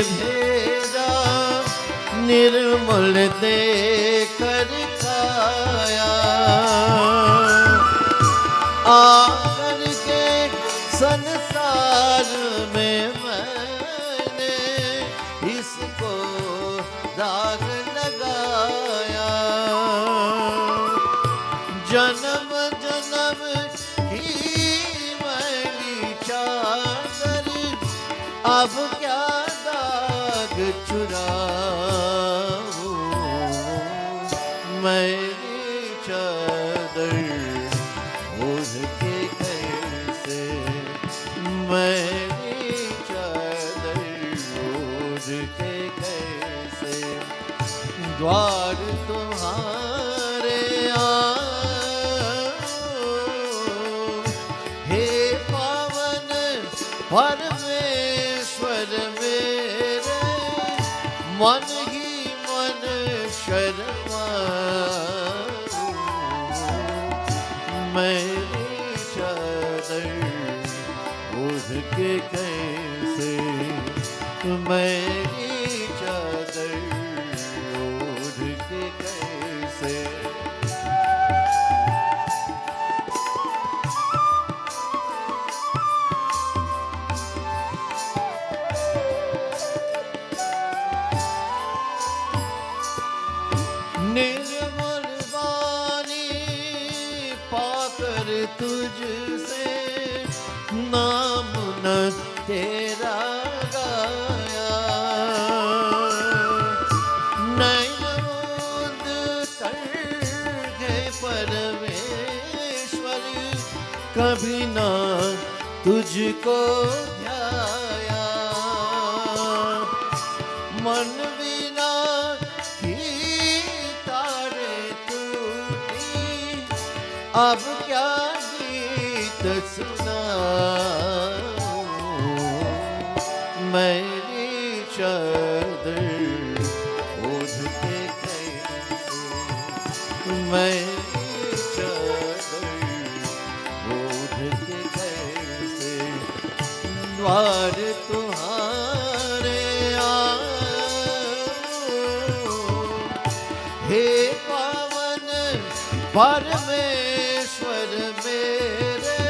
भेजा निर्मल देकर काया, आकर के संसार में मैंने इसको दाग लगाया। जन्म जन्म की मैली चादर अब क्या दाग छुड़ाऊं, मेरी चादर ओढ़ के कैसे, मेरी चादर ओढ़ के कैसे द्वार तुम्हारे हे पावन परमेश्वर मेरे, मन ही मन शर्माऊं, मेरी चादर ओढ़ के कैसे, मेरी चादर ओढ़ के कैसे। निर्मल वाणी पाकर तुझसे नाम न तेरा गाया, नैन मूंद कर गए परमेश्वर, कभी ना तुझको ध्याया। मन बिना ही तारे टूटी, अब क्या गीत सुनाऊं, मेरी चादर ओढ़ के कैसे, मेरी चादर ओढ़ के कैसे द्वार तुम्हारे हे पावन परमेश्वर मेरे,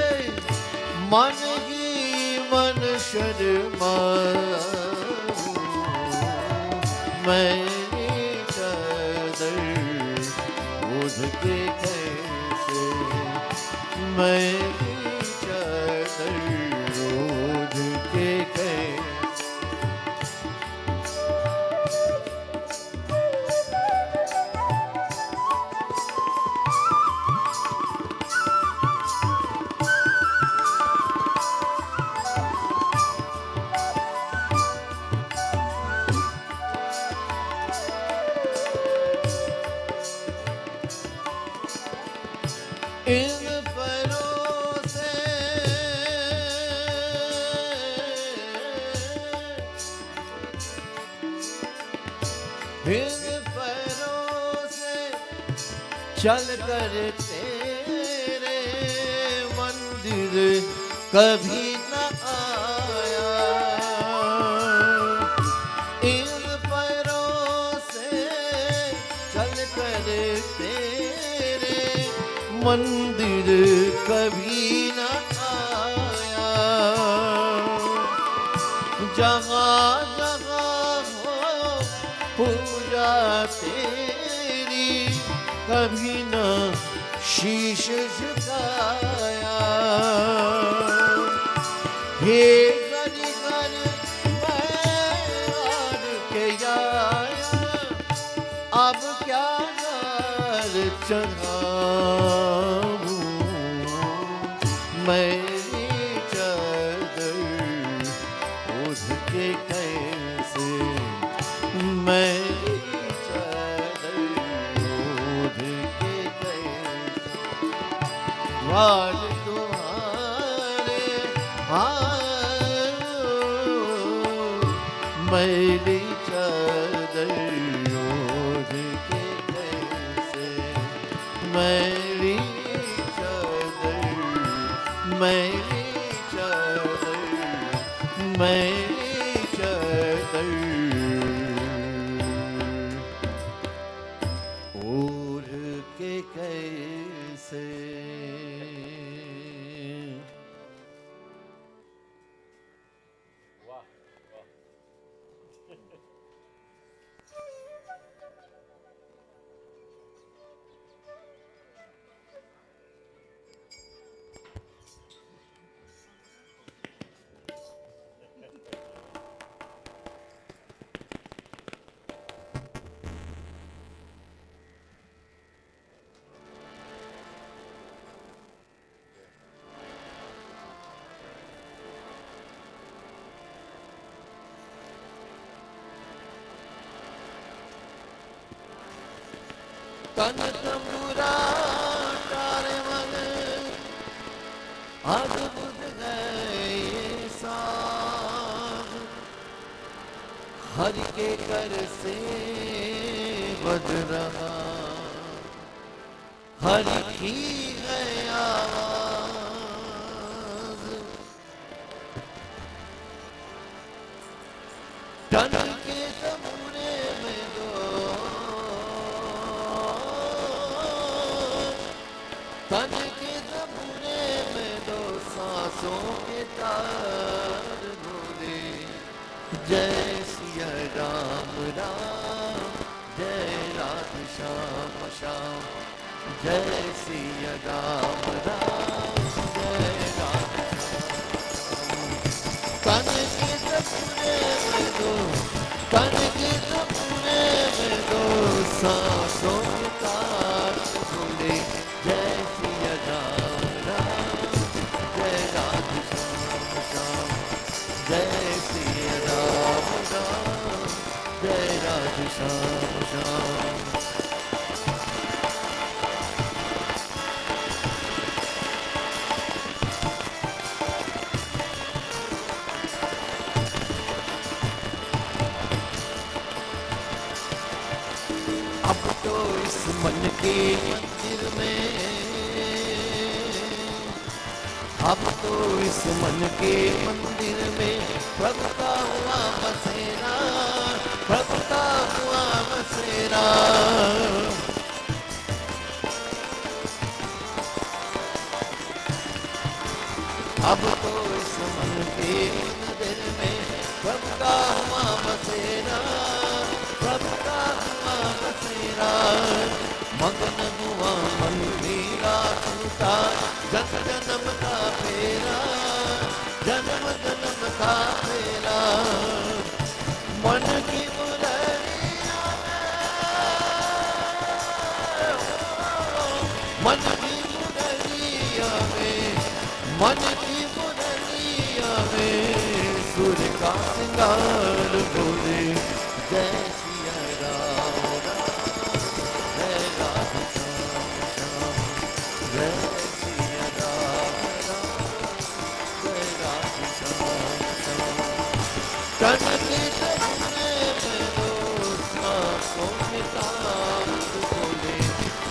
मन ही मन शर्माऊं, मेरी चादर ओढ़ के कैसे, मेरी चादर ओढ़ के कैसे। इन परों से चल कर तेरे मंदिर कभी न आया, इन पैरों से चल कर तेरे मंदिर कभी न आया। जहाँ जहाँ हो पूजा तेरी कभी न शीश झुकाया। हे गरी घर मैं हार के आया, अब क्या गार चढ़ाऊं, मेरी चादर ओढ़ के कैसे, मेरी चादर ओढ़ के कैसे द्वार तुम्हारे मेरी चादर ओढ़ के कैसे, मेरी चादर, मेरी चादर, मेरी चादर तन तंबुरा तारे मन अद्भुत गए साध हरि के कर से बज रहा हरि की है आवाज तन के तंबुरे में दो तन के तंबुरे में दो सांसों के तार बोले जय सिया राम राम जय राधे श्याम श्याम जय सिया राम राम जय राधे श्याम तन के तंबुरे में दो तन के तंबुरे में दो सांसों के तार बोले जय सिया राम राम जय राधे श्याम श्याम जय सिया राम राम जय राधे श्याम श्याम अब तो इस मन के मंदिर में अब तो इस मन के मंदिर में प्रभु का हुआ बसेरा प्रभु का हुआ बसेरा अब तो इस मन के मंदिर में प्रभु का हुआ बसेरा प्रभु का हुआ बसेरा मगन हुआ मन मेरा टूटा जन्म जन्म का फेरा जन्म जन्म का फेरा मन की मुरलिया में मन की मुरलिया में मन की मुरलिया में सूर्य का सिंगार बोले जय सिया राम राम जय राधे श्याम श्याम जय सिया राम राम जय राधे श्याम श्याम तन के तंबुरे में दो सांसों के तार बोले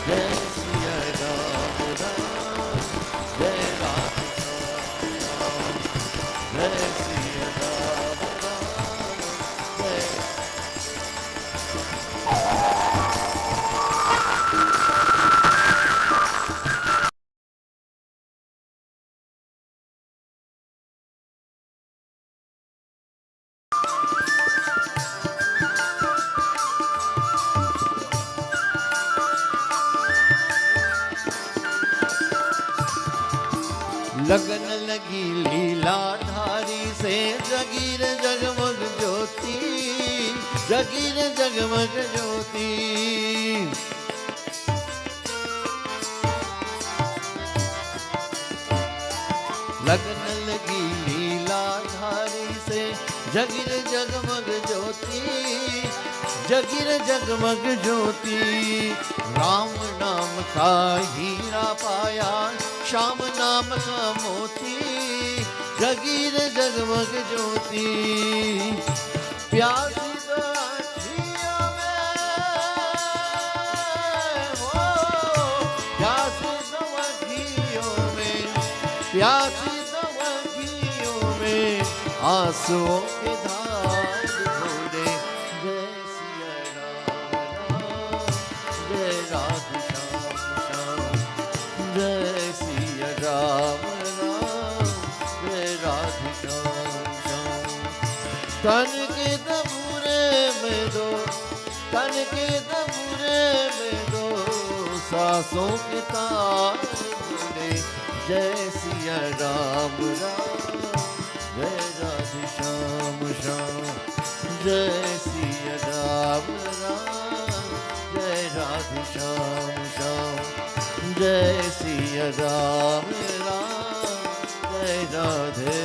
जय सिया राम राम जय राधे श्याम श्याम जय सिया राम राम जय लगन लगी लीलाधारी से जगीर जगमग ज्योति जगीर जगमग ज्योति लगन लगी लीलाधारी से जगीर जगमग ज्योति जगीर जगमग ज्योति राम नाम का हीरा पाया श्याम नाम का मोती जगीर जगमग ज्योति प्यासी तो आँखियों में हो प्यासी तो आँखियों में प्यासी तो आँखियों में आंसुओं के धार बोले जय सिया राम राम जय राधे श्याम श्याम जय सिया राम राम जय राधे श्याम श्याम तन के तंबुरे में दो तन के तंबुरे में दो सांसों के तार बोले जय सिया राम राम जय राधे श्याम श्याम जय सिया राम राम जय राधे श्याम श्याम जय सिया राम राम जय राधे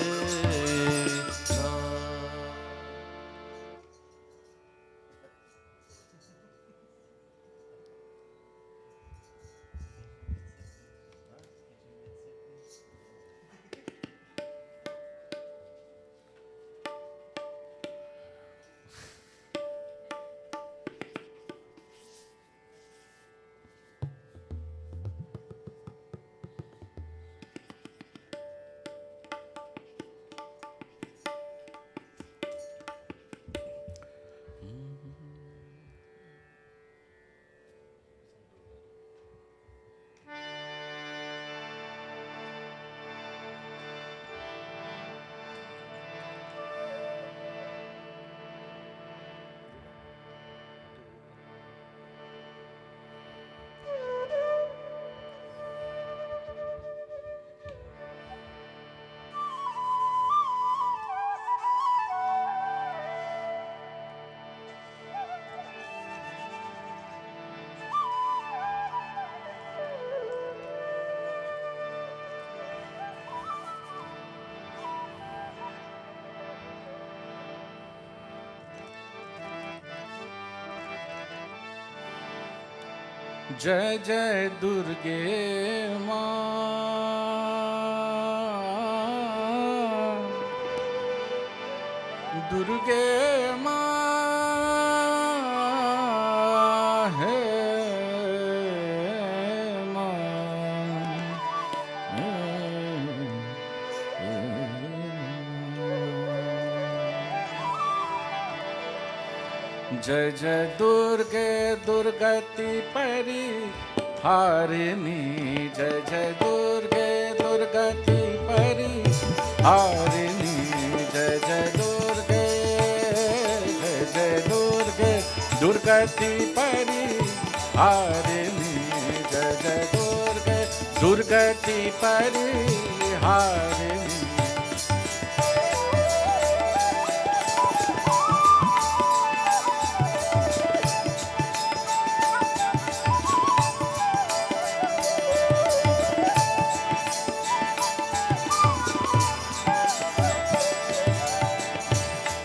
श्याम। जय जय दुर्गे माँ, दुर्गे माँ है माँ। जय जय दुर्गे दुर्गति परि हारिणी, जय जय दुर्गे दुर्गति परि हारिणी, जय जय दुर्गे, जय जय दुर्गे दुर्गति परि हारिणी, जय जय दुर्गे दुर्गति परि हारिणी।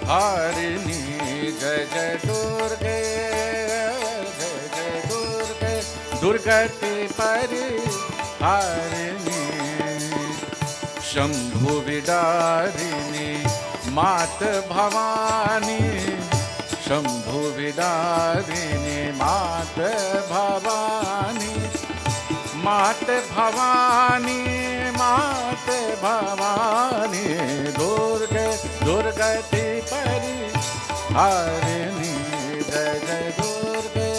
हारिणी जय जय दुर्गे, जय जय दुर्गे दुर्गति परि हारिणी, शंभु विदारिणी मात भवानी, शंभु विदारिणी मात भवानी, मात भवानी मात भवानी, दुर्गे दुर्गति परि हारिणी, जय जय दुर्गे।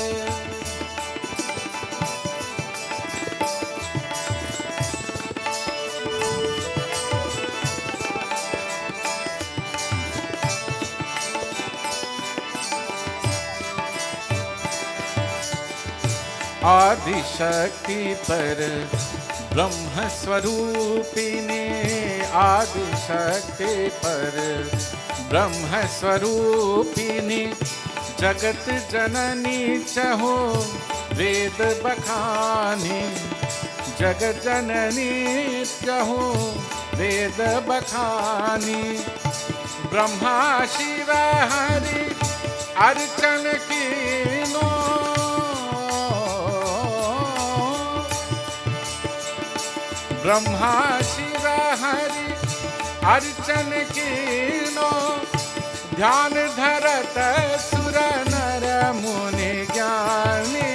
आदिशक्ति पर ब्रह्म स्वरूपिणी, आदिशक्ति पर ब्रह्म स्वरूपिणी, जगत जननी चहो वेद बखानी, जगत जननी चहो वेद बखानी, ब्रह्मा शिव हरि अर्चन कीनो, ब्रह्मा शिव हरि अर्चन कीनो, ध्यान धरत सुर नर मुनि ज्ञानी,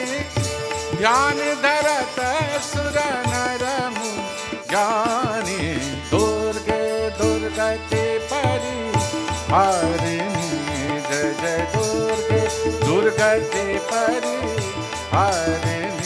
ध्यान धरत सुर नर मुनि ज्ञानी, दुर्गे दुर्गति परि हारिणी, जय जय दुर्गे दुर्गति परि हारिणी।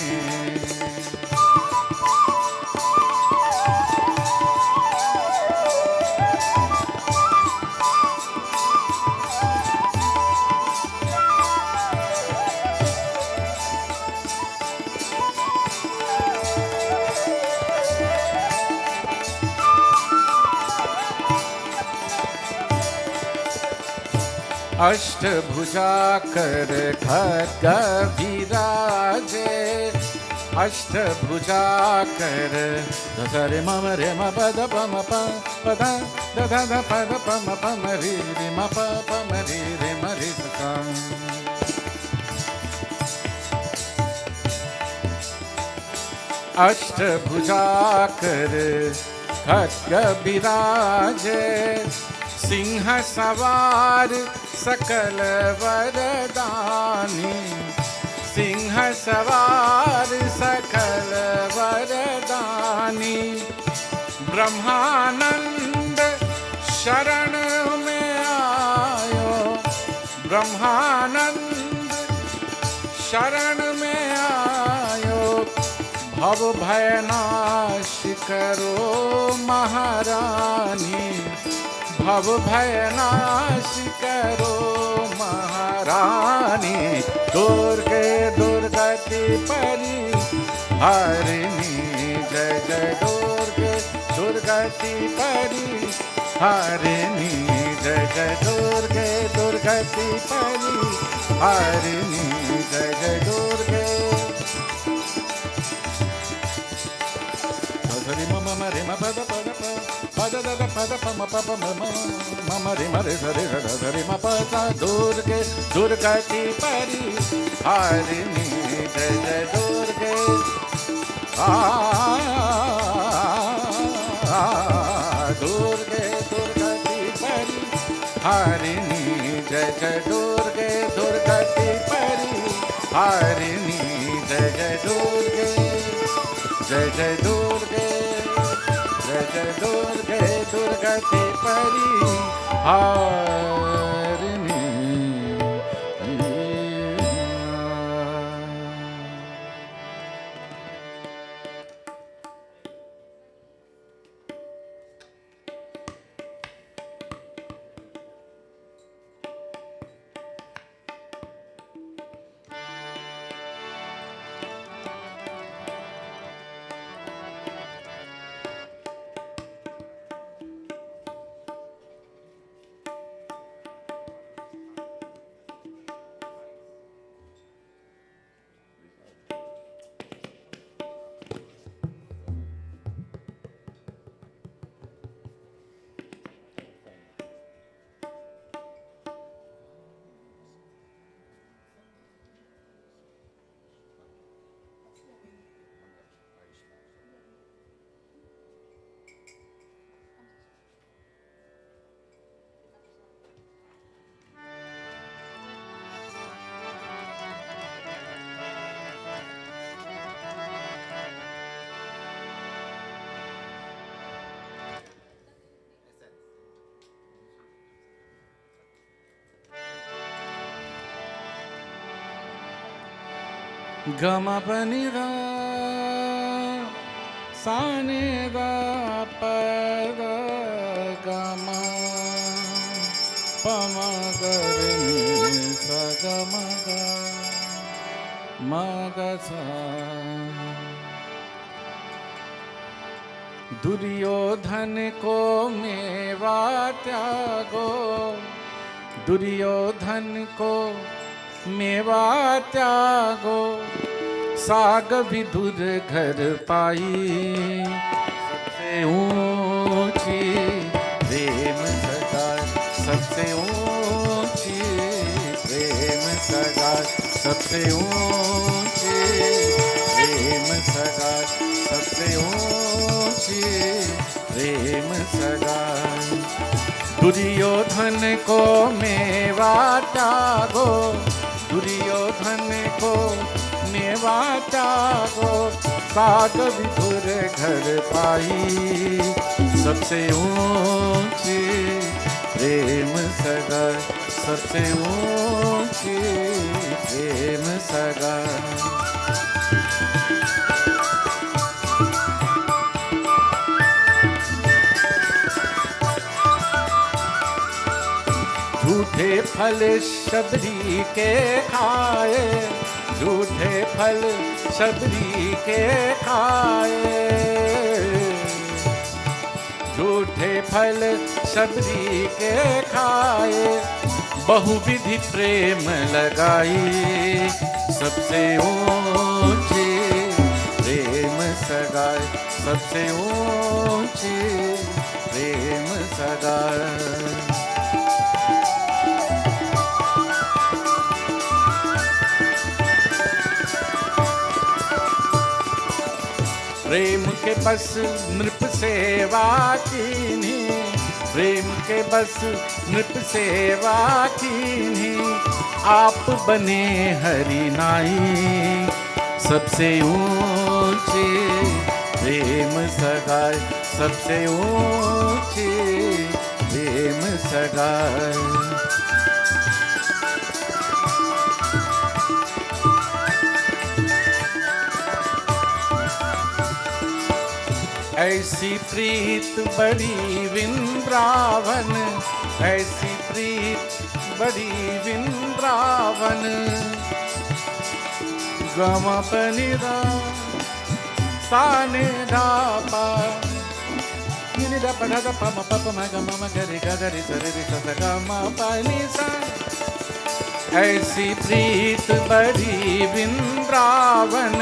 अष्टभुजा कर खड्ग विराजे, अष्टभुजा कर रे मम रे म पद पम प पद द ध ध पद पम पम रि रि म प पम रि रि म रि स। अष्टभुजा कर खड्ग विराजे, सिंह सवार सकल वरदानी, सिंह सवार सकल वरदानी, ब्रह्मानंद शरण में आयो, ब्रह्मानंद शरण में आयो, भव भय नाश करो महारानी, भव भय नाश करो महारानी, दुर्गे दुर्गति परि हारिणी, जय जय दुर्गे दुर्गति परि हारिणी, जय जय दुर्गे दुर्गति परि हारिणी, जय जय दुर्गे। हरि मम रे म पद पद पद द पद पम पप मम रे म रे रे रे म पद, दुर्गे दुर्गति परि हारिणी, जय जय दुर्गे दुर्गे दुर्गति परी हारिणी जय जय दुर्गे दुर्गति परी हारिणी जय जय दुर्गे जय जय दुर्गे जय जय दुर्गे दुर्गति परी हारिणी गम पनि दा साने दा पद गम पम गरनी सगम ग मग सा दुर्योधन को मेवा त्यागो दुर्योधन को मेवा त्यागो साग विदुर घर पाई सबसे ऊंची प्रेम सगाई सबसे ऊंची प्रेम सगाई सबसे ऊंची प्रेम सगाई सबसे ऊंची प्रेम सगाई दुर्योधन को मेवा त्यागो दुर्योधन को मेवा त्यागो साग विदुर घर पाई सबसे ऊंची प्रेम सगाई सबसे ऊंची प्रेम सगाई झूठे फल शबरी के खाए झूठे फल शबरी के खाए झूठे फल शबरी के खाए बहुविधि प्रेम लगाई सबसे ऊंची प्रेम सगाई सबसे ऊंची प्रेम सगाई प्रेम के बस नृप सेवा कीन्ही प्रेम के बस नृप सेवा कीन्ही आप बने हरि नाई सबसे ऊंची प्रेम सगाई सबसे ऊंची प्रेम सगाई ऐसी प्रीत बड़ी वृंदावन ऐसी प्रीत बड़ी वृंदावन गम पनि दा साने दा पा नि दा पा दा पा म पा प म ग म ग रे ग ग रे स रे रे स स ग म प नि सा ऐसी प्रीत बड़ी वृंदावन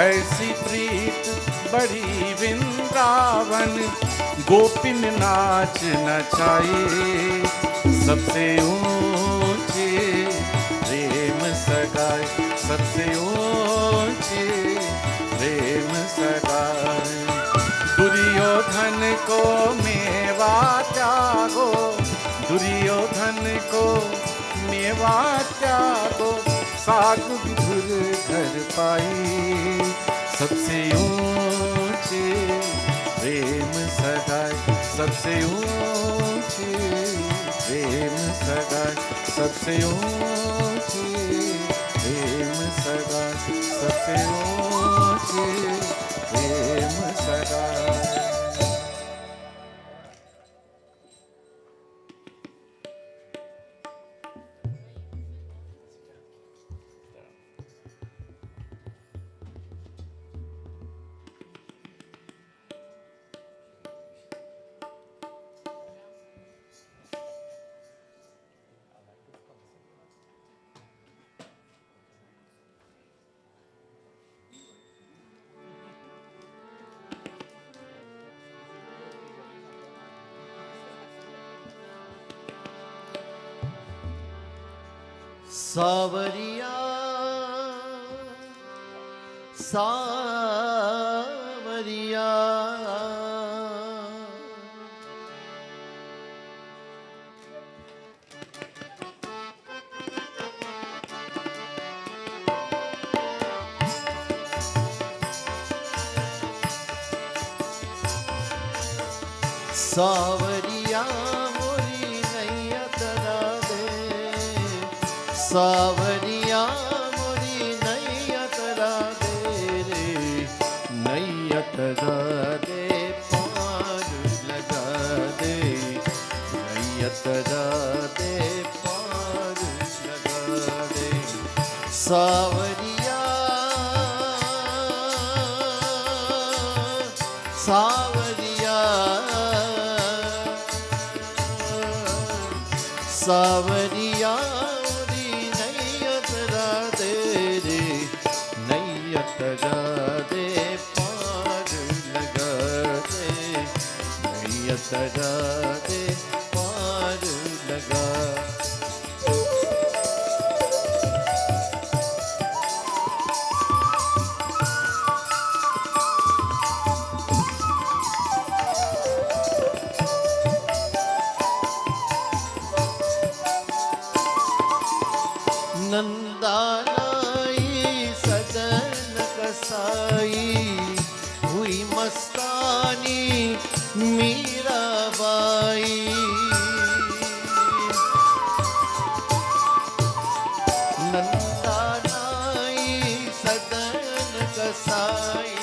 ऐसी प्रीत बड़ी वृंदावन गोपिन नाच नचाई सबसे ऊंची प्रेम सगाई सबसे ऊंची दुर्योधन को मेवा त्यागो, दुर्योधन को मेवा त्यागो, साग विधुर घर पाई, सबसे ऊंचे प्रेम सगाई, सबसे ऊंचे प्रेम सगाई, सबसे ऊंचे प्रेम सगाई, सबसे ऊंचे प्रेम सगाई। सावरिया सावरिया सावरिया मोरी नैया तरा दे, सावरिया मोरी नैया तरा दे रे, नैया तरा दे पार लगा दे, नैया तरा दे पार लगा दे। सावरिया सावरिया सावरिया मोरी नैया तरा दे रे, नैया तरा दे पार लगा दे, नैया तरा दे पार लगा। नंदानाई सदन कसाई, हुई मस्तानी मीराबाई, नंदानाई सदन कसाई,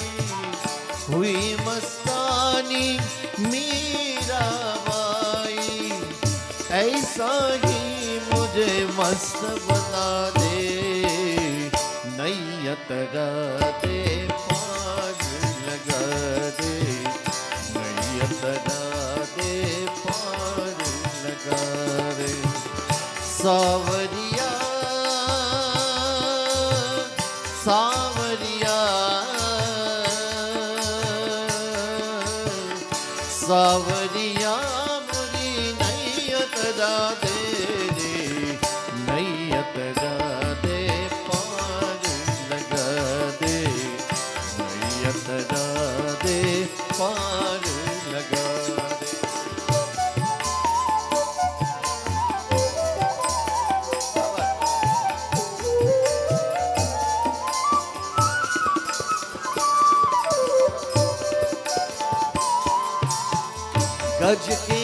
हुई मस्तानी मीराबाई, ऐसा ही मुझे मस्त बना दे, नैया तरा दे पार लगा दे, नैया तरा दे पार लगा दे। सावरिया सावरिया सावरिया मोरी नैया तरा दे रे, नैया तरा दे पार लगा दे, नैया तरा दे पार लगा दे। गज के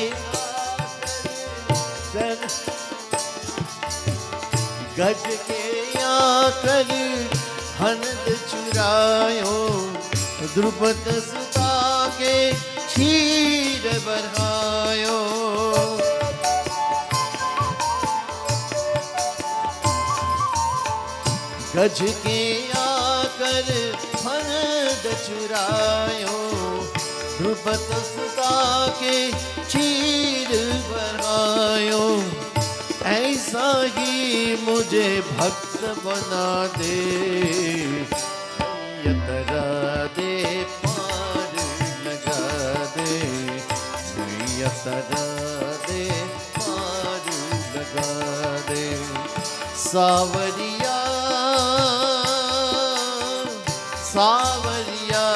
गज के आकर हनद चुरायो, द्रुपद सुता के क्षीर बढ़ायो, गज के आकर हनद चुरायो, द्रुपद सुता के क्षीर बढ़ायो, ऐसा ही मुझे भक्त बना दे, नैया तरा दे पार लगा दे, नैया तरा दे पार लगा दे। सावरिया सावरिया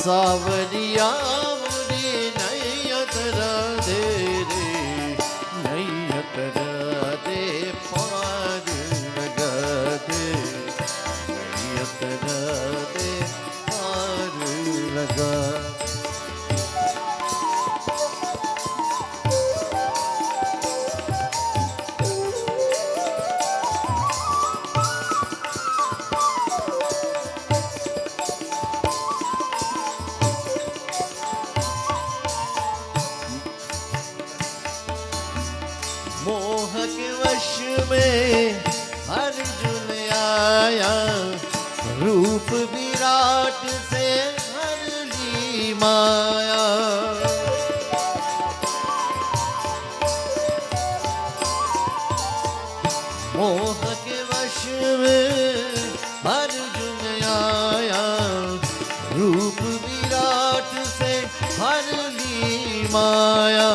सावरिया मुरी नैयत राधे रे, नैयत राधे पार लगा दे, नैयत राधे पार लगा। मोह के वश में अर्जुन आया, रूप विराट से हर ली माया। मोह के वश में अर्जुन आया, रूप विराट से हर ली माया।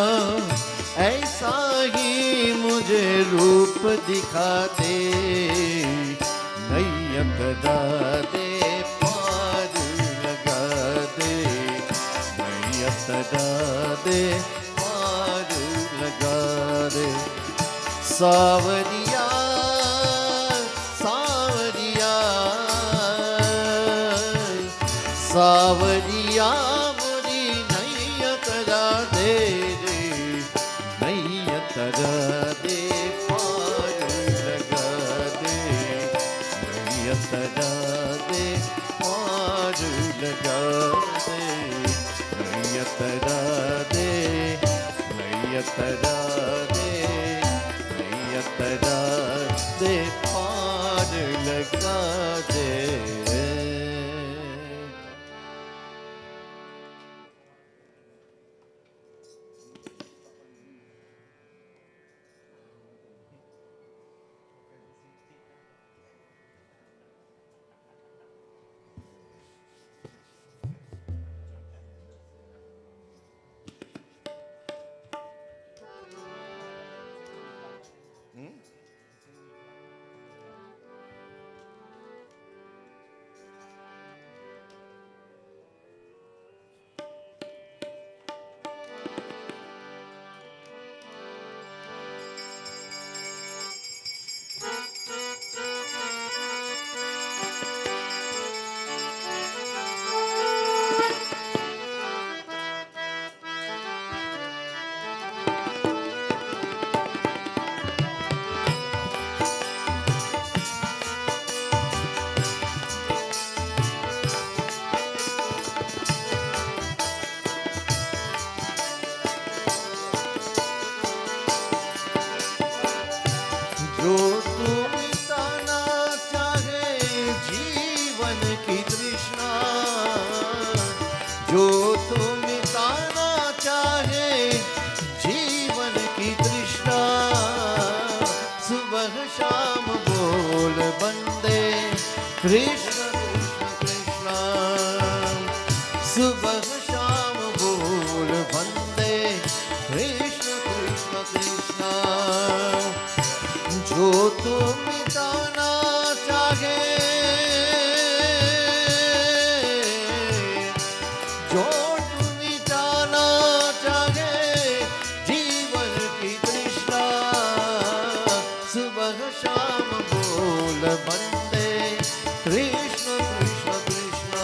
ऐसा ही मुझे रूप दिखा दे, नैयत राधे पार लगा दे, नैयत राधे पार लगा दे। सावरिया सावरिया सावरिया मुरी नैयत राधे रे, नैयत राधे पार लगा दे, नैयत राधे पार लगा दे, नैयत राधे, नैयत राधे, नैयत राधे पार लगा दे। जो तू मिटाना चाहे जीवन की तृष्णा, जो तू मिटाना चाहे जीवन की तृष्णा, सुबह शाम बोल बंदे कृष्ण कृष्ण कृष्ण, सुबह शाम बोल बंदे कृष्ण कृष्ण कृष्ण। जो तू मिटाना चाहे, जो तू मिटाना चाहे जीवन की तृष्णा, सुबह शाम बोल बंदे कृष्ण कृष्ण कृष्ण,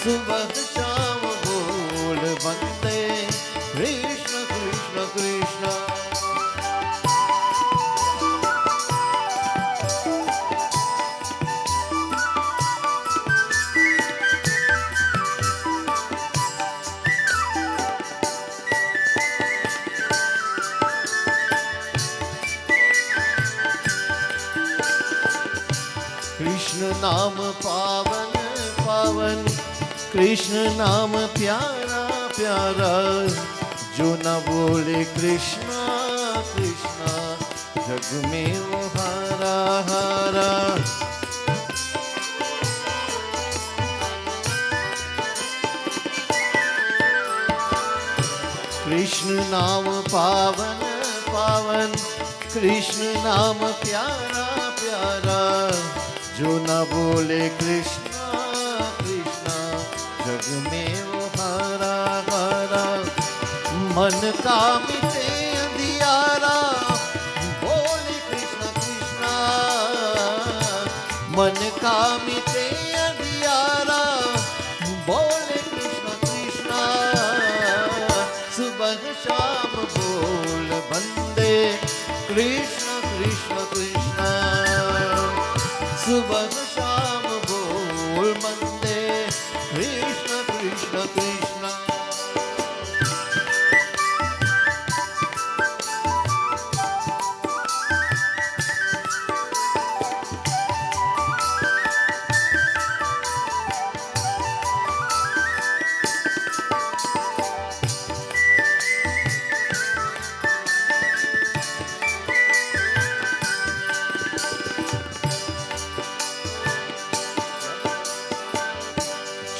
सुबह शाम बोल बंदे कृष्ण कृष्ण कृष्ण। कृष्ण नाम पावन पावन, कृष्ण नाम प्यारा प्यारा, जो न बोले कृष्णा कृष्णा, जग में वो हारा हारा। कृष्ण नाम पावन पावन, कृष्ण नाम प्यारा प्यारा, जो न बोले कृष्णा कृष्णा, मन का मिटे अंधियारा, बोले कृष्ण कृष्ण। मन का मिटे अंधियारा, बोले कृष्ण कृष्ण। सुबह शाम बोल बंदे कृष्ण कृष्ण कृष्ण। सुबह शाम बोल बंदे कृष्ण कृष्ण कृष्ण।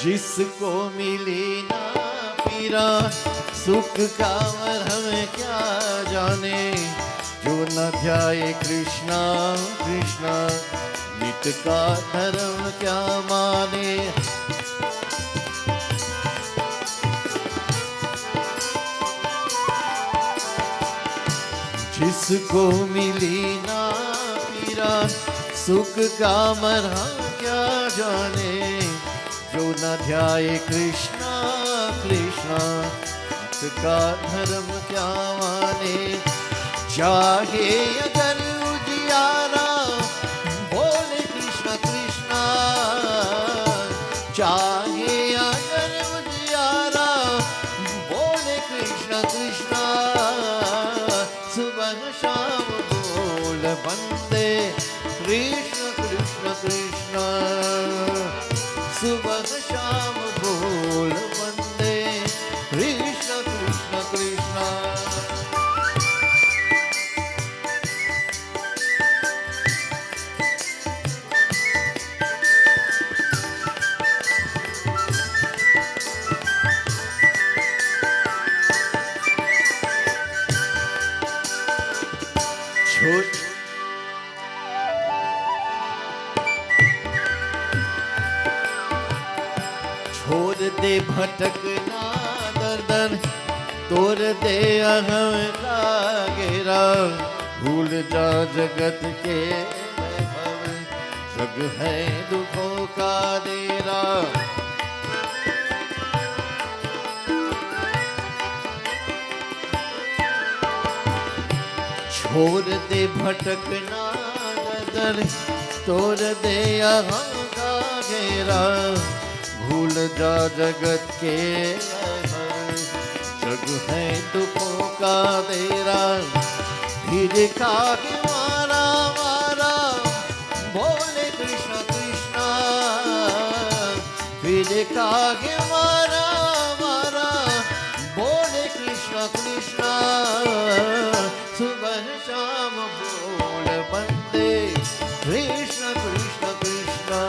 जिसको मिली ना पीरा, सुख का मरहम क्या जाने। जो न ध्याए कृष्णा कृष्णा, नित का धर्म क्या माने। जिसको मिली ना पीरा, सुख का मरहम क्या जाने। जो न ध्याए कृष्णा कृष्णा, का धर्म क्या माने। चाहे अगर उजियारा, बोले कृष्ण कृष्णा। चाहे अगर उजियारा, बोले कृष्ण कृष्णा। सुबह शाम बोल बंदे कृष्ण कृष्ण कृष्ण। सुबह शाम बोल बंदे कृष्ण कृष्ण कृष्ण। छोड़ दे भटकना दर्दन, तोड़ दे अहम का घेरा। भूल जा जगत के वैभव, जग है दुखों का डेरा। छोड़ दे भटकना दर्दन, तोड़ दे अहम का घेरा। भूल जा जगत के वैभव, जग है दुखों का डेरा। फिर काहे मारा मारा, बोले कृष्ण कृष्ण। फिर काहे मारा मारा, बोले कृष्ण कृष्ण। सुबह शाम बोल बंदे कृष्ण कृष्ण कृष्ण।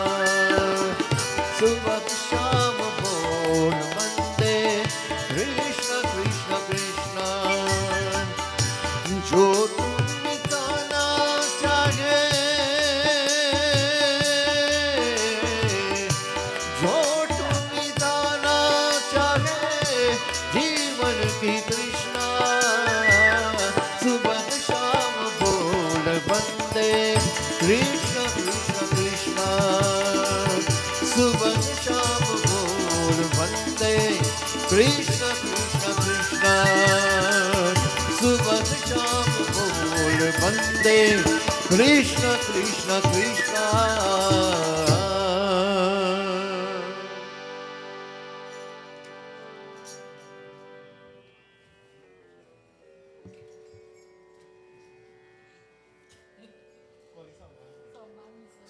सुबह शाम बोल बंदे कृष्ण कृष्ण कृष्ण। जो तुम मिटाना चाहे, जो तुम मिटाना चाहे जीवन की तृष्णा। सुबह शाम बोल बंदे कृष्ण कृष्ण कृष्ण। सुबह शाम बोल बंदे कृष्ण कृष्ण कृष्ण। सुबह शाम बोल बंदे Krishna Krishna Krishna.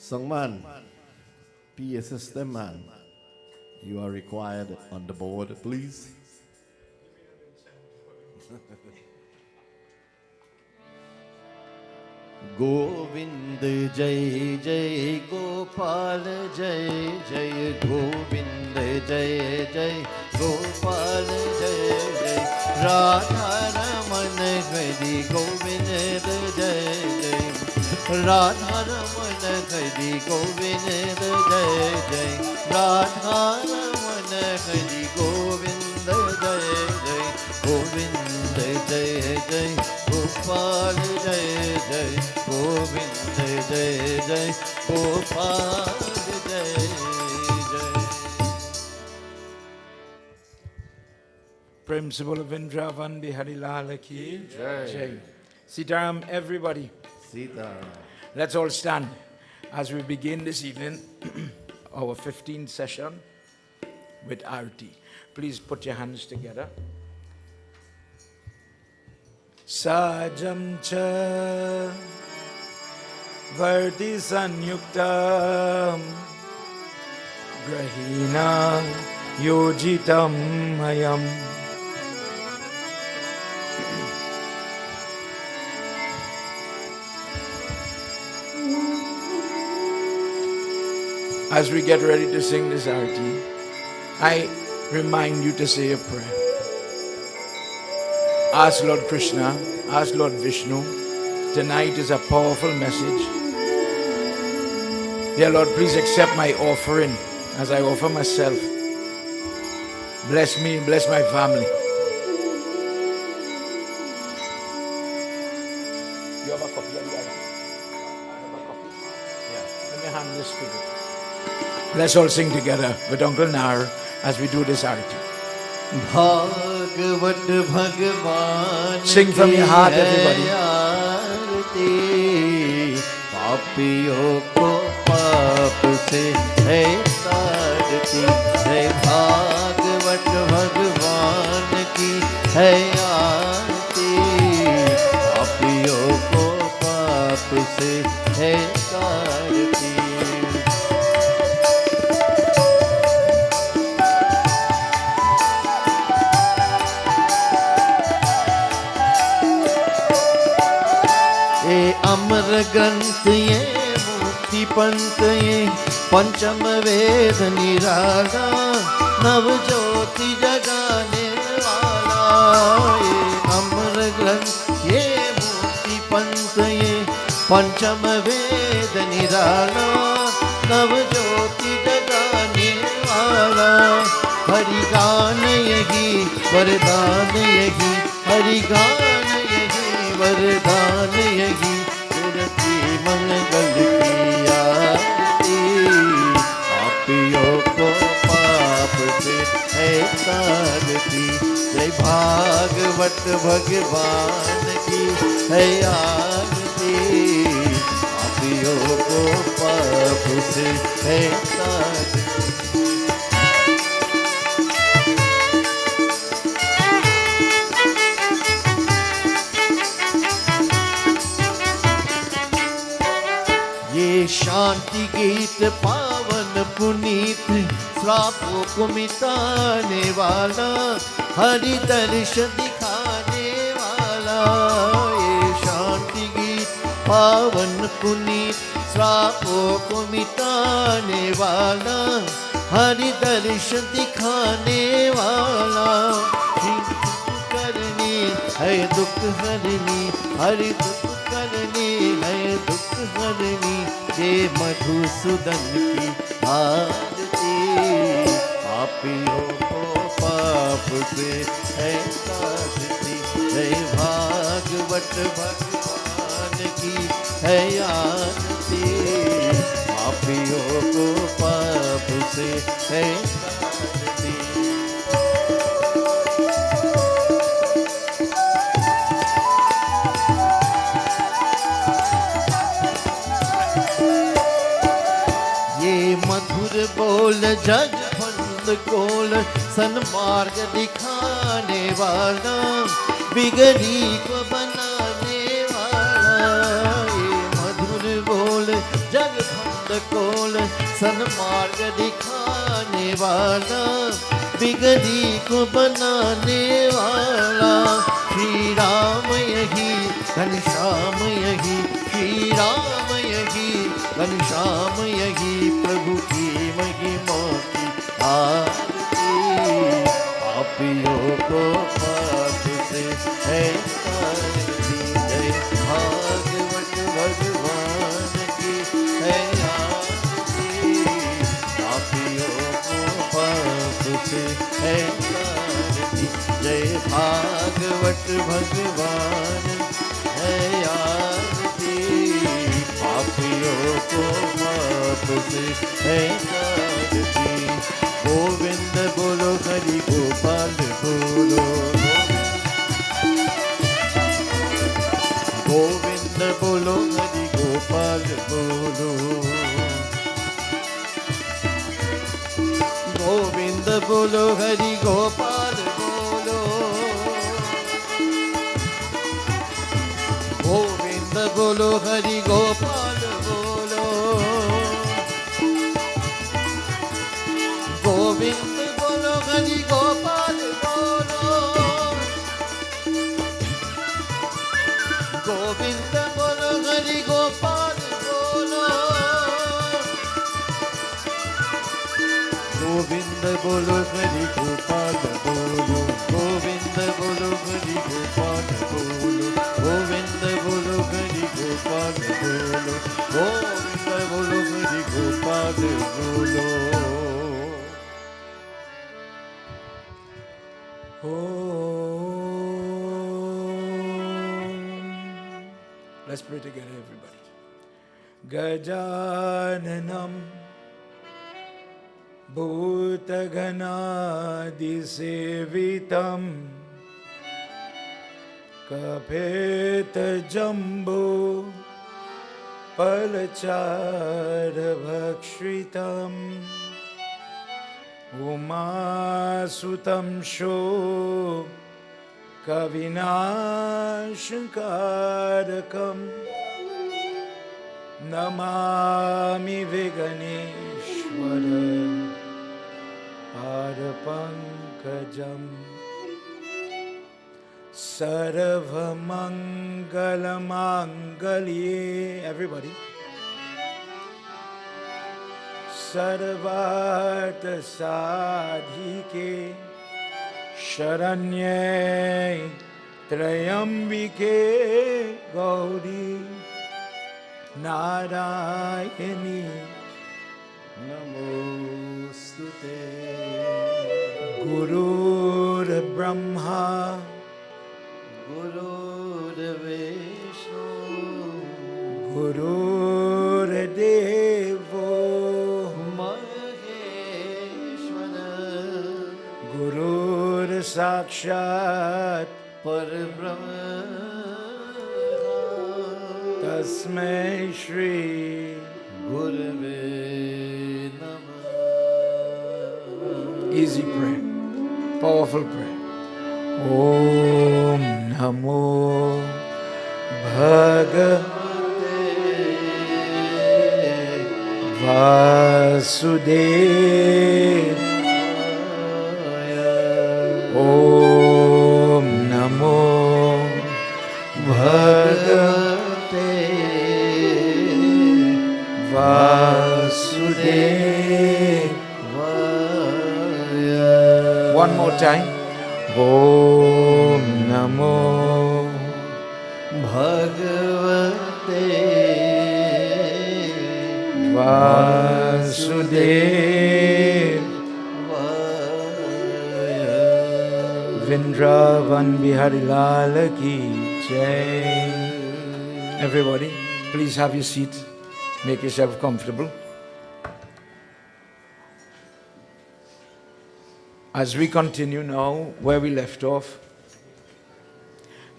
Sangman, PS man, you are required on the board, please. Govind जय जय गोपाल जय जय गोविंद जय जय गोपाल जय जय राधा रमन हरि गोविंद जय जय राधा रमन हरि गोविंद जय जय राधा रमन हरि गोविंद जय जय गोविंद जय जय गोपाल जय जय। प्रेम से बोलो वृंदावन बिहारी लाल की जय। Sitaram, everybody. Sita. Let's all stand as we begin this evening our 15th session with Arti. Please put your hands together. Sajam cha varti sanyuktam grahina yojitam mayam. As we get ready to sing this arti, I remind you to say a prayer. Ask Lord Krishna, ask Lord Vishnu. Tonight is a powerful message. Dear Lord, please accept my offering as I offer myself. Bless me, bless my family. You have a copy of the arti? Have a copy? Yeah. Let me hand this to you. Let's all sing together with Uncle Nar as we do this arti. Bhagavat भगवान Sing from your heart, everybody. आरती, पापियों को पाप से है तारती। जय भागवत भगवान की है आरती, पापियों को पाप से है तारती। अमर ग्रंथ ये मुक्ति पंथ ये पंचम वेद निराला, नव ज्योति जगाने वाला। ये अमर ग्रंथ ये मुक्ति पंथ ये पंचम वेद निराला, नव ज्योति जगाने वाला। हरि गान यही वरदान यही, हरि गान यही वरदान यही, मंगल की आरती, पापियों को पाप से है तारती। जय भागवत भगवान की है आरती, पापियों को पाप से है तारती। शांति गीत पावन पुनीत, श्रापों को मिटाने वाला, हरि दर्श दिखाने वाला। ये शांति गीत पावन पुनीत, श्रापों को मिटाने वाला, हरि दर्श दिखाने वाला। करनी है दुख हरनी, हरि दुख करनी है दुख हरनी। ये मधुसूदन की आरती, पापियों को पाप से है तारती। जय भागवत भगवान की है आरती, पापियों को पाप से है तारती। बोल जग फंद कोल, सन्मार्ग दिखाने वाला, बिगड़ी को बनाने वाला। ये मधुर बोल जग फंद कोल, सन्मार्ग दिखाने वाला, बिगड़ी को बनाने वाला। श्री राम यही घनश्याम यही, श्री राम यही घनश्याम यही, प्रभु की महिमा की आरती, पापियों को पाप से है तारती। जय भागवत भगवान की है आरती, पापियों को पाप से है तारती। जय भागवत भगवान है आरती, पापियों को माफ से है काटती। गोविंद बोलो हरि गोपाल बोलो, गोविंद बोलो हरि गोपाल बोलो, गोविंद बोलो हरि गोपाल बोलो, गोविंद बोलो हरि गोपाल बोलो, गोविंद बोलो हरि गोपाल बोलो, गोविंद बोलो हरि गोपाल बोलो, गोविंद बोलो हरि गोपाल बोलो, गोविंद बोलो हरि गोपाल बोलो, गोविंद बोलो हरि गोपाल बोलो, गोविंद बोलो हरि गोपाल बोलो। Let's pray together, everybody. Gajananam Bhutaganadisevitam Kapeta Jumbo Palacharabhakshritam Umasutam Sho Kavinashankarakam Namami Viganeshwara Padapankajam Sarvamangalamangalye. Everybody. Sarvartha Sadhike Sharanye Trayambike Gauri Narayani Namostute. Gurur Brahma Gurur Vishnu Gurur Devo Maheshwara Gurur Sakshat Parabrahma Tasmai Shri Gurave Namah. Easy prayer, powerful prayer. Om Namo Bhagavate Vasudevaya. Om Namo Bhagavate Vasudevaya. One more time. Om Namo Bhagavate Vasudevaya. Vrindavan Bihari Lal ki jai. Everybody, please have your seat. Make yourself comfortable. As we continue now where we left off,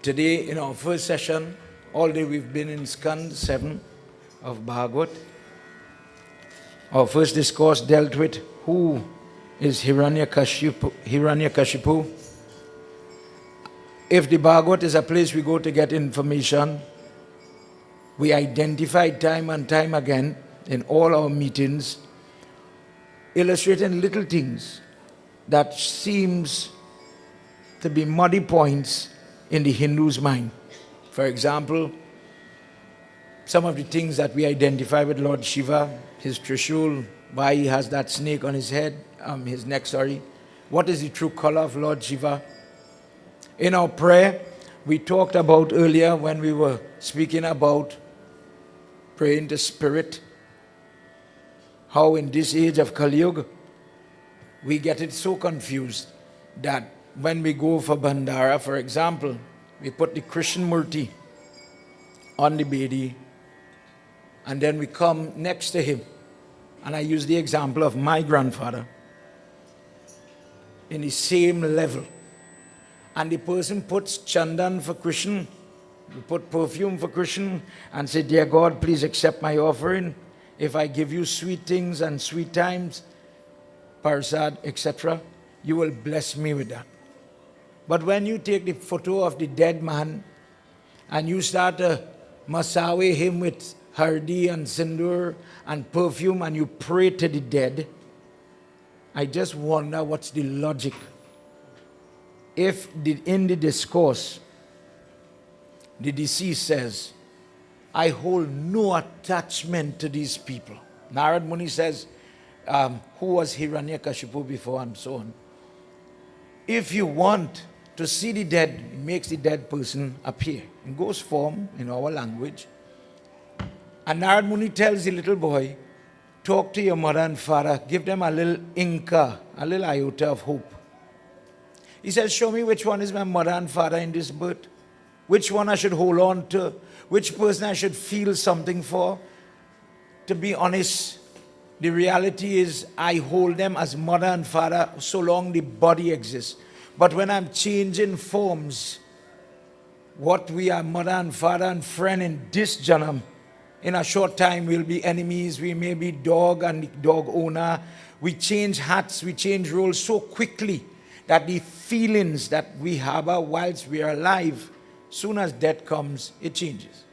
today in our first session, all day we've been in Skand 7 of Bhagwat. Our first discourse dealt with who is Hiranyakashipu. If the Bhagwat is a place we go to get information, we identified time and time again in all our meetings, illustrating little things that seems to be muddy points in the Hindu's mind. For example, some of the things that we identify with Lord Shiva, his Trishul, why he has that snake on his head, his neck, sorry. What is the true color of Lord Shiva? In our prayer, we talked about earlier when we were speaking about praying to Spirit, how in this age of Kali Yuga, we get it so confused that when we go for Bandara, for example, we put the Krishna Murti on the Bedi and then we come next to him. And I use the example of my grandfather in the same level. And the person puts chandan for Krishna, we put perfume for Krishna, and say, dear God, please accept my offering. If I give you sweet things and sweet times, parsad, etc., you will bless me with that. But when you take the photo of the dead man and you start to masawe him with hardi and sindoor and perfume and you pray to the dead, I just wonder what's the logic. If in the discourse, the deceased says, I hold no attachment to these people. Narad Muni says, who was Hiranyakashipu before and so on. If you want to see the dead, it makes the dead person appear in ghost form in our language. And Narad Muni tells the little boy, talk to your mother and father, give them a little inca, a little iota of hope. He says, show me which one is my mother and father in this birth, which one I should hold on to, which person I should feel something for. To be honest, the reality is I hold them as mother and father so long the body exists. But when I'm changing forms, what we are mother and father and friend in this janam, in a short time we'll be enemies, we may be dog and dog owner. We change hats, we change roles so quickly that the feelings that we harbor whilst we are alive, soon as death comes, it changes.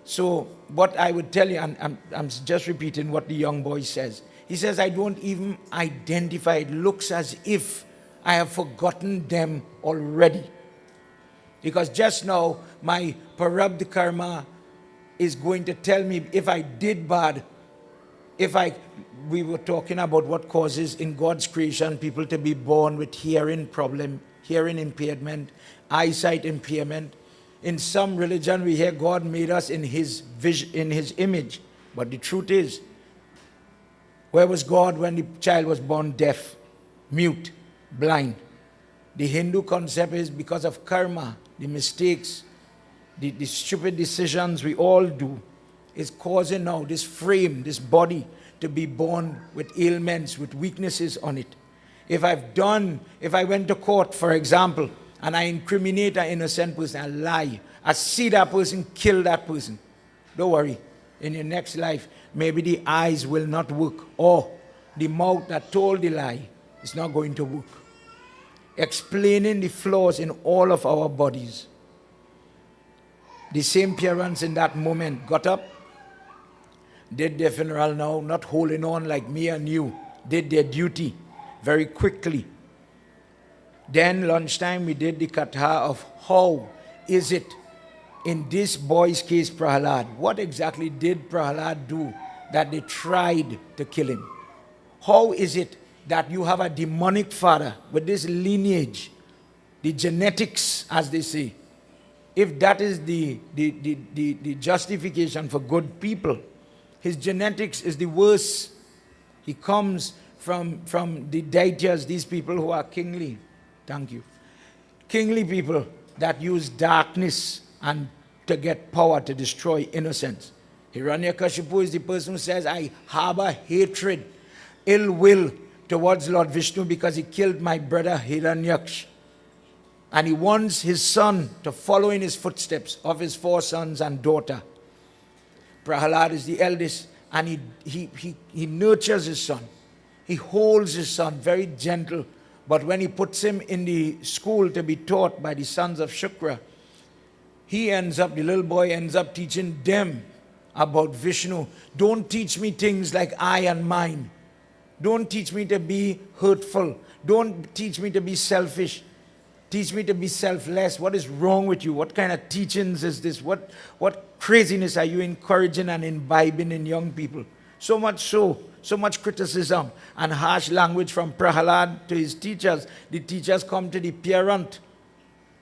So what I would tell you, and I'm just repeating what the young boy says. He says, I don't even identify. It looks as if I have forgotten them already. Because just now, my parabdha karma is going to tell me if I did bad, we were talking about what causes in God's creation people to be born with hearing problem, hearing impairment, eyesight impairment. In some religion, we hear God made us in His vision, in His image. But the truth is, where was God when the child was born deaf, mute, blind? The Hindu concept is because of karma, the mistakes, the stupid decisions we all do, is causing now this frame, this body, to be born with ailments, with weaknesses on it. If I went to court, for example, and I incriminate an innocent person, I lie, I see that person, kill that person, don't worry. In your next life, maybe the eyes will not work, or the mouth that told the lie is not going to work. Explaining the flaws in all of our bodies. The same parents in that moment got up, did their funeral now, not holding on like me and you, did their duty very quickly. Then lunchtime we did the katha of how is it in this boy's case, Prahalad, what exactly did Prahalad do that they tried to kill him? How is it that you have a demonic father with this lineage, the genetics as they say? If that is the justification for good people, his genetics is the worst. He comes from the Daityas, these people who are kingly. Thank you. Kingly people that use darkness and to get power to destroy innocence. Hiranyakashipu is the person who says, I harbor hatred, ill will towards Lord Vishnu because he killed my brother Hiranyaksh. And he wants his son to follow in his footsteps of his 4 sons and daughter. Prahalad is the eldest, and he nurtures his son. He holds his son very gentle. But when he puts him in the school to be taught by the sons of Shukra, the little boy ends up teaching them about Vishnu. Don't teach me things like I and mine. Don't teach me to be hurtful. Don't teach me to be selfish. Teach me to be selfless. What is wrong with you? What kind of teachings is this? What craziness are you encouraging and imbibing in young people? So much criticism and harsh language from Prahalad to his teachers. The teachers come to the parent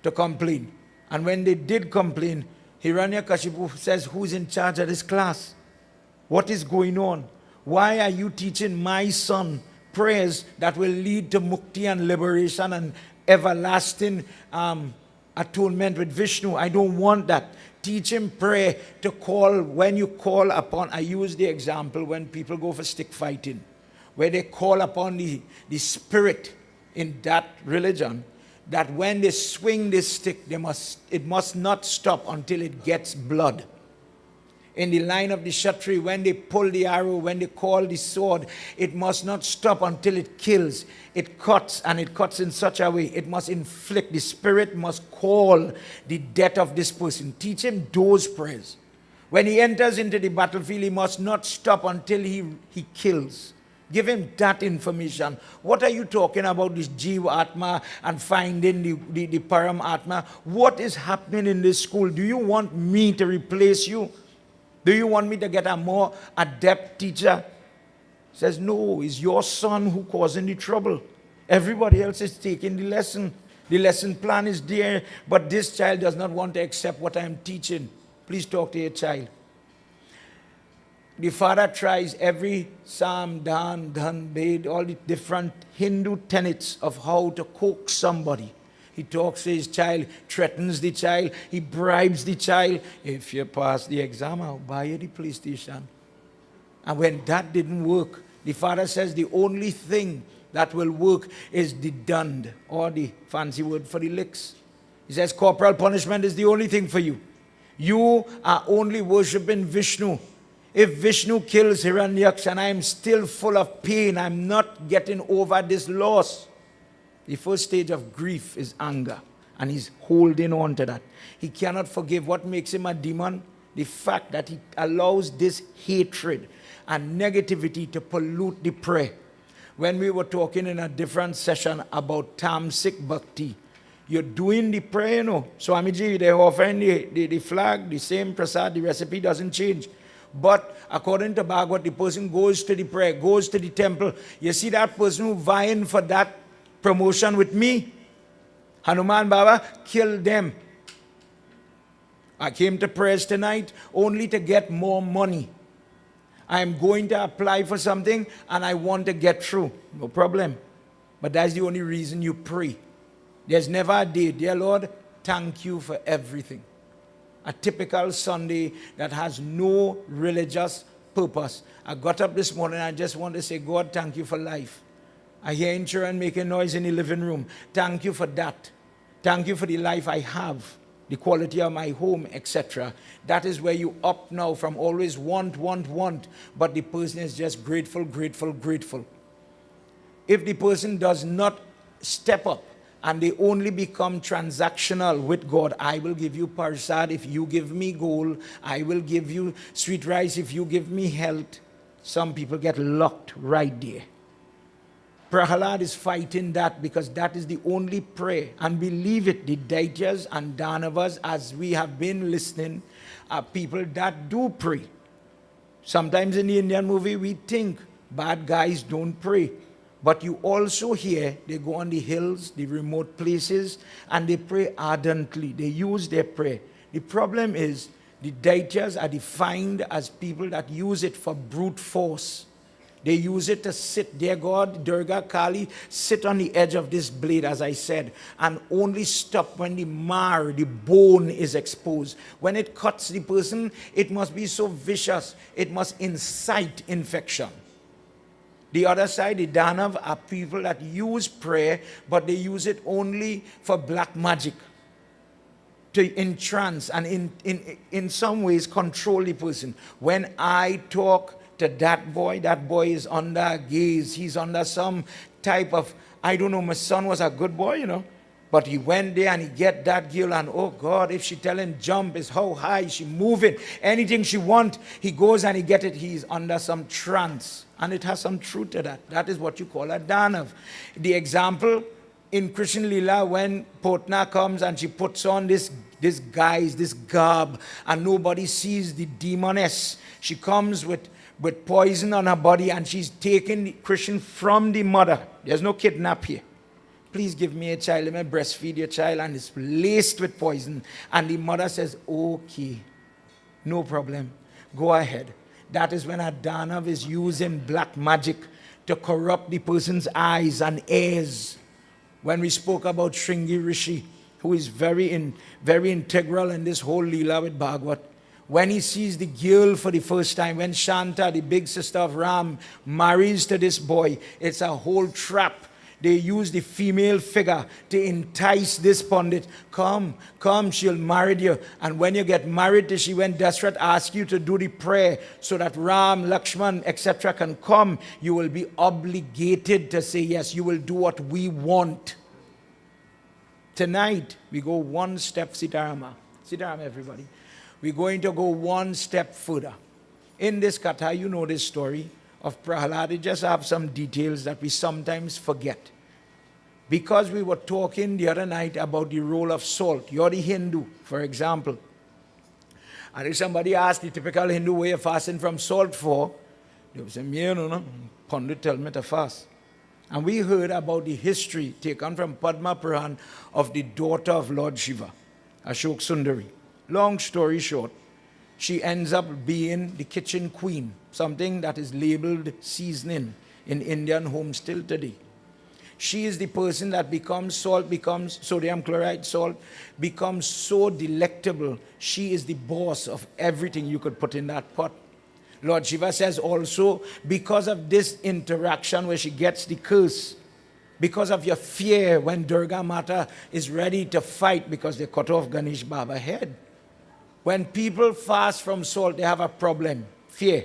to complain. And when they did complain, Hiranyakashipu says, who's in charge of this class? What is going on? Why are you teaching my son prayers that will lead to mukti and liberation and everlasting atonement with Vishnu? I don't want that. teach him prayer to call, when you call upon, I use the example when people go for stick fighting, where they call upon the spirit in that religion, that when they swing this stick, it must not stop until it gets blood. In the line of the Kshatri, when they pull the arrow, when they call the sword, it must not stop until it kills. It cuts, and it cuts in such a way. It must inflict. The spirit must call the death of this person. Teach him those prayers. When he enters into the battlefield, he must not stop until he kills. Give him that information. What are you talking about, this Jiva Atma and finding the Param Atma? What is happening in this school? Do you want me to replace you? Do you want me to get a more adept teacher? He says, no, it's your son who causing the trouble. Everybody else is taking the lesson. The lesson plan is there, but this child does not want to accept what I'm teaching. Please talk to your child. The father tries every Sam, Dan, Dhan, Bed, all the different Hindu tenets of how to coax somebody. He talks to his child, threatens the child, he bribes the child. If you pass the exam, I'll buy you the PlayStation. And when that didn't work, the father says the only thing that will work is the dand, or the fancy word for the licks. He says corporal punishment is the only thing for you. You are only worshipping Vishnu. If Vishnu kills Hiranyaks and I'm still full of pain, I'm not getting over this loss. The first stage of grief is anger, and he's holding on to that. He cannot forgive. What makes him a demon? The fact that he allows this hatred and negativity to pollute the prayer. When we were talking in a different session about Tamsik Bhakti, you're doing the prayer, you know. Swamiji, they're offering the flag, the same prasad, the recipe doesn't change. But according to Bhagwat, the person goes to the prayer, goes to the temple. You see that person who vying for that promotion with me, Hanuman Baba, kill them. I came to prayers tonight only to get more money. I'm going to apply for something and I want to get through. No problem. But that's the only reason you pray. There's never a day, dear Lord, thank you for everything. A typical Sunday that has no religious purpose. I got up this morning and I just want to say, God, thank you for life. I hear children making noise in the living room. Thank you for that. Thank you for the life I have, the quality of my home, etc. That is where you up now from always want, but the person is just grateful, grateful, grateful. If the person does not step up and they only become transactional with God, I will give you parsad if you give me gold. I will give you sweet rice if you give me health. Some people get locked right there. Prahalad is fighting that because that is the only prayer. And believe it, the Daityas and Danavas, as we have been listening, are people that do pray. Sometimes in the Indian movie, we think bad guys don't pray. But you also hear they go on the hills, the remote places, and they pray ardently. They use their prayer. The problem is the Daityas are defined as people that use it for brute force. They use it to sit, dear God, Durga, Kali, sit on the edge of this blade, as I said, and only stop when the marrow, the bone is exposed. When it cuts the person, it must be so vicious. It must incite infection. The other side, the Danav, are people that use prayer, but they use it only for black magic, to entrance and in some ways control the person. When I talk to that boy is under a gaze. He's under some type of, I don't know, my son was a good boy, you know. But he went there and he get that girl and, oh God, if she tell him jump, is how high, she moving, anything she want, he goes and he get it. He's under some trance. And it has some truth to that. That is what you call a Danav. The example in Krishna Leela, when Potna comes and she puts on this guise, this garb, and nobody sees the demoness. She comes with poison on her body and she's taking Krishna from the mother. There's no kidnap here. Please give me a child, let me breastfeed your child, and it's laced with poison. And the mother says, okay, no problem, go ahead. That is when a Danav is using black magic to corrupt the person's eyes and ears. When we spoke about Shringi Rishi, who is very integral in this whole Leela with Bhagwat, when he sees the girl for the first time, when Shanta, the big sister of Ram, marries to this boy, it's a whole trap. They use the female figure to entice this Pandit. Come, she'll marry you. And when you get married, she went desperate, ask you to do the prayer so that Ram, Lakshman, etc. can come. You will be obligated to say yes. You will do what we want. Tonight, we go one step, Sitarama, everybody. We're going to go one step further. In this katha, you know this story of Prahalad. It just have some details that we sometimes forget. Because we were talking the other night about the role of salt. You're the Hindu, for example. And if somebody asked the typical Hindu way of fasting from salt for, they would say, no, Pandit tell me to fast. And we heard about the history taken from Padma Puran of the daughter of Lord Shiva, Ashok Sundari. Long story short, she ends up being the kitchen queen, something that is labeled seasoning in Indian homes till today. She is the person that becomes sodium chloride salt, becomes so delectable. She is the boss of everything you could put in that pot. Lord Shiva says also, because of this interaction where she gets the curse, because of your fear when Durga Mata is ready to fight because they cut off Ganesh Baba's head. When people fast from salt, they have a problem, fear.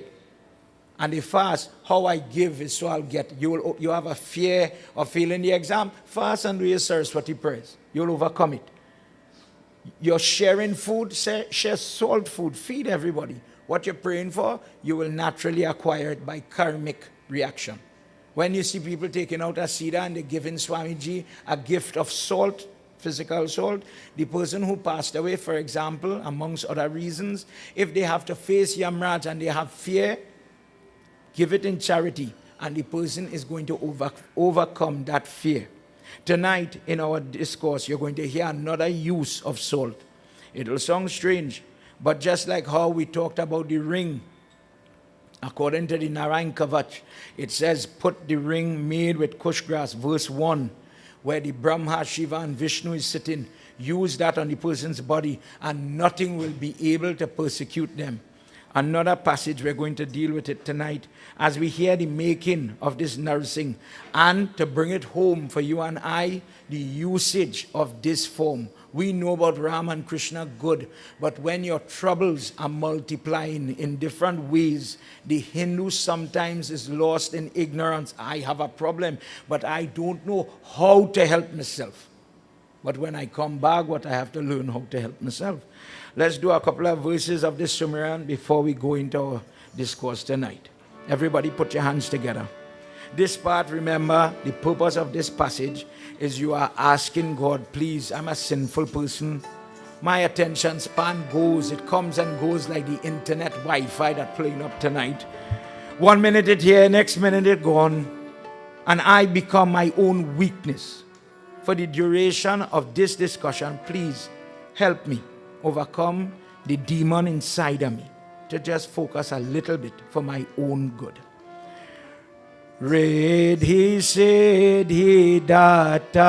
And they fast, how I give is so I'll get. You have a fear of failing the exam, fast and do your Saraswati prayers. You'll overcome it. You're sharing food, share salt food, feed everybody. What you're praying for, you will naturally acquire it by karmic reaction. When you see people taking out a Siddha and they're giving Swamiji a gift of salt, physical salt, the person who passed away, for example, amongst other reasons, if they have to face Yamraj and they have fear, give it in charity, and the person is going to overcome that fear. Tonight, in our discourse, you're going to hear another use of salt. It'll sound strange, but just like how we talked about the ring, according to the Narayan Kavach, it says, put the ring made with kush grass, verse 1, where the Brahma, Shiva, and Vishnu is sitting. Use that on the person's body, and nothing will be able to persecute them. Another passage, we're going to deal with it tonight as we hear the making of this nursing, and to bring it home for you and I, the usage of this form. We know about Ram and Krishna good, but when your troubles are multiplying in different ways, the Hindu sometimes is lost in ignorance. I have a problem, but I don't know how to help myself. But when I come back, I have to learn how to help myself. Let's do a couple of verses of this Sumeran before we go into our discourse tonight. Everybody put your hands together. This part, remember, the purpose of this passage is you are asking God, please, I'm a sinful person. My attention span goes, it comes and goes like the internet Wi-Fi that's playing up tonight. 1 minute it here, next minute it gone. And I become my own weakness. For the duration of this discussion, please help me overcome the demon inside of me, to just focus a little bit for my own good. Riddhi Siddhi Datta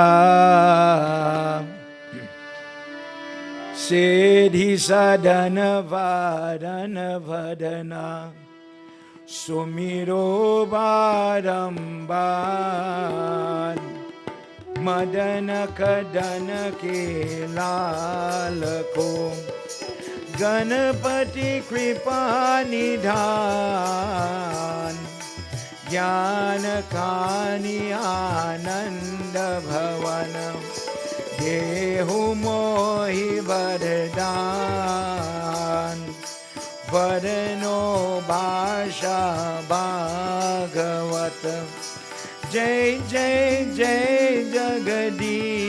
Siddhi Sadhana Vadana Vadana Sumiro Barambar Madana Kadana Ke Lalako Ganapati Kripa Nidhan Jnana Kani Ananda Bhavana Dehu Mohi Vardhan Varano Bhasha Bhagavata Jai Jai Jai Jagadisha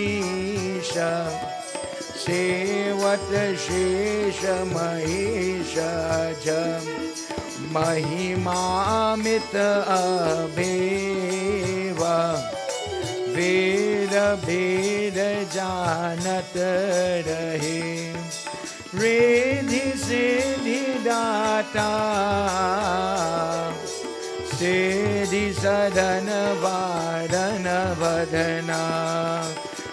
Sevata Shesha Mahisha Jam Mahimamita Abheva Veda Veda Janata Rahe Riddhi Siddhi Datta Siddhi Sadhana Vadana Vadana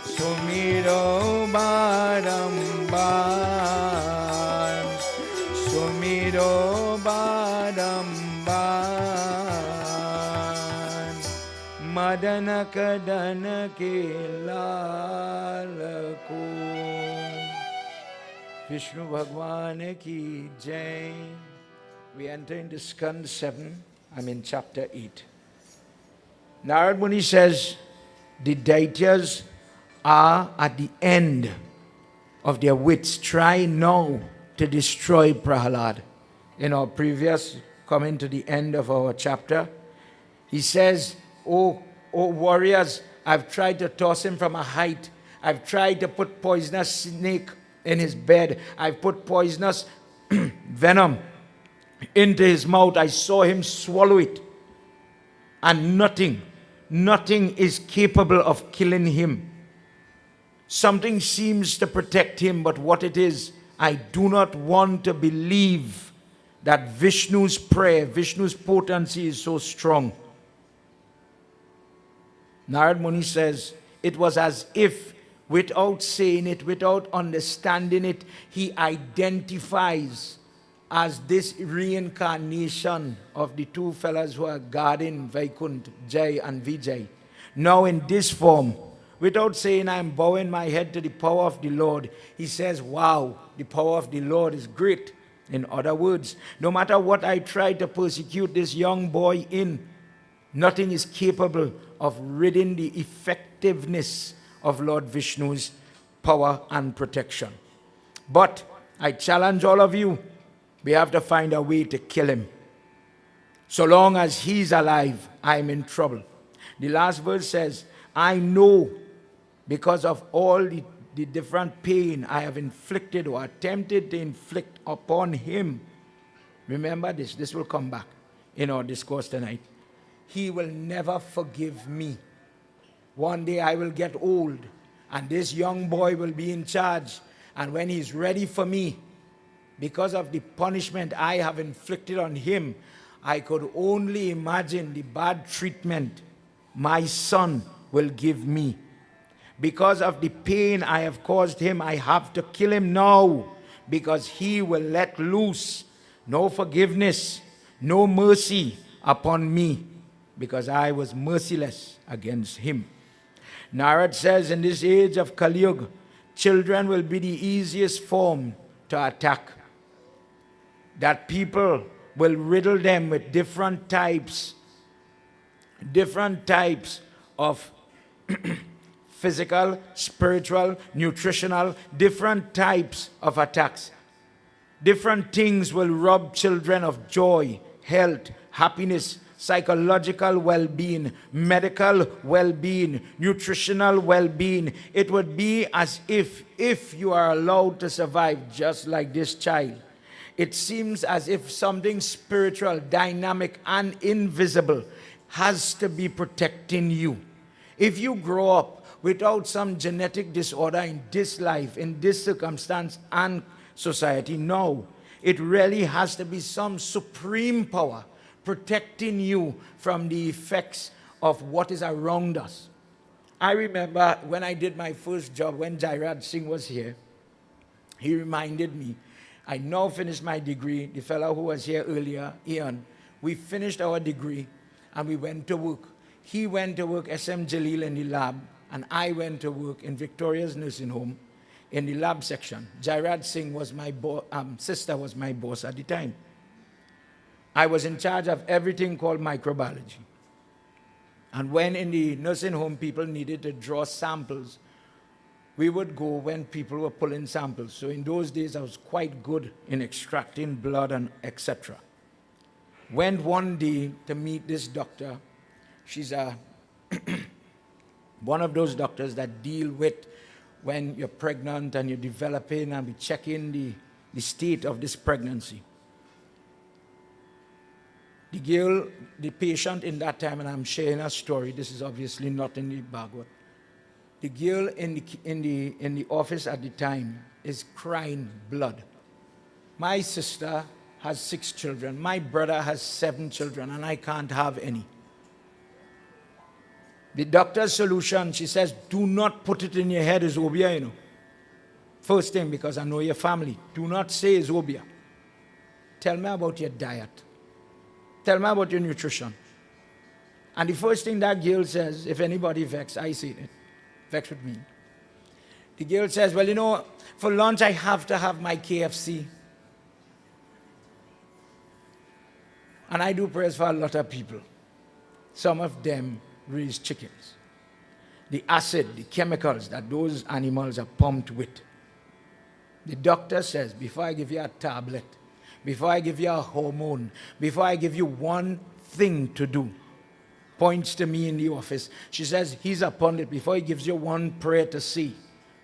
Sumira Sumiro barambar, Sumiro barambar, Madana kadana ke laal ko. Vishnu Bhagwan ki jai. We enter into Skand 7. I'm in chapter 8. Narad Muni says, the Daityas are at the end of their wits, trying now to destroy Prahalad. In our previous coming to the end of our chapter, he says, oh warriors, I've tried to toss him from a height. I've tried to put poisonous snake in his bed. I've put poisonous venom into his mouth. I saw him swallow it. And nothing is capable of killing him. Something seems to protect him, but what it is, I do not want to believe that Vishnu's prayer, Vishnu's potency is so strong. Narad Muni says, it was as if, without saying it, without understanding it, he identifies as this reincarnation of the two fellows who are guarding Vaikunt, Jai and Vijay. Now in this form, without saying I am bowing my head to the power of the Lord, he says, wow, the power of the Lord is great. In other words, no matter what I try to persecute this young boy in, nothing is capable of ridding the effectiveness of Lord Vishnu's power and protection. But I challenge all of you, we have to find a way to kill him. So long as he's alive, I'm in trouble. The last verse says, I know because of all the different pain I have inflicted or attempted to inflict upon him. Remember this will come back in our discourse tonight. He will never forgive me. One day I will get old, and this young boy will be in charge. And when he's ready for me, because of the punishment I have inflicted on him, I could only imagine the bad treatment my son will give me. Because of the pain I have caused him, I have to kill him now, because he will let loose no forgiveness, no mercy upon me, because I was merciless against him. Narad says, in this age of Kali Yuga, children will be the easiest form to attack. That people will riddle them with different types of physical, spiritual, nutritional, different types of attacks. Different things will rob children of joy, health, happiness, psychological well-being, medical well-being, nutritional well-being. It would be as if you are allowed to survive just like this child. It seems as if something spiritual, dynamic, and invisible has to be protecting you. If you grow up without some genetic disorder in this life, in this circumstance and society, no. It really has to be some supreme power protecting you from the effects of what is around us. I remember when I did my first job, when Jairaj Singh was here, he reminded me, I now finished my degree. The fellow who was here earlier, Ian, we finished our degree and we went to work. He went to work SM Jalil in the lab, and I went to work in Victoria's nursing home in the lab section. Jairaj Singh was my sister was my boss at the time. I was in charge of everything called microbiology. And when in the nursing home people needed to draw samples, we would go when people were pulling samples. So in those days, I was quite good in extracting blood and etc. Went one day to meet this doctor. She's one of those doctors that deal with when you're pregnant and you're developing and be checking the state of this pregnancy. The girl, the patient in that time, and I'm sharing a story, this is obviously not in the Bhagwat. The girl in the office at the time is crying blood. My sister has 6 children. My brother has 7 children, and I can't have any. The doctor's solution, she says, do not put it in your head is obia, you know. First thing, because I know your family. Do not say is obia. Tell me about your diet. Tell me about your nutrition. And the first thing that girl says, if anybody vex, I say it, vex with me. The girl says, well, you know, for lunch I have to have my KFC. And I do prayers for a lot of people. Some of them raise chickens. The acid, the chemicals that those animals are pumped with. The doctor says, before I give you a tablet, before I give you a hormone, before I give you one thing to do, points to me in the office. She says, he's a pundit. Before he gives you one prayer to say,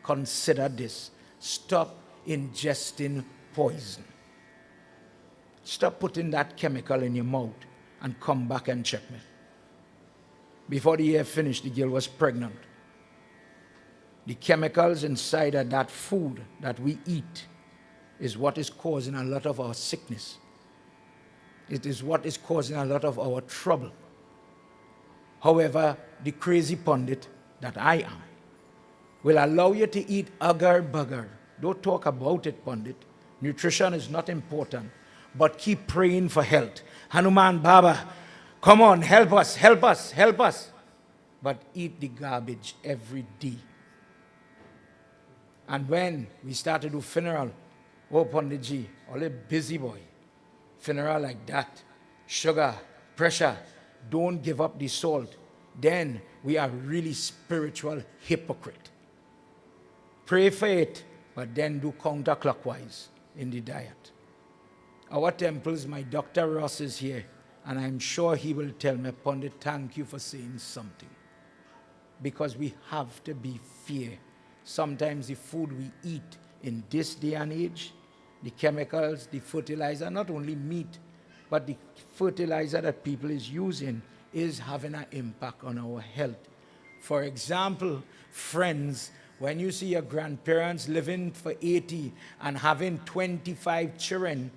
consider this. Stop ingesting poison. Stop putting that chemical in your mouth and come back and check me. Before the year finished, the girl was pregnant. The chemicals inside of that food that we eat is what is causing a lot of our sickness. It is what is causing a lot of our trouble. However, the crazy pundit that I am will allow you to eat agar bagar. Don't talk about it, pundit. Nutrition is not important, but keep praying for health. Hanuman Baba, come on, help us, help us, help us. But eat the garbage every day. And when we start to do funeral, oh Panditji, all a busy boy. Funeral like that, sugar, pressure, don't give up the salt. Then we are really spiritual hypocrite. Pray for it, but then do counterclockwise in the diet. Our temples, my Dr. Ross is here, and I'm sure he will tell me, Pandit, thank you for saying something. Because we have to be fair. Sometimes the food we eat in this day and age, the chemicals, the fertilizer, not only meat, but the fertilizer that people is using is having an impact on our health. For example, friends, when you see your grandparents living for 80 and having 25 children,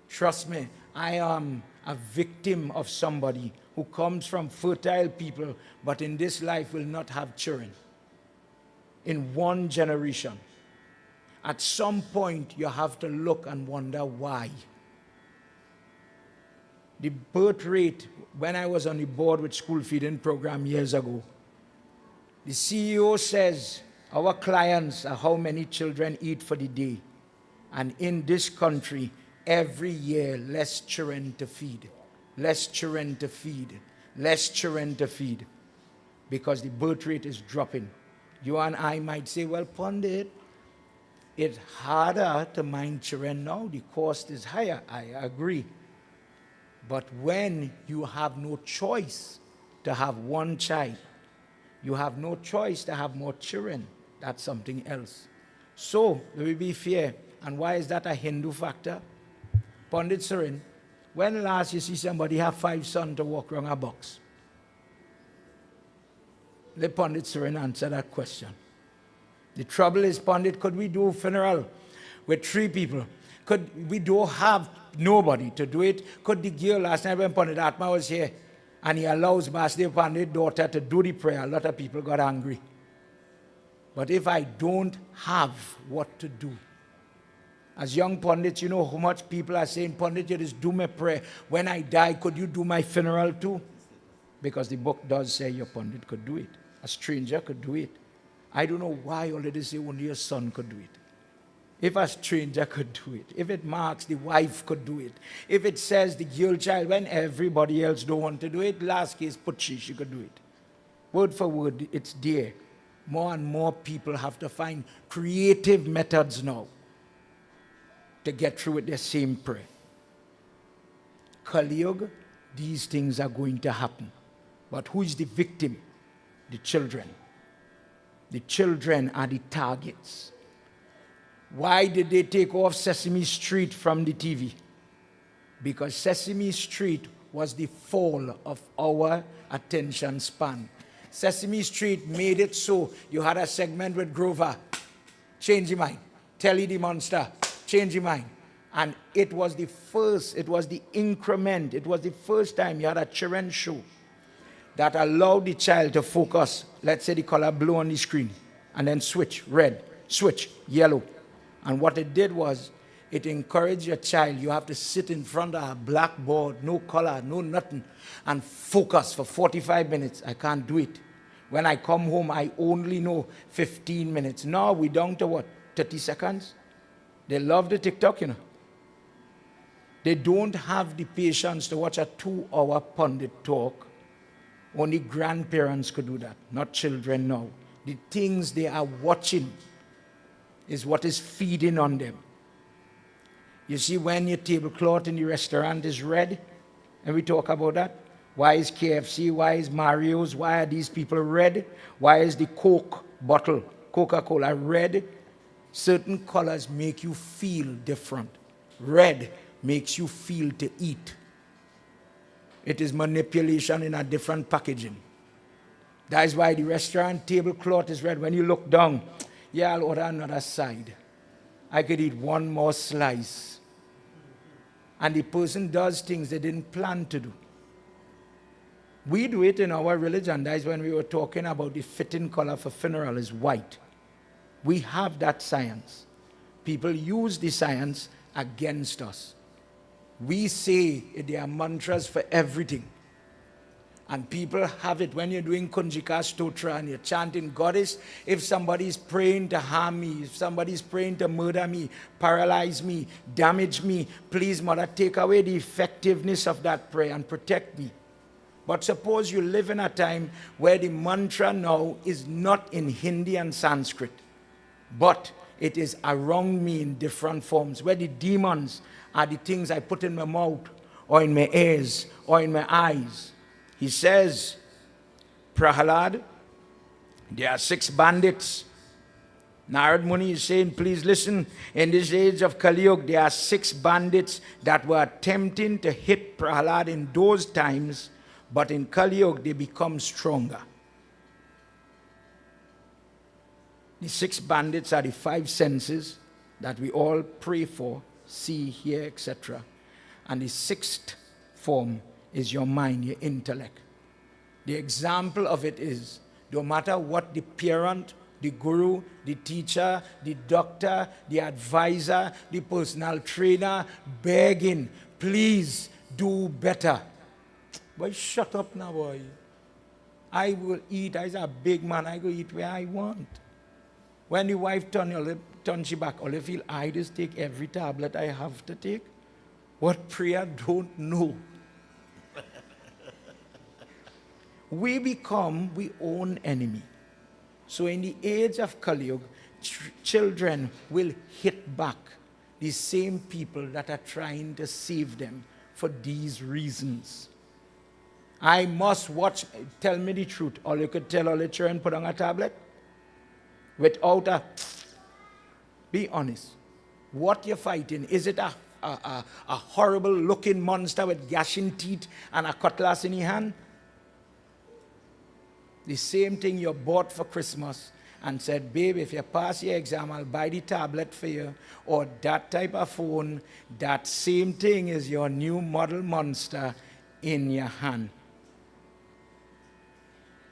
trust me, I am a victim of somebody who comes from fertile people, but in this life will not have children. In one generation. At some point, you have to look and wonder why. The birth rate, when I was on the board with school feeding program years ago, the CEO says our clients are how many children eat for the day. And in this country, every year, less children to feed. Less children to feed. Less children to feed. Because the birth rate is dropping. You and I might say, well, Pandit, it's harder to mind children now. The cost is higher. I agree. But when you have no choice to have one child, you have no choice to have more children. That's something else. So, there will be fear. And why is that a Hindu factor? Pandit Sarin, when last you see somebody have 5 sons to walk around a box? Let Pandit Sarin answer that question. The trouble is, Pandit, could we do a funeral with 3 people? Could we don't have nobody to do it? Could the girl last night when Pandit Atma was here and he allows Basdev Pandit's daughter to do the prayer, a lot of people got angry. But if I don't have what to do, as young Pandits, you know how much people are saying, Pandit, you just do my prayer. When I die, could you do my funeral too? Because the book does say your Pandit could do it. A stranger could do it. I don't know why already say only your son could do it. If a stranger could do it, if it marks the wife could do it, if it says the girl child, when everybody else don't want to do it, last case, Puchi, she could do it. Word for word, it's there. More and more people have to find creative methods now to get through with their same prayer. Kali Yuga, these things are going to happen. But who is the victim? The children. The children are the targets. Why did they take off Sesame Street from the TV? Because Sesame Street was the fall of our attention span. Sesame Street made it so you had a segment with Grover, change your mind. Telly the Monster, change your mind. And it was the first, it was the increment, it was the first time you had a children's show that allowed the child to focus. Let's say the color blue on the screen, and then switch red, switch yellow. And what it did was, it encouraged your child. You have to sit in front of a blackboard, no color, no nothing, and focus for 45 minutes. I can't do it. When I come home, I only know 15 minutes. Now we're down to what, 30 seconds? They love the TikTok, you know. They don't have the patience to watch a 2-hour pundit talk. Only grandparents could do that, not children now. The things they are watching is what is feeding on them. You see, when your tablecloth in the restaurant is red, and we talk about that, why is KFC, why is Mario's, why are these people red? Why is the Coke bottle, Coca-Cola, red? Certain colors make you feel different. Red makes you feel to eat. It is manipulation in a different packaging. That is why the restaurant tablecloth is red. When you look down, yeah, I'll order another side. I could eat one more slice. And the person does things they didn't plan to do. We do it in our religion. That is when we were talking about the fitting color for funeral is white. We have that science. People use the science against us. We say there are mantras for everything. And people have it when you're doing Kunjika Stotra and you're chanting, Goddess, if somebody's praying to harm me, if somebody's praying to murder me, paralyze me, damage me, please, Mother, take away the effectiveness of that prayer and protect me. But suppose you live in a time where the mantra now is not in Hindi and Sanskrit, but it is around me in different forms, where the demons are the things I put in my mouth, or in my ears, or in my eyes. He says, Prahalad, there are 6 bandits. Narad Muni is saying, please listen, in this age of Kali Yuga, there are 6 bandits that were attempting to hit Prahalad in those times, but in Kali Yuga, they become stronger. The 6 bandits are the 5 senses that we all pray for, see, hear, etc. And the 6th form is your mind, your intellect. The example of it is, no matter what the parent, the guru, the teacher, the doctor, the advisor, the personal trainer, begging, please do better. Boy, shut up now, boy. I will eat, I'm a big man, I go eat where I want. When the wife turns she back, all you feel, I just take every tablet I have to take. What prayer don't know. We become we own enemy. So in the age of Kali Yuga, children will hit back the same people that are trying to save them for these reasons. I must watch, tell me the truth. All you could tell all the children put on a tablet? Without a, be honest. What you're fighting, is it a horrible looking monster with gashing teeth and a cutlass in your hand? The same thing you bought for Christmas and said, babe, if you pass your exam, I'll buy the tablet for you, or that type of phone. That same thing is your new model monster in your hand.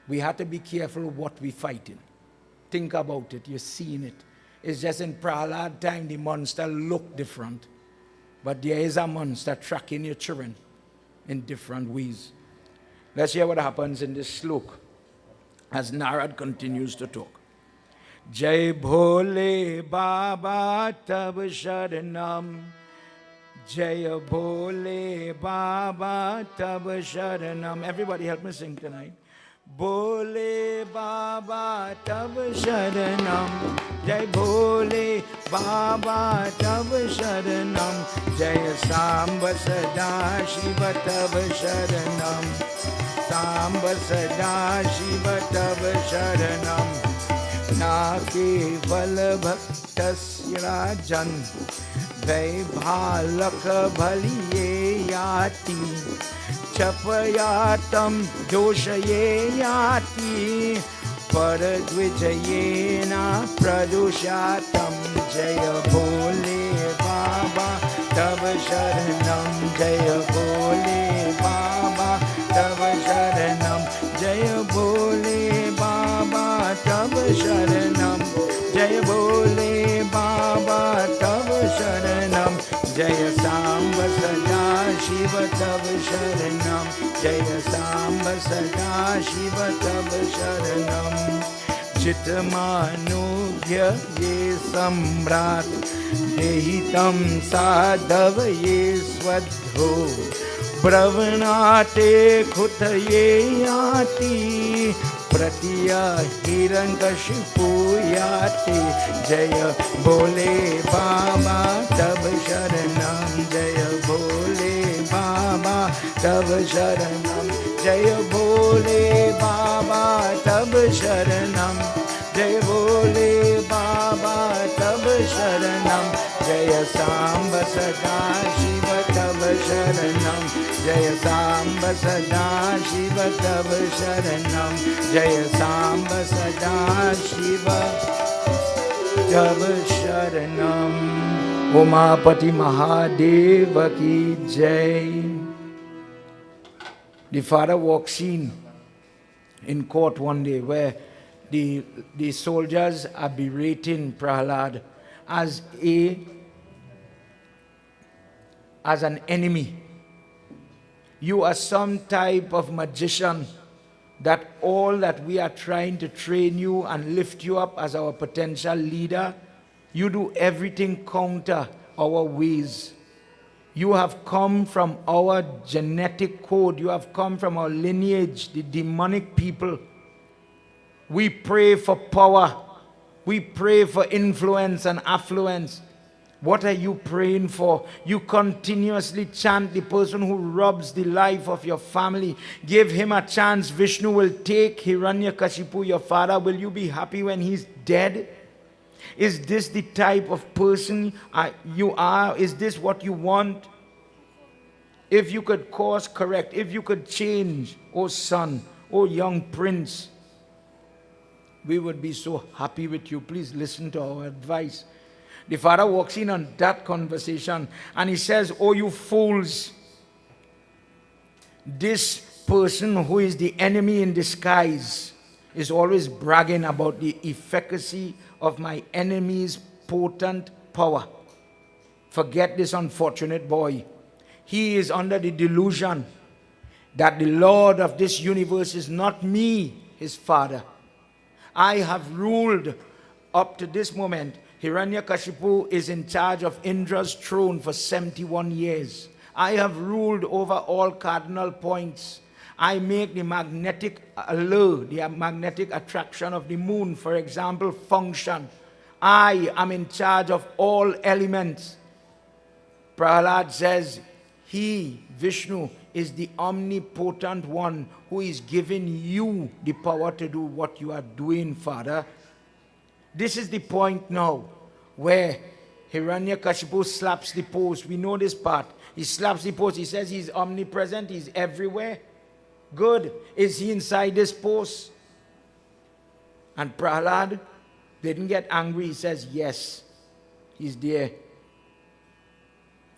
We have to be careful what we're fighting. Think about it. You're seeing it. It's just in Prahlad time, the monster looked different. But there is a monster tracking your children in different ways. Let's hear what happens in this slok as Narad continues to talk. Jai Bhole Baba Tab Sharanam. Jai Bhole Baba Tab Sharanam. Everybody help me sing tonight. Bhole Baba Tab Sharanam. Jai Bhole Baba Tab Sharanam. Jai Samba Sada Shiva Tab Sharanam. Samba Sada Shiva Tab Sharanam. Na keval bhaktasya rajan Vai bhalak bhaliye yati Chapayatam doshaye yati Paradvijayena pradushatam Jaya Bhole Baba Tab Sharanam Jaya Bhole Baba Tab Sharanam Jaya Bole Baba Tab Sharanam, Jaya Bole Baba Tab Sharanam, Jaya Samba Sada Shiva Tab Sharanam, Jaya Samba Sada Shiva Tab Sharanam. Chitmanugya ye samrat dehitam sadhav ye swadho bravanate khutaye yati pratiya hiranyakashipu yati jaya bole baba tab sharanam jaya bole baba tab sharanam jaya bole baba tab sharanam Jai Bole Baba Tab Sharanam Jaya Samba Sada Shiva Tab Sharanam Jaya Samba Sada Shiva Tab Sharanam Jaya Samba Sada Shiva Tab Sharanam Umapati Mahadeva Ki Jai. The father walks in court one day where the soldiers are berating Prahlad as an enemy. You are some type of magician that all that we are trying to train you and lift you up as our potential leader, you do everything counter our ways. You have come from our genetic code. You have come from our lineage, the demonic people. We pray for power. We pray for influence and affluence. What are you praying for? You continuously chant the person who robs the life of your family. Give him a chance. Vishnu will take Hiranyakashipu, your father. Will you be happy when he's dead? Is this the type of person you are? Is this what you want? If you could course correct, if you could change, oh son, oh young prince, we would be so happy with you. Please listen to our advice. The father walks in on that conversation and he says, oh, you fools, this person who is the enemy in disguise is always bragging about the efficacy of my enemy's potent power. Forget this unfortunate boy. He is under the delusion that the Lord of this universe is not me, his father. I have ruled up to this moment. Hiranyakashipu is in charge of Indra's throne for 71 years. I have ruled over all cardinal points. I make the magnetic allure, the magnetic attraction of the moon, for example, function. I am in charge of all elements. Prahlad says, he, Vishnu, is the omnipotent one who is giving you the power to do what you are doing, Father. This is the point now where Hiranyakashipu slaps the post. We know this part. He slaps the post. He says he's omnipresent. He's everywhere. Good. Is he inside this post? And Prahlad didn't get angry. He says, yes, he's there.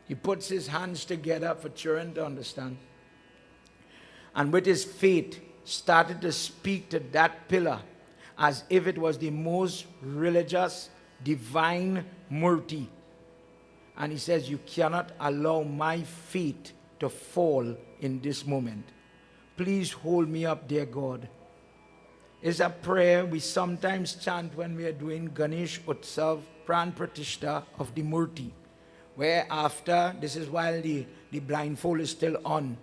He puts his hands together for children to understand. And with his faith, started to speak to that pillar as if it was the most religious, divine Murti. And he says, you cannot allow my feet to fall in this moment. Please hold me up, dear God. It's a prayer we sometimes chant when we are doing Ganesh Utsav, Pran Pratishta of the Murti, where after, this is while the blindfold is still on.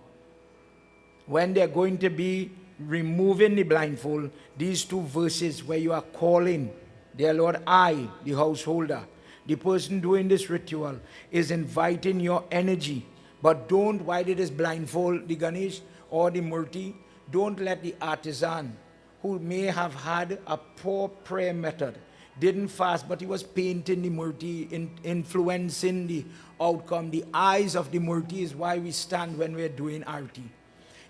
When they're going to be removing the blindfold, these two verses where you are calling, dear Lord, I, the householder, the person doing this ritual, is inviting your energy. But don't, while it is blindfold, the Ganesh or the Murti, don't let the artisan who may have had a poor prayer method, didn't fast, but he was painting the Murti, influencing the outcome. The eyes of the Murti is why we stand when we're doing Arti.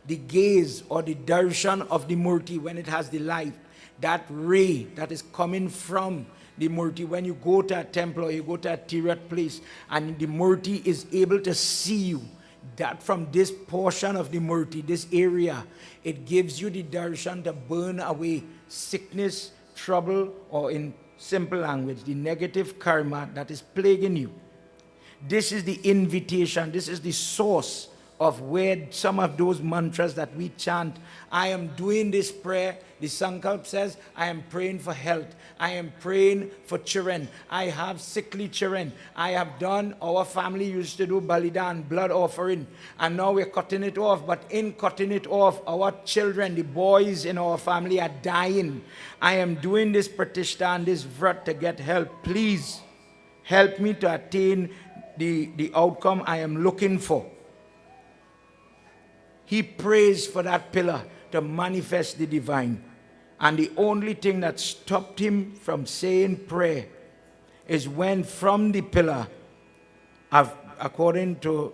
The gaze or the darshan of the Murti, when it has the light, that ray that is coming from the Murti, when you go to a temple or you go to a Tirat place and the Murti is able to see you, that from this portion of the murti, this area, it gives you the darshan to burn away sickness, trouble, or in simple language, the negative karma that is plaguing you. This is the invitation, this is the source of where some of those mantras that we chant. I am doing this prayer. The Sankalp says, I am praying for health. I am praying for children. I have sickly children. I have done, our family used to do Balidan, blood offering, and now we're cutting it off. But in cutting it off, our children, the boys in our family are dying. I am doing this pratishta and this vrat to get help. Please help me to attain the outcome I am looking for. He prays for that pillar to manifest the divine. And the only thing that stopped him from saying prayer is when from the pillar, according to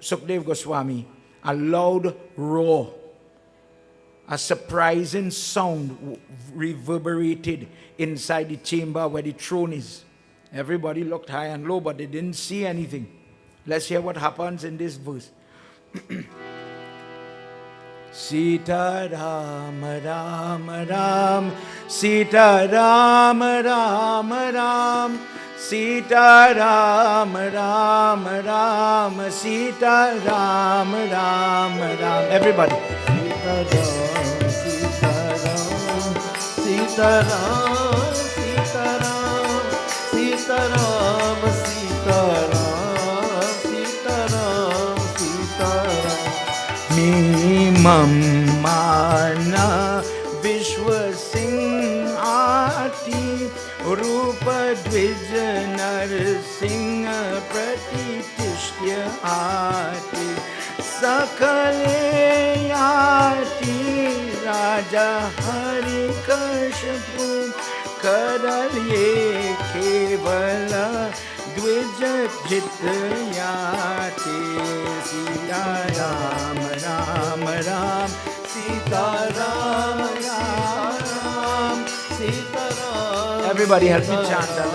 Sukdev Goswami, a loud roar, a surprising sound reverberated inside the chamber where the throne is. Everybody looked high and low, but they didn't see anything. Let's hear what happens in this verse. Sita Ram Ram Ram, Sita Ram Ram Ram, Sita Ram Ram Ram, Sita Ram Ram Ram. Everybody. Sita Ram, Sita Ram, Sita Ram, Sita Ram, Sita Ram, Sita Ram, Sita Ram, Sita Ram. Mana Vishwa Singh Aati Rupa Dvij Nar Singh Pratitishya Aati Sakale Aati Raja Hari Kashpu Karalye Kevala Dvij Jityate Sita Ram Ram Ram Sita Ram Ram Ram Sita Ram. Everybody help me chant that.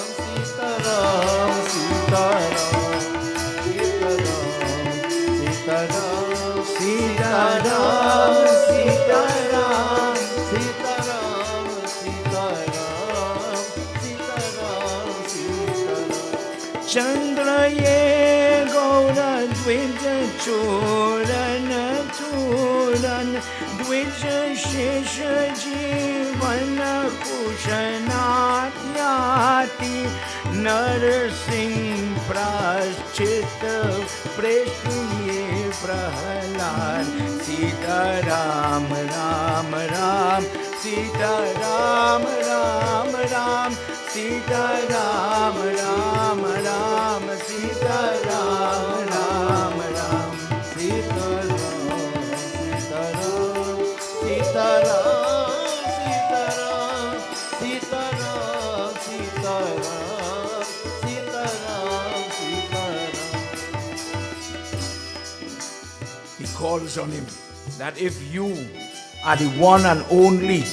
Sita Ram, Sita Ram, Sita Ram, Sita Ram, Sita Ram, Sita Ram, Sita Ram, Sita Ram, Sita Ram. Chandra ye Gaura Dvij Churan Churan Dvij Shesha Jivana Kushanathyati Narsingh Prashchita Preshtuye Prahalad Sita Ram Ram Ram Sita Ram Ram Ram Sita Ram Ram Ram Sita Ram Ram Ram Sita Ram, Sita Ram, Sita Ram, Sita Ram, Sita Ram, Sita Ram, Sita Ram. He calls on him that if you are the one and only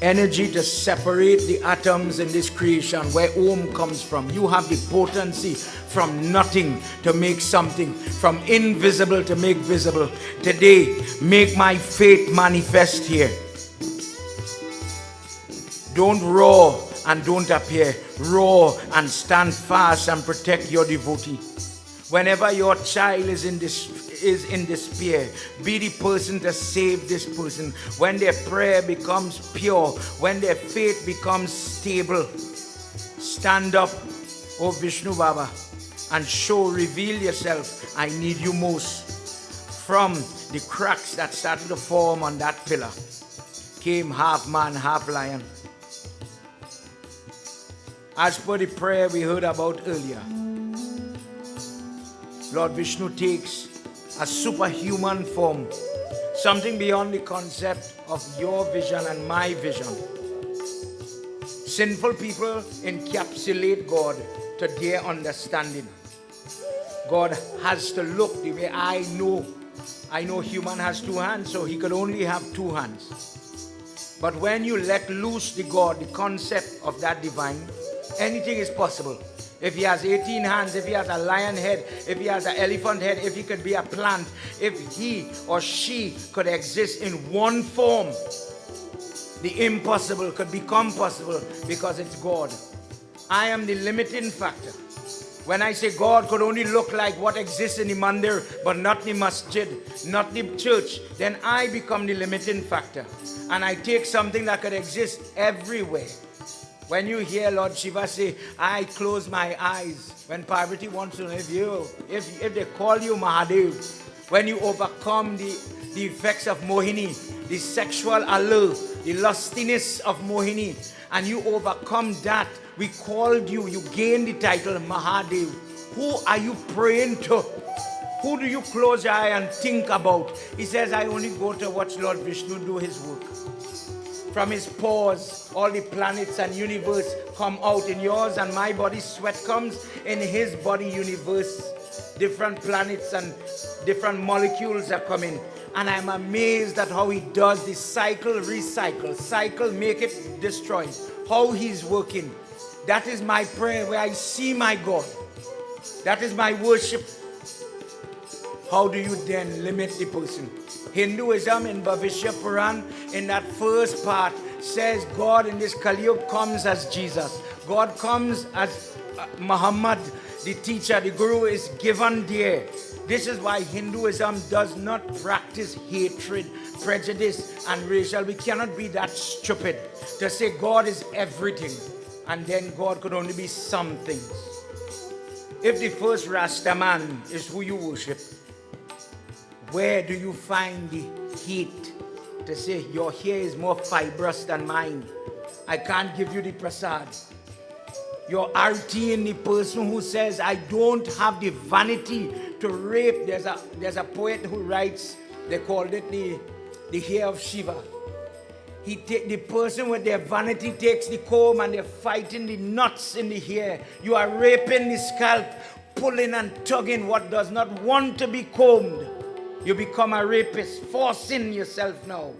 energy to separate the atoms in this creation where Om comes from, you have the potency from nothing to make something, from invisible to make visible. Today, make my faith manifest here. Don't roar and don't appear. Roar and stand fast and protect your devotee. Whenever your child is in despair, be the person to save this person. When their prayer becomes pure, when their faith becomes stable, stand up, O Vishnu Baba, and reveal yourself. I need you most. From the cracks that started to form on that pillar came half man, half lion. As per the prayer we heard about earlier, Lord Vishnu takes a superhuman form, something beyond the concept of your vision and my vision. Sinful people encapsulate God to their understanding. God has to look the way I know. I know human has two hands, so he could only have two hands. But when you let loose the God, the concept of that divine, anything is possible. If he has 18 hands, if he has a lion head, if he has an elephant head, if he could be a plant, if he or she could exist in one form, the impossible could become possible because it's God. I am the limiting factor. When I say God could only look like what exists in the mandir, but not the masjid, not the church, then I become the limiting factor. And I take something that could exist everywhere. When you hear Lord Shiva say, I close my eyes, when Parvati wants to know if they call you Mahadev, when you overcome the effects of Mohini, the sexual allure, the lustiness of Mohini, and you overcome that, we called you, you gain the title Mahadev. Who are you praying to? Who do you close your eye and think about? He says, I only go to watch Lord Vishnu do his work. From his pores, all the planets and universe come out. In yours and my body, sweat comes. In his body universe, different planets and different molecules are coming. And I'm amazed at how he does the cycle, recycle, cycle, make it, destroy. How he's working. That is my prayer where I see my God. That is my worship. How do you then limit the person? Hinduism in Bhavishya Puran, in that first part, says God in this Kali Yuga comes as Jesus. God comes as Muhammad, the teacher, the Guru is given there. This is why Hinduism does not practice hatred, prejudice, and racial. We cannot be that stupid to say God is everything, and then God could only be some things. If the first Rastaman is who you worship, where do you find the heat to say your hair is more fibrous than mine? I can't give you the prasad. You're RTing the person who says, I don't have the vanity to rape. There's a poet who writes, they called it the hair of Shiva. The person with their vanity takes the comb and they're fighting the knots in the hair. You are raping the scalp, pulling and tugging what does not want to be combed. You become a rapist, forcing yourself now.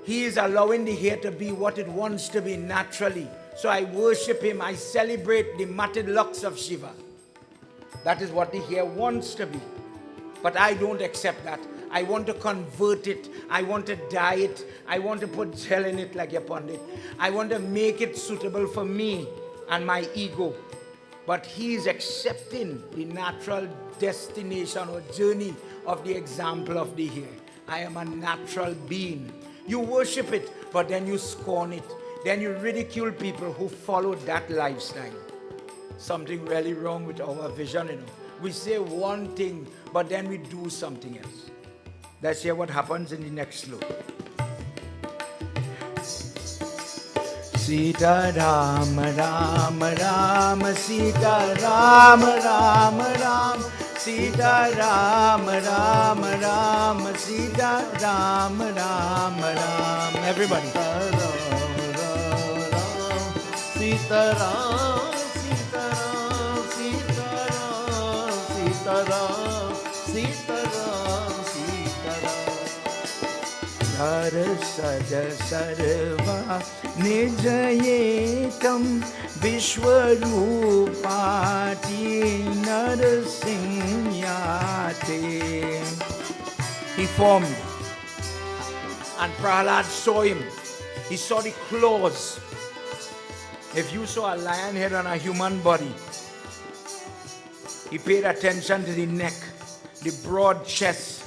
He is allowing the hair to be what it wants to be naturally. So I worship him. I celebrate the matted locks of Shiva. That is what the hair wants to be. But I don't accept that. I want to convert it. I want to dye it. I want to put gel in it like a pandit. I want to make it suitable for me and my ego. But he is accepting the natural destination or journey of the example of the hair. I am a natural being. You worship it, but then you scorn it. Then you ridicule people who follow that lifestyle. Something really wrong with our vision, you know. We say one thing, but then we do something else. Let's hear what happens in the next slope. Sita Ram Ram Ram Sita Ram Ram Ram Sita Ram Ram Ram Sita Ram Ram Ram. Everybody. Sita Ram, Sita Ram, Sita Ram, Sita Ram, Sita Ram, Sita Ram. Sarasada Sarva Nijayetam Vishwarupati Narasimhyate. He formed, and Prahlad saw him. He saw the claws. If you saw a lion head on a human body, he paid attention to the neck, the broad chest,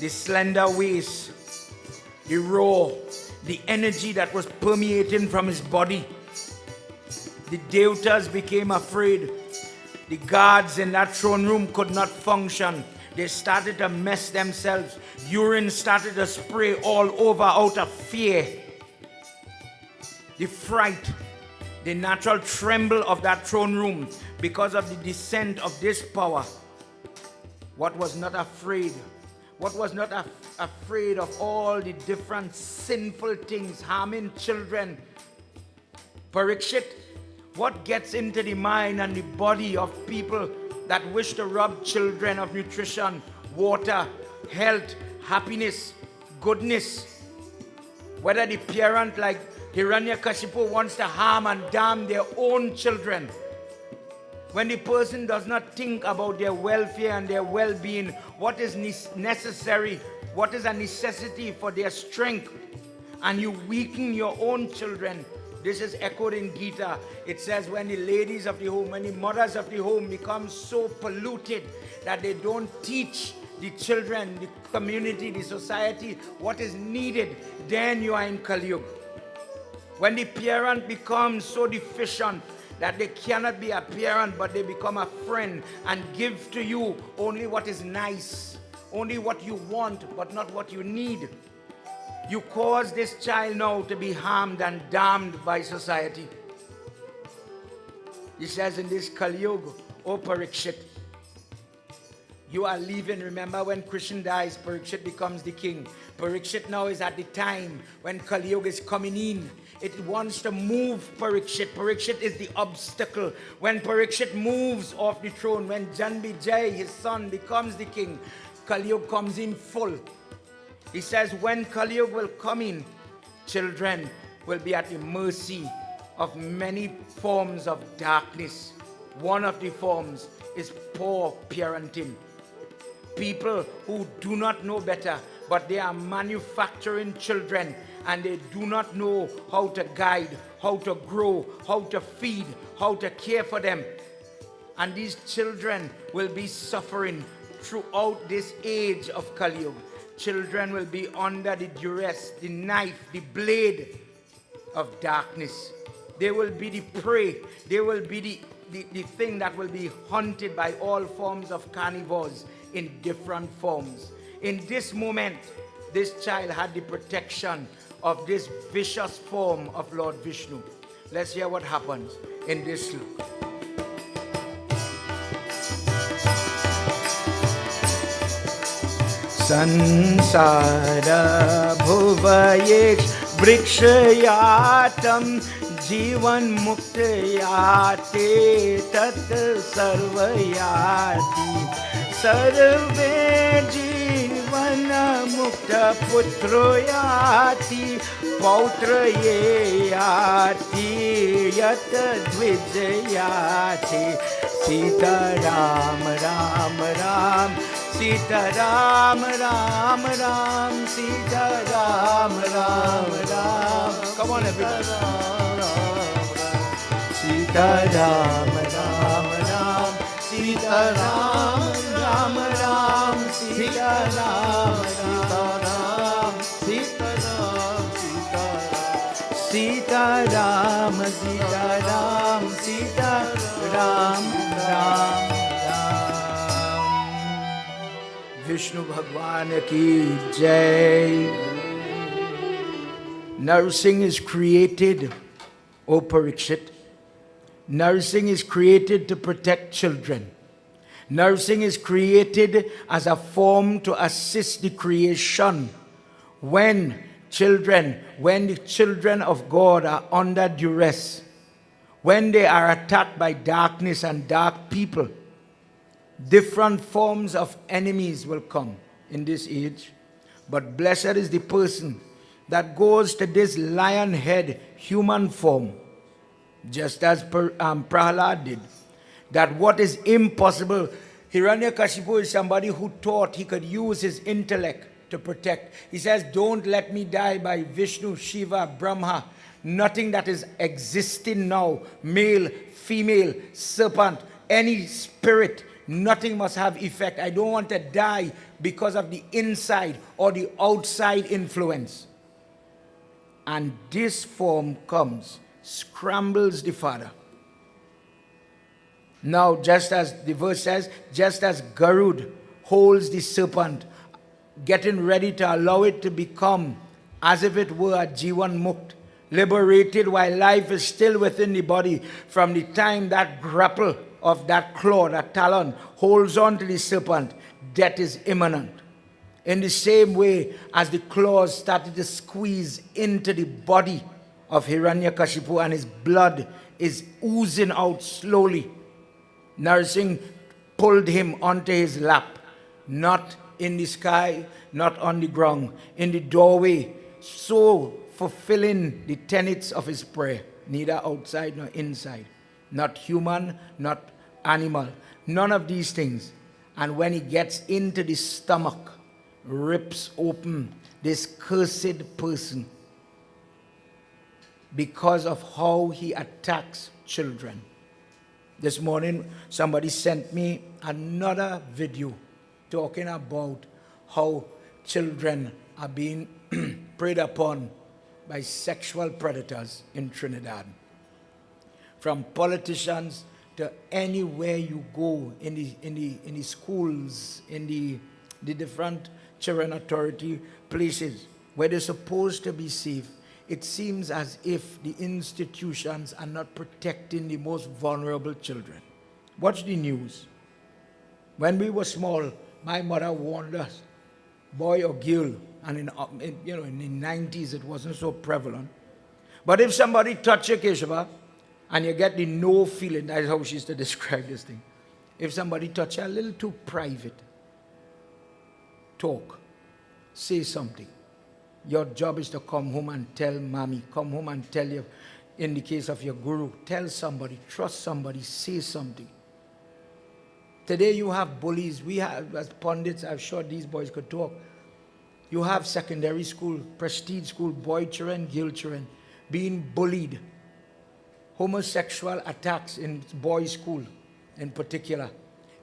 the slender waist, the roar, the energy that was permeating from his body. The devatas became afraid. The guards in that throne room could not function. They started to mess themselves. Urine started to spray all over out of fear. The fright, the natural tremble of that throne room because of the descent of this power. What was not afraid? What was not afraid of all the different sinful things, harming children? Parikshit, what gets into the mind and the body of people that wish to rob children of nutrition, water, health, happiness, goodness? Whether the parent like Hiranyakashipu wants to harm and damn their own children. when the person does not think about their welfare and their well-being, what is necessary, what is a necessity for their strength, and you weaken your own children. This is echoed in Gita. It says when the ladies of the home, when the mothers of the home become so polluted that they don't teach the children, the community, the society what is needed, then you are in Kali Yuga. When the parent becomes so deficient that they cannot be a parent, but they become a friend and give to you only what is nice, only what you want, but not what you need. You cause this child now to be harmed and damned by society. He says in this Kali Yuga, O Parikshit, you are leaving. Remember when Krishna dies, Parikshit becomes the king. Parikshit now is at the time when Kali Yuga is coming in. It wants to move Parikshit. Parikshit is the obstacle. When Parikshit moves off the throne, when Janmejaya, his son, becomes the king, Kali Yuga comes in full. He says when Kali Yuga will come in, children will be at the mercy of many forms of darkness. One of the forms is poor parenting. People who do not know better, but they are manufacturing children and they do not know how to guide, how to grow, how to feed, how to care for them. And these children will be suffering throughout this age of Kali Yuga. Children will be under the duress, the knife, the blade of darkness. They will be the prey. They will be the thing that will be hunted by all forms of carnivores in different forms. In this moment, this child had the protection of this vicious form of Lord Vishnu. Let's hear what happens in this look. Sansara bhuvayesh vrikshayatam jivan muktayate tat sarvayati sarve jivana mukta putroyati pautrayati yat dvijayati Sita Ram Ram Ram Sita Ram Ram Ram Sita Ram Ram Ram. Come on everybody. Sita Ram Ram Ram Sita Ram Ram Ram Sita Ram Ram Sita Ram Sita Ram Sita Ram Sita Ram Ram Ram. Vishnu Bhagwan ki Jai. Nursing is created, O Parikshit. Nursing is created to protect children. Nursing is created as a form to assist the creation. When the children of God are under duress, when they are attacked by darkness and dark people, different forms of enemies will come in this age. But blessed is the person that goes to this lion head human form, just as Prahlad did. That what is impossible, Hiranyakashipu is somebody who thought he could use his intellect to protect. He says, don't let me die by Vishnu, Shiva, Brahma. Nothing that is existing now, male, female, serpent, any spirit, nothing must have effect. I don't want to die because of the inside or the outside influence. And this form comes, scrambles the father. Now, just as the verse says, just as Garud holds the serpent, getting ready to allow it to become as if it were a Jivan Mukt, liberated while life is still within the body, from the time that grapple of that claw, that talon, holds on to the serpent, death is imminent. In the same way as the claws started to squeeze into the body of Hiranyakashipu and his blood is oozing out slowly, Nursing pulled him onto his lap, not in the sky, not on the ground, in the doorway, so fulfilling the tenets of his prayer, neither outside nor inside, not human, not animal, none of these things. And when he gets into the stomach, rips open this cursed person because of how he attacks children. This morning, somebody sent me another video talking about how children are being preyed upon by sexual predators in Trinidad. From politicians to anywhere you go in the schools, in the different children authority places where they're supposed to be safe, it seems as if the institutions are not protecting the most vulnerable children. Watch the news. When we were small, my mother warned us, boy or girl, and in the 90s it wasn't so prevalent. But if somebody touch your Keshava, and you get the no feeling, that's how she used to describe this thing. If somebody touch you a little too private, talk, say something. Your job is to come home and tell mommy, come home and tell you, in the case of your guru, tell somebody, trust somebody, say something. Today you have bullies. We have, as pundits, I'm sure these boys could talk. You have secondary school, prestige school, boy children, girl children, being bullied. Homosexual attacks in boys' school in particular.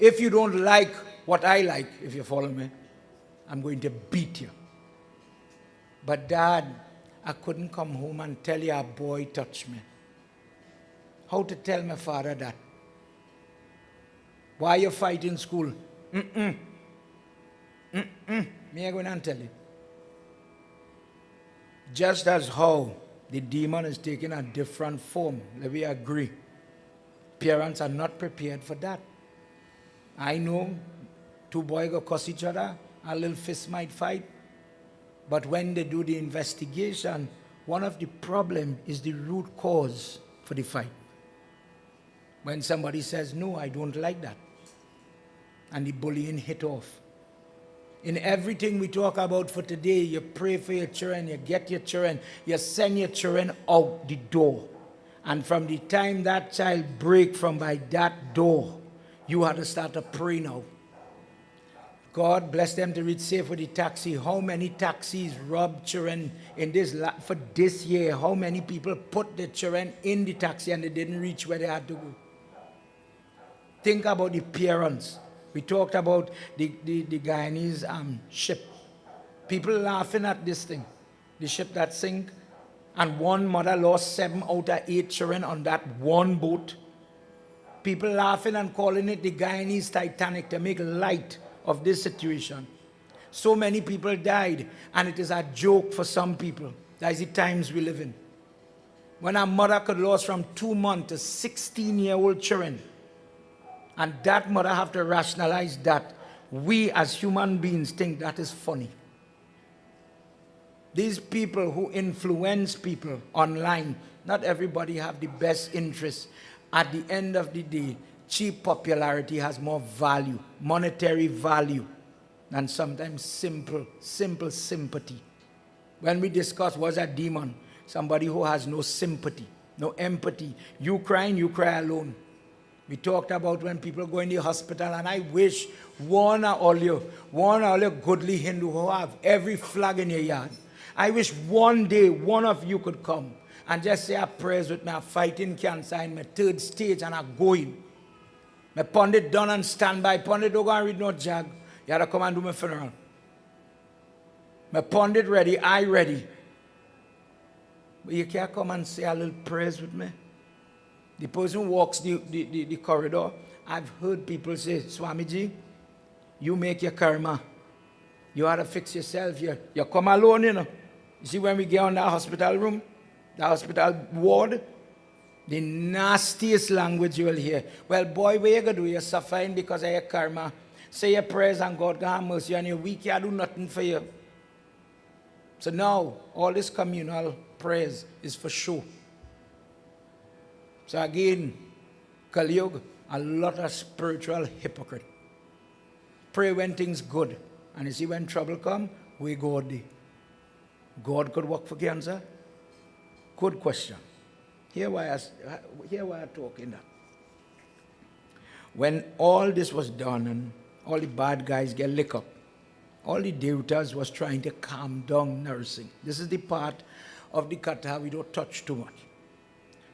If you don't like what I like, if you follow me, I'm going to beat you. But Dad, I couldn't come home and tell you a boy touched me. How to tell my father that? Why you fight in school? Me I going to tell you. Just as how the demon is taking a different form, let me agree. Parents are not prepared for that. I know two boys go cuss each other, a little fist might fight. But when they do the investigation, one of the problems is the root cause for the fight. When somebody says, no, I don't like that, and the bullying hit off. In everything we talk about for today, you pray for your children, you get your children, you send your children out the door. And from the time that child break from by that door, you have to start to pray now. God bless them to reach safe with the taxi. How many taxis rob children in this for this year? How many people put their children in the taxi and they didn't reach where they had to go? Think about the parents. We talked about the Guyanese ship. People laughing at this thing. The ship that sank. And one mother lost 7 out of 8 children on that one boat. People laughing and calling it the Guyanese Titanic to make light of this situation. So many people died, and it is a joke for some people. That is the times we live in. When a mother could lose from 2 months to 16-year-old children, and that mother have to rationalize that, we as human beings think that is funny. These people who influence people online, not everybody have the best interests. At the end of the day, cheap popularity has more value, monetary value, than sometimes simple sympathy. When we discuss what's a demon, somebody who has no sympathy, no empathy. You crying, you cry alone. We talked about when people go in the hospital, and I wish one or all you goodly Hindu who have every flag in your yard. I wish one day one of you could come and just say a prayers with me. I'm fighting cancer in my 3rd stage and I'm going. My pundit done and stand by. Pundit don't go and read no jag. You have to come and do my funeral. My pundit ready, I ready. But you can't come and say a little prayers with me. The person walks the corridor. I've heard people say, Swamiji, you make your karma. You have to fix yourself. You come alone, you know. You see when we get on that hospital room, the hospital ward, the nastiest language you will hear. Well, boy, what you going to do? You're suffering because of your karma. Say your prayers and God can have mercy on you. We can't do nothing for you. So now, all this communal prayers is for show. So again, Kali Yuga, a lot of spiritual hypocrite. Pray when things good. And you see when trouble come, we go there. God could work for cancer? Good question. Here why I'm talking that. When all this was done and all the bad guys get licked up, all the devatas was trying to calm down nursing. This is the part of the katha we don't touch too much.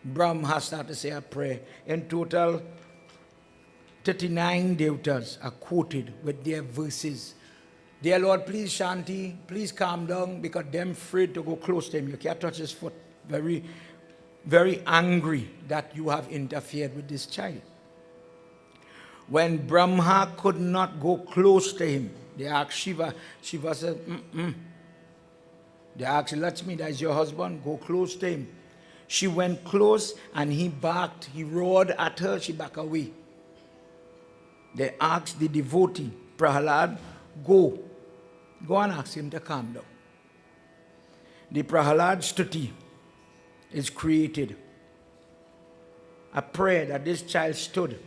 Brahma started to say a prayer. In total, 39 devatas are quoted with their verses. Dear Lord, please Shanti, please calm down, because they're afraid to go close to him. You can't touch his foot. Very, very angry that you have interfered with this child. When Brahma could not go close to him, they asked Shiva. Shiva said, They asked Lakshmi, that is your husband, go close to him. She went close and he barked, he roared at her, she backed away. They asked the devotee, Prahalad, go and ask him to calm down. The Prahalad Stuti is created, a prayer that this child stood,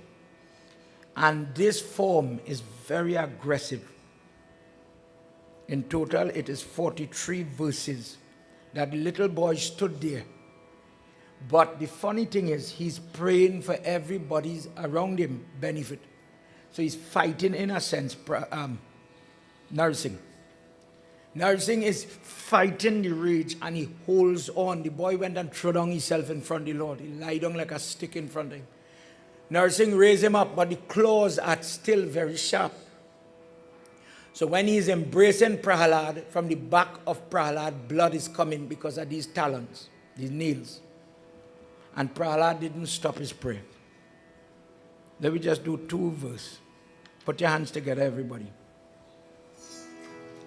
and this form is very aggressive. In total, it is 43 verses that the little boy stood there. But the funny thing is, he's praying for everybody's around him benefit. So he's fighting, in a sense, nursing. Nursing is fighting the rage, and he holds on. The boy went and threw down himself in front of the Lord. He lied down like a stick in front of him. Nursing raised him up, but the claws are still very sharp. So when he is embracing Prahalad, from the back of Prahalad, blood is coming because of these talons, these nails. And Prahalad didn't stop his prayer. Let me just do 2 verses. Put your hands together, everybody.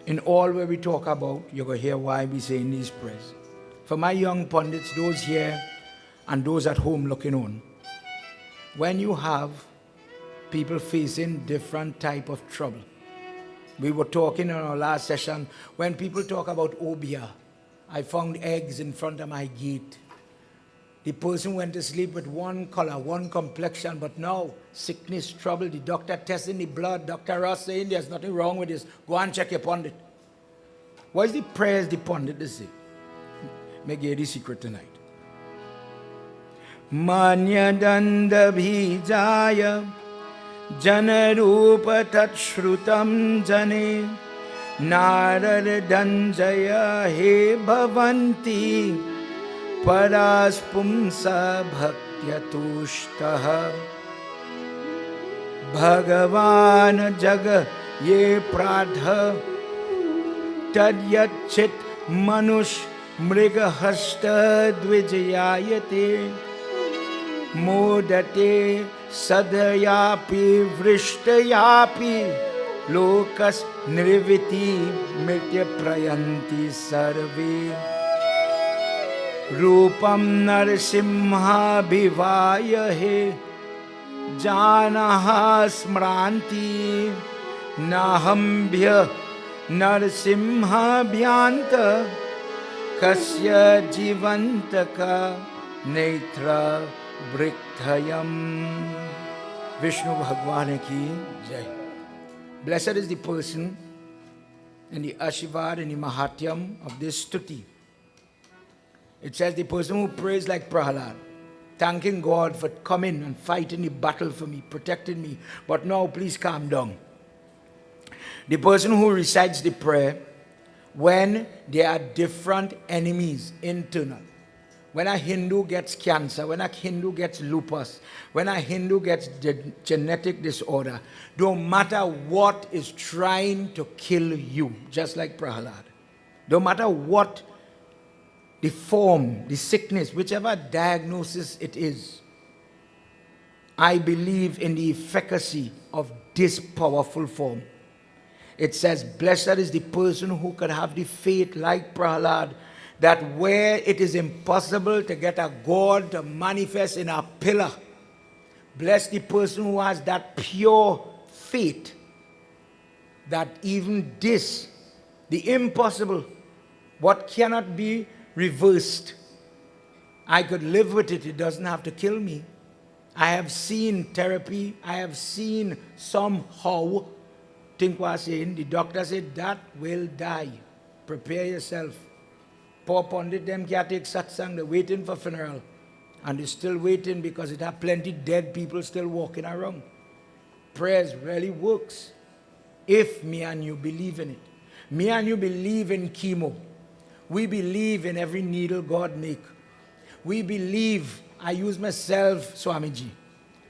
In all where we talk about, you're going to hear why we say in these prayers. For my young pundits, those here and those at home looking on, when you have people facing different type of trouble, we were talking in our last session, when people talk about obia, I found eggs in front of my gate. The person went to sleep with one color, one complexion, but now sickness, trouble, the doctor testing the blood, Dr. Ross saying there's nothing wrong with this. Go and check your pundit. What is the prayers the pundit to say? May I give you the secret tonight. Manya danda bhijaya janarupa tatshrutam jane narad danjaya he bhavanti paraspumsa bhaktyatushtah bhagavan jag ye pradha tadyachit manush mrigahasta dvijayate modate sadayapi vrishtayapi lokas nirviti mritya prayanti sarve रूपम नरसिंहाभिवाय हे जानहा स्मरांति नाहम्भ्य नरसिंहाभ्यांत कस्य जीवंत का नेत्र वृद्धयम. Vishnu Bhagwan ki jai. Blessed is the person in the Ashivad and the Mahatyam of this stuti. It says the person who prays like Prahalad, thanking God for coming and fighting the battle for me, protecting me, but now please calm down. The person who recites the prayer when there are different enemies internal. When a Hindu gets cancer, when a Hindu gets lupus, when a Hindu gets genetic disorder, don't matter what is trying to kill you, just like Prahalad. Don't matter what the form, the sickness, whichever diagnosis it is, I believe in the efficacy of this powerful form. It says, blessed is the person who could have the faith like Prahalad, that where it is impossible to get a God to manifest in a pillar, bless the person who has that pure faith, that even this, the impossible, what cannot be reversed, I could live with it. It doesn't have to kill me. I have seen therapy. I have seen somehow, think what I'm saying, the doctor said that will die. Prepare yourself. Poor pundit, them can't take satsang. They're waiting for funeral. And they're still waiting because it have plenty dead people still walking around. Prayers really works if me and you believe in it. Me and you believe in chemo. We believe in every needle God make. We believe, I use myself, Swamiji.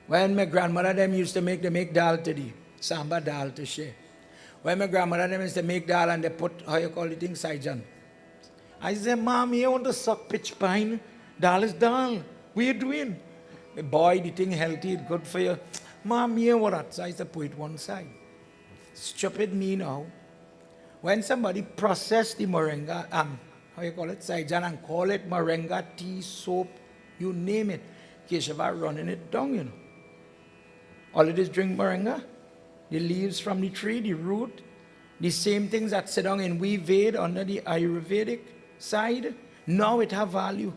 When my grandmother them used to make, they make dal today. Samba dal to share. When my grandmother them used to make dal and they put, how you call it, thing, Saijan. I said, Mom, you want to suck pitch pine? Dal is dal. What are you doing? Boy, the thing healthy, it's good for you. Mom, you what that? So I said, put it one side. Stupid me now. When somebody process the moringa, how you call it, Saijan, and call it moringa tea, soap, you name it, Keshava running it down, you know. All it is drink moringa, the leaves from the tree, the root, the same things that sit down in we Ved under the Ayurvedic side, now it have value.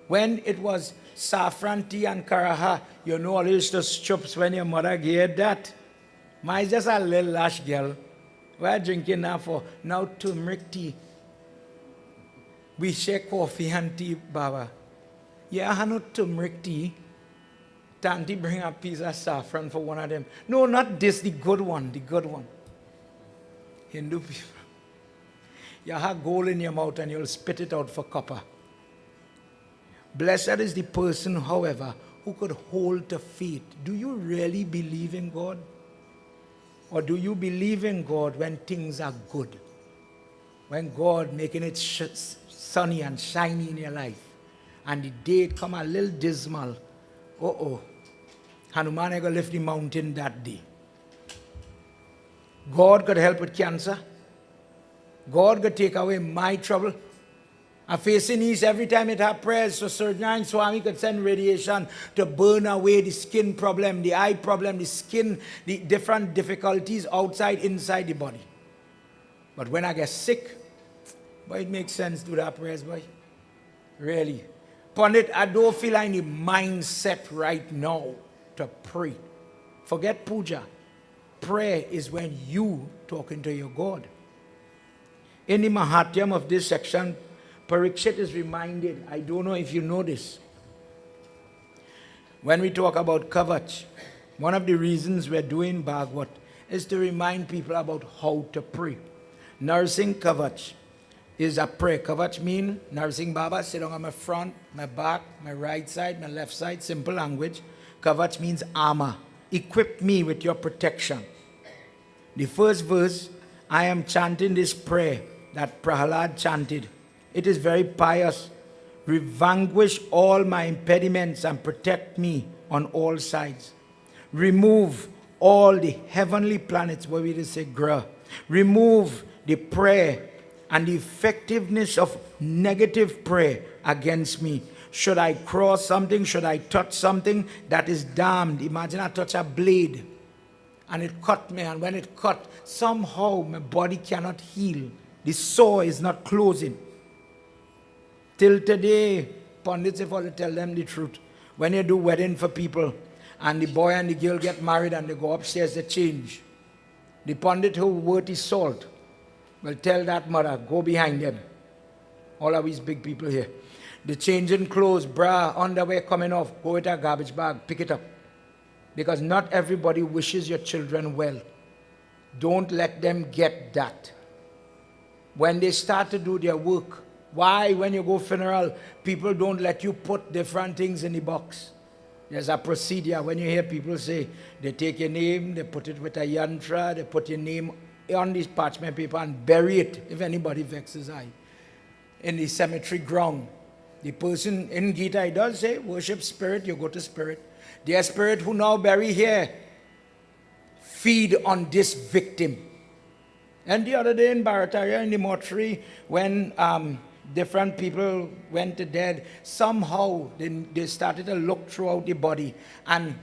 When it was saffron tea and karaha, you know all used to chups when your mother gave that. My just a little lash girl. We're drinking now for now turmeric tea. We share coffee and tea, Baba. Yeah, I know turmeric tea. Tanti bring a piece of saffron for one of them. No, not this, the good one, the good one. Hindu people. You have gold in your mouth and you'll spit it out for copper. Blessed is the person, however, who could hold the faith. Do you really believe in God? Or do you believe in God when things are good? When God making it sunny and shiny in your life, and the day it come a little dismal, Hanuman ain't gonna lift the mountain that day. God could help with cancer. God could take away my trouble. I face in East every time it have prayers, so Surgeon Swami could send radiation to burn away the skin problem, the eye problem, the skin, the different difficulties outside, inside the body. But when I get sick, boy, it makes sense to do that prayers, boy. Really. Pandit, I don't feel I need mindset right now to pray. Forget puja. Prayer is when you talking to your God. In the Mahatyam of this section, Parikshit is reminded, I don't know if you know this. When we talk about Kavach, one of the reasons we're doing Bhagwat is to remind people about how to pray. Nursing Kavach is a prayer. Kavach means nursing Baba, sit on my front, my back, my right side, my left side, simple language. Kavach means armor. Equip me with your protection. The first verse, I am chanting this prayer that Prahalad chanted. It is very pious. Vanquish all my impediments and protect me on all sides. Remove all the heavenly planets, where we just say grah. Remove the prayer and the effectiveness of negative prayer against me. Should I cross something, should I touch something that is damned? Imagine I touch a blade and it cut me, and when it cut, somehow my body cannot heal. The sore is not closing. Till today, pundits, if I tell them the truth, when you do wedding for people and the boy and the girl get married and they go upstairs, they change. The pundit who worth his salt will tell that mother, go behind them. All of these big people here. The changing clothes, bra, underwear coming off, go with a garbage bag, pick it up. Because not everybody wishes your children well. Don't let them get that. When they start to do their work, why, when you go funeral, people don't let you put different things in the box? There's a procedure. When you hear people say, they take your name, they put it with a yantra, they put your name on this parchment paper and bury it, if anybody vexes I, in the cemetery ground. The person in Gita, it does say, worship spirit, you go to spirit. Their spirit who now bury here, feed on this victim. And the other day in Bharataria, in the mortuary, when different people went to dead, somehow they started to look throughout the body. And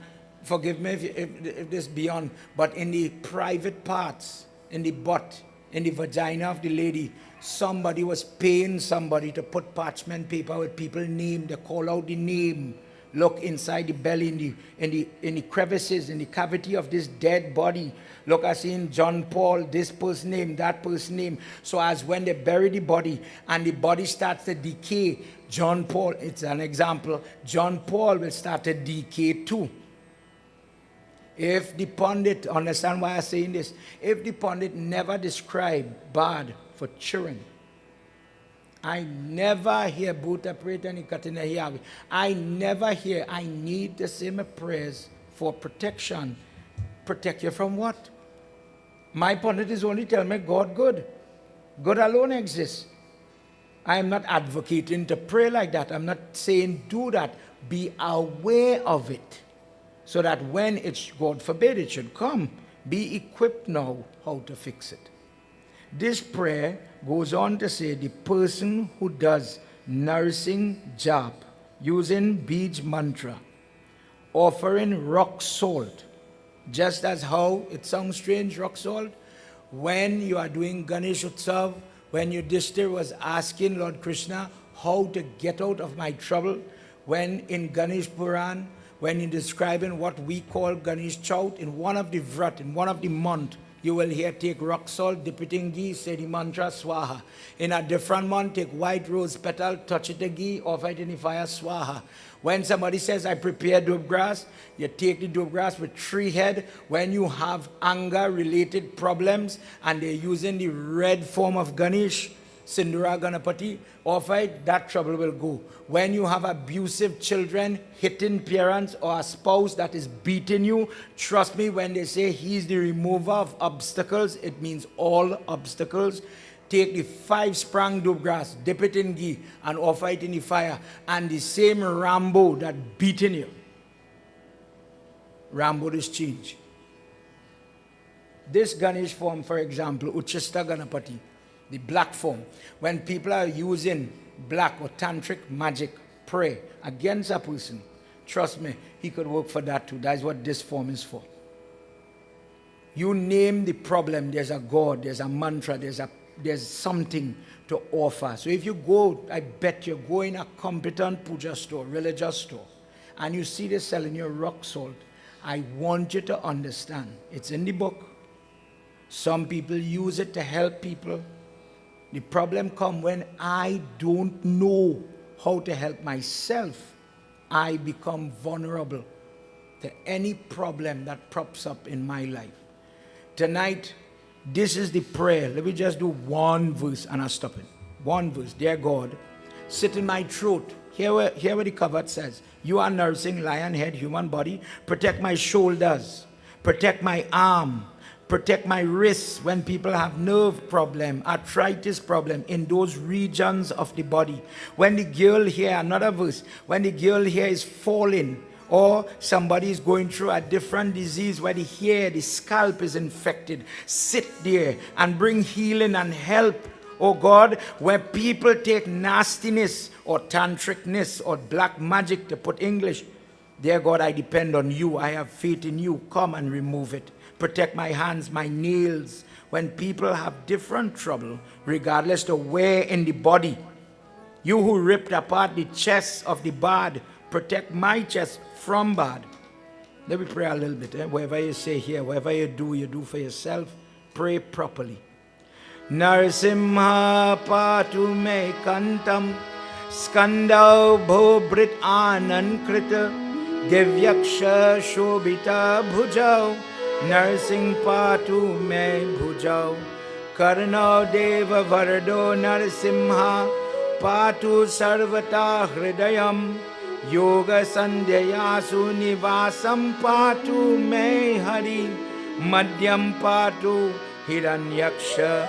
forgive me if this is beyond, but in the private parts, in the butt, in the vagina of the lady, somebody was paying somebody to put parchment paper with people's name. They call out the name. Look inside the belly, in the crevices, in the cavity of this dead body. Look, I see in John Paul, this person's name, that person's name. So as when they bury the body and the body starts to decay, John Paul, it's an example, John Paul will start to decay too. If the pundit, understand why I'm saying this, if the pundit never describe bad for children, I never hear Bhuta Preta Nikatina Hiyavi. I never hear, I need the same prayers for protection. Protect you from what? My pundit is only telling me God good. God alone exists. I am not advocating to pray like that. I'm not saying do that. Be aware of it. So that when it's, God forbid, it should come, be equipped now how to fix it. This prayer goes on to say the person who does nourishing jap, using Bij mantra, offering rock salt, just as how it sounds strange, rock salt, when you are doing Ganesh Utsav, when Yudhishthira was asking Lord Krishna how to get out of my trouble, when in Ganesh Puran, when you're describing what we call Ganesh Chaut, in one of the vrat, in one of the month, you will hear take rock salt, dip it in ghee, say the mantra swaha. In a different month, take white rose petal, touch it in ghee, offer it in the fire swaha. When somebody says, I prepare dope grass, you take the dope grass with 3 heads. When you have anger-related problems and they're using the red form of Ganesh, Sindura Ganapati, offer it, that trouble will go. When you have abusive children, hitting parents, or a spouse that is beating you, trust me, when they say he's the remover of obstacles, it means all obstacles. Take the 5-sprang dope grass, dip it in ghee, and offer it in the fire. And the same Rambo that beating you, Rambo is changed. This Ganesh form, for example, Uchista Ganapati, the black form, when people are using black or tantric magic, pray against a person, trust me, he could work for that too. That's what this form is for. You name the problem, there's a God, there's a mantra, there's something to offer. So if you go, I bet you go in a competent puja store, religious store, and you see they selling you rock salt, I want you to understand, it's in the book. Some people use it to help people. The problem comes when I don't know how to help myself. I become vulnerable to any problem that props up in my life. Tonight, this is the prayer. Let me just do one verse and I'll stop it. One verse. Dear God, sit in my throat. Hear what the cover says. You are nursing lion head, human body. Protect my shoulders. Protect my arm. Protect my wrists when people have nerve problem, arthritis problem in those regions of the body. When the girl here, another verse, when the girl here is falling, or somebody is going through a different disease where the hair, the scalp is infected, sit there and bring healing and help. Oh God, where people take nastiness or tantricness or black magic, to put English, dear God, I depend on you. I have faith in you. Come and remove it. Protect my hands, my nails. When people have different trouble, regardless of where in the body, you who ripped apart the chest of the bad, protect my chest from bad. Let me pray a little bit. Whatever you say here, whatever you do for yourself. Pray properly. Narasimha patu me kantam skandau bhobrit anan krita divyaksha shobita bhujau Narsing patu me bhujau karnau deva vardo narasimha patu sarvata hridayam yoga sandhyasu nivasam patu me hari madhyam patu hiranyaksha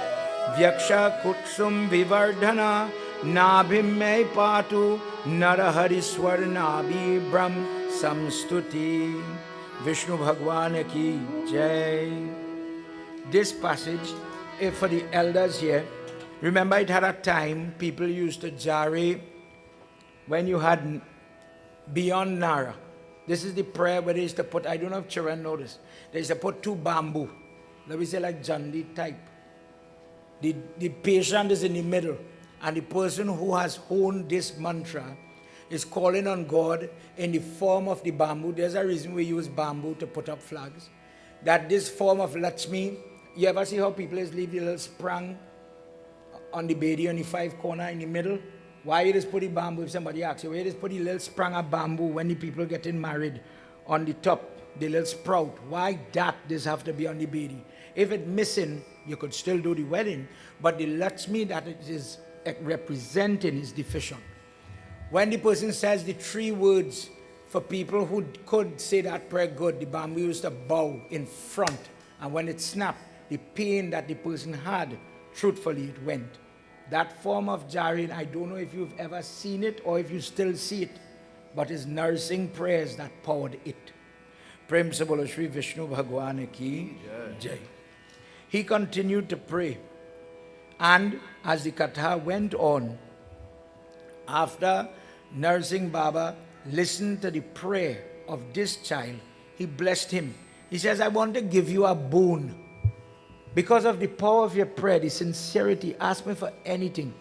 vyaksha kutsum vivardhana nabhim me patu narahariswarnabhi brahm samstuti. Vishnu Bhagwan ki jai. This passage, for the elders here, remember it had a time people used to jari when you had beyond Nara. This is the prayer where they used to put, I don't know if children know this, they used to put 2 bamboo, let me say like Jandi type. The patient is in the middle, and the person who has honed this mantra is calling on God in the form of the bamboo. There's a reason we use bamboo to put up flags. That this form of Lakshmi, you ever see how people leave the little sprang on the bedi on the 5 corner in the middle? Why you just put the bamboo? If somebody asks you, why you just put the little sprang of bamboo when the people getting married on the top? the little sprout. Why that this have to be on the bedi? If it's missing, you could still do the wedding, but the Lakshmi that it is representing is deficient. When the person says the 3 words, for people who could say that prayer good, the bamboo used to bow in front, and when it snapped, the pain that the person had, truthfully it went. That form of jarring, I don't know if you've ever seen it or if you still see it, but it's nursing prayers that powered it. Prem se bolo Shri Vishnu Bhagwan ki jai. He continued to pray, and as the katha went on, after nursing Baba listened to the prayer of this child, he blessed him. He says, I want to give you a boon. Because of the power of your prayer, the sincerity, ask me for anything.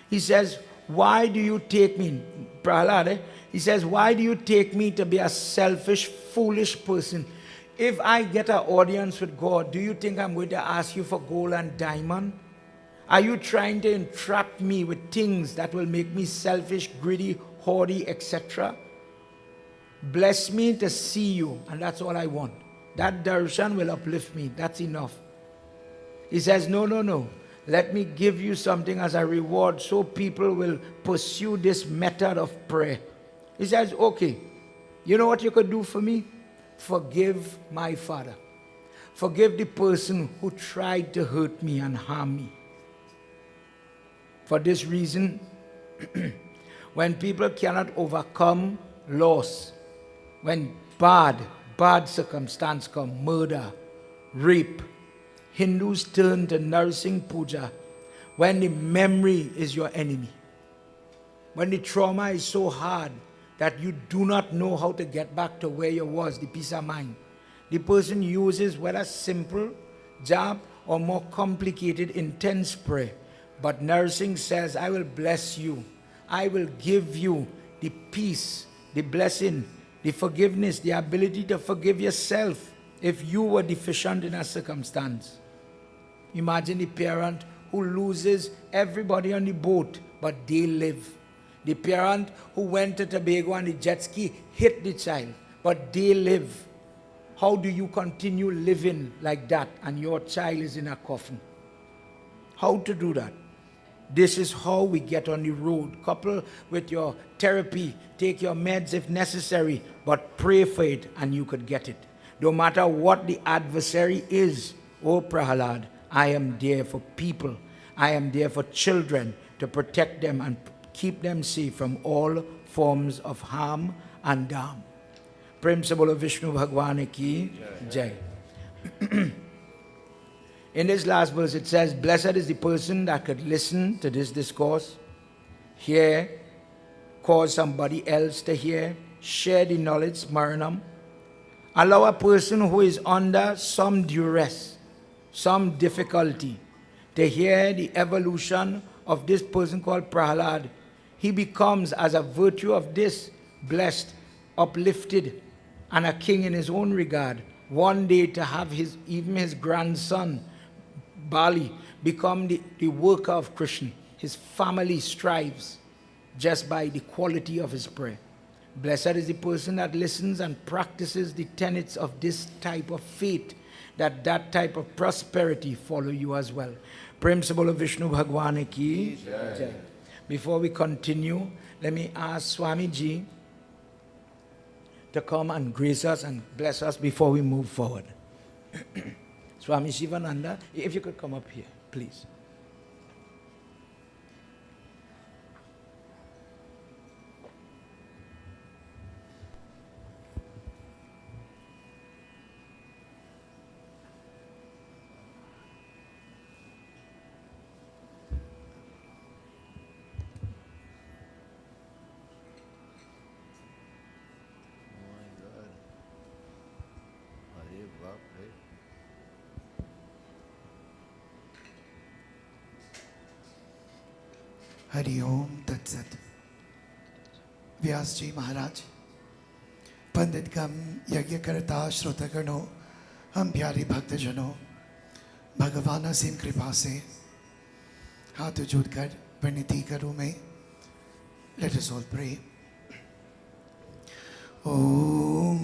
He says, why do you take me, Prahlad, he says, why do you take me to be a selfish, foolish person? If I get an audience with God, do you think I'm going to ask you for gold and diamond? Are you trying to entrap me with things that will make me selfish, greedy, hoardy, etc.? Bless me to see you, and that's all I want. That darshan will uplift me. That's enough. He says, no, no, no. Let me give you something as a reward so people will pursue this method of prayer. He says, okay, you know what you could do for me? Forgive my father. Forgive the person who tried to hurt me and harm me. For this reason, when people cannot overcome loss, when bad circumstance come, murder, rape, Hindus turn to nursing puja when the memory is your enemy. When the trauma is so hard that you do not know how to get back to where you was, the peace of mind. The person uses whether simple jap or more complicated, intense prayer. But nursing says, I will bless you. I will give you the peace, the blessing, the forgiveness, the ability to forgive yourself if you were deficient in a circumstance. Imagine the parent who loses everybody on the boat, but they live. The parent who went to Tobago and the jet ski hit the child, but they live. How do you continue living like that and your child is in a coffin? How to do that? This is how we get on the road. Couple with your therapy, take your meds if necessary, but pray for it and you could get it. No matter what the adversary is, oh Prahalad, I am there for people. I am there for children to protect them and keep them safe from all forms of harm and dam. Prem se bolo Vishnu Bhagwan ki jai. In this last verse it says, blessed is the person that could listen to this discourse, hear, cause somebody else to hear, share the knowledge, smaranam. Allow a person who is under some duress, some difficulty, to hear the evolution of this person called Prahlad. He becomes, as a virtue of this, blessed, uplifted, and a king in his own regard. One day to have even his grandson, Bali, become the worker of Krishna. His family strives just by the quality of his prayer. Blessed is the person that listens and practices the tenets of this type of faith, that type of prosperity follow you as well. Prem se bolo Vishnu Bhagwan ki jai. Before we continue, let me ask Swamiji to come and grace us and bless us before we move forward. Swami Shivananda, if you could come up here, please. Hari ओम तत्सत। व्यास जी महाराज, पंडितगण, यज्ञकर्ता, श्रोतागणों, हम प्यारे भक्तजनों, भगवान असीम कृपा से हाथ जोड़कर विनती करूं मैं। Let us all pray. Om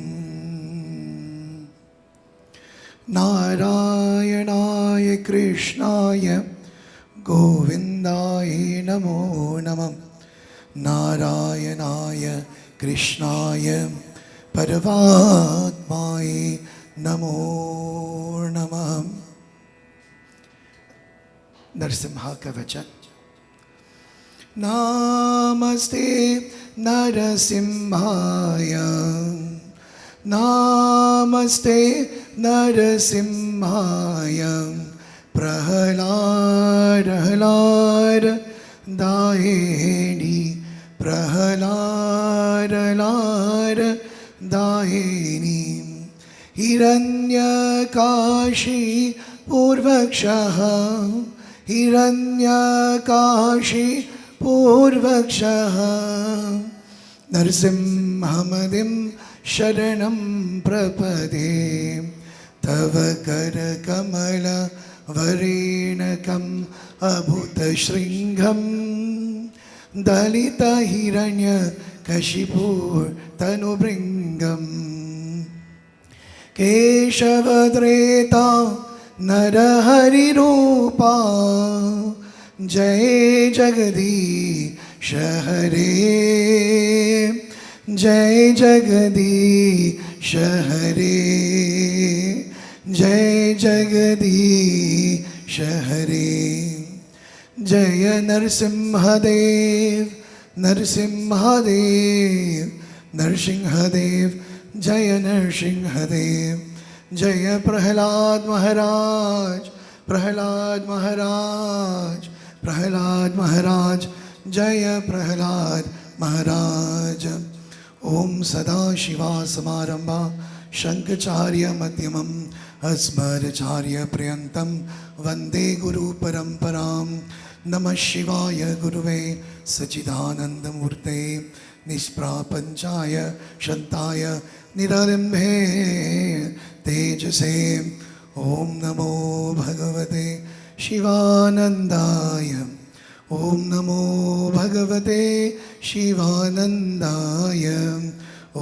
कृष्णाय गोविन्दाय नमो नमः नारायणाय कृष्णाय परमात्माय नमो नमः नरसिम्हा का वचन नमस्ते नरसिम्हाय नमस्ते नरसिम्हाय प्रहलाद दायिनी प्रहलाद दायिनी हिरण्यकाशी पूर्वक्षः हिरण्यकाशी पूर्वक्षः नरसिंहमदिं शरणं प्रपदे तव करकमलवरेणकम् अभूतशृङ्गं दलितहिरण्यकशिपूर्तनुभृङ्गम् केशवद्रेता नरहरिरूपा जय जगदीश हरे जय जगदीश हरे जय जगदीश हरे जय नरसिंहदेव नरसिंहदेव नरसिंहदेव जय नरसिंहदेव जय प्रहलाद महाराज प्रहलाद महाराज प्रहलाद महाराज जय प्रहलाद महाराज ओम सदाशिवा समारंभा शंकराचार्य मध्यमम् अस्मदाचार्य पर्यन्तं वन्दे गुरु परंपरां नमः शिवाय गुरुवे सच्चिदानन्दमूर्ते निष्प्रापञ्चाय शान्ताय निरालम्भे तेजसे ओम नमो भगवते शिवानन्दाय ओम नमो भगवते शिवानन्दाय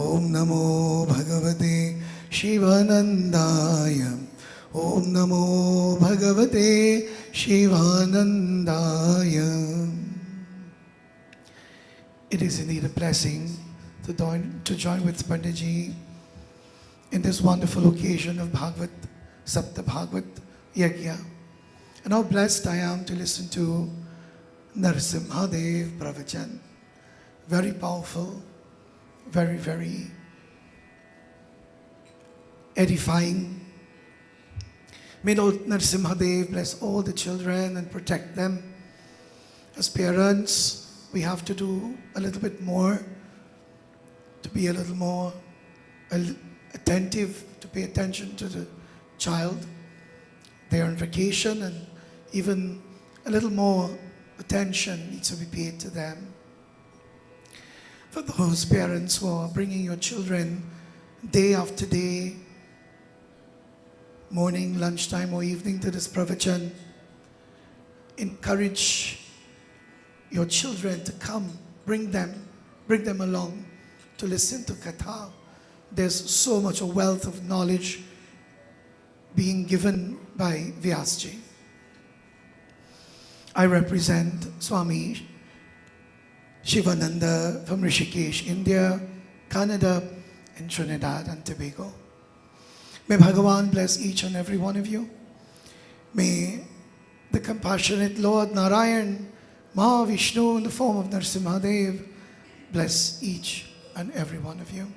ओम नमो भगवते शिवानन्दाय ओम नमो भगवते शिवानन्दाय It is indeed a blessing to join with Panditji in this wonderful occasion of Bhagwat, Saptaha Bhagwat Yagna. And how blessed I am to listen to Narasimhadev Pravachan. Very powerful, very, very edifying. May Lord Narasimhadev bless all the children and protect them. As parents, we have to do a little bit more, to be a little more attentive, to pay attention to the child. They are on vacation, and even a little more attention needs to be paid to them. For those parents who are bringing your children day after day, morning, lunchtime or evening to this pravachan, encourage your children to come, bring them along to listen to Katha. There's so much a wealth of knowledge being given by Vyasji. I represent Swami Shivananda from Rishikesh, India, Canada, and Trinidad and Tobago. May Bhagavan bless each and every one of you. May the compassionate Lord Narayan, Mahavishnu in the form of Narasimhadev, bless each and every one of you.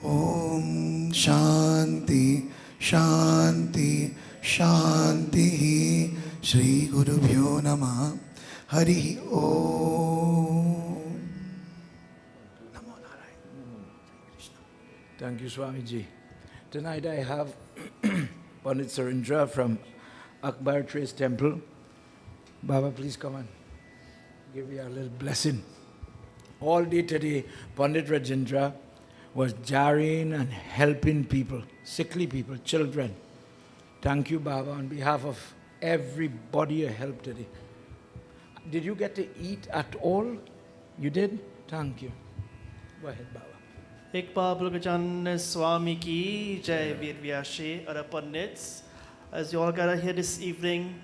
Om Shanti, Shanti, Shanti, Shri Guru Bhyo Namah, Hari Om. Namo Narayana. Thank you, Swamiji. Tonight I have Pandit Surendra from Akbar Trace Temple. Baba, please come and give me a little blessing. All day today, Pandit Rajendra was jarring and helping people, sickly people, children. Thank you, Baba, on behalf of everybody you helped today. Did you get to eat at all? You did? Thank you. Go ahead, Baba. Ekpa Bhagwat Swami ki Jai Veer Vyashe, other pundits. as you all gather here this evening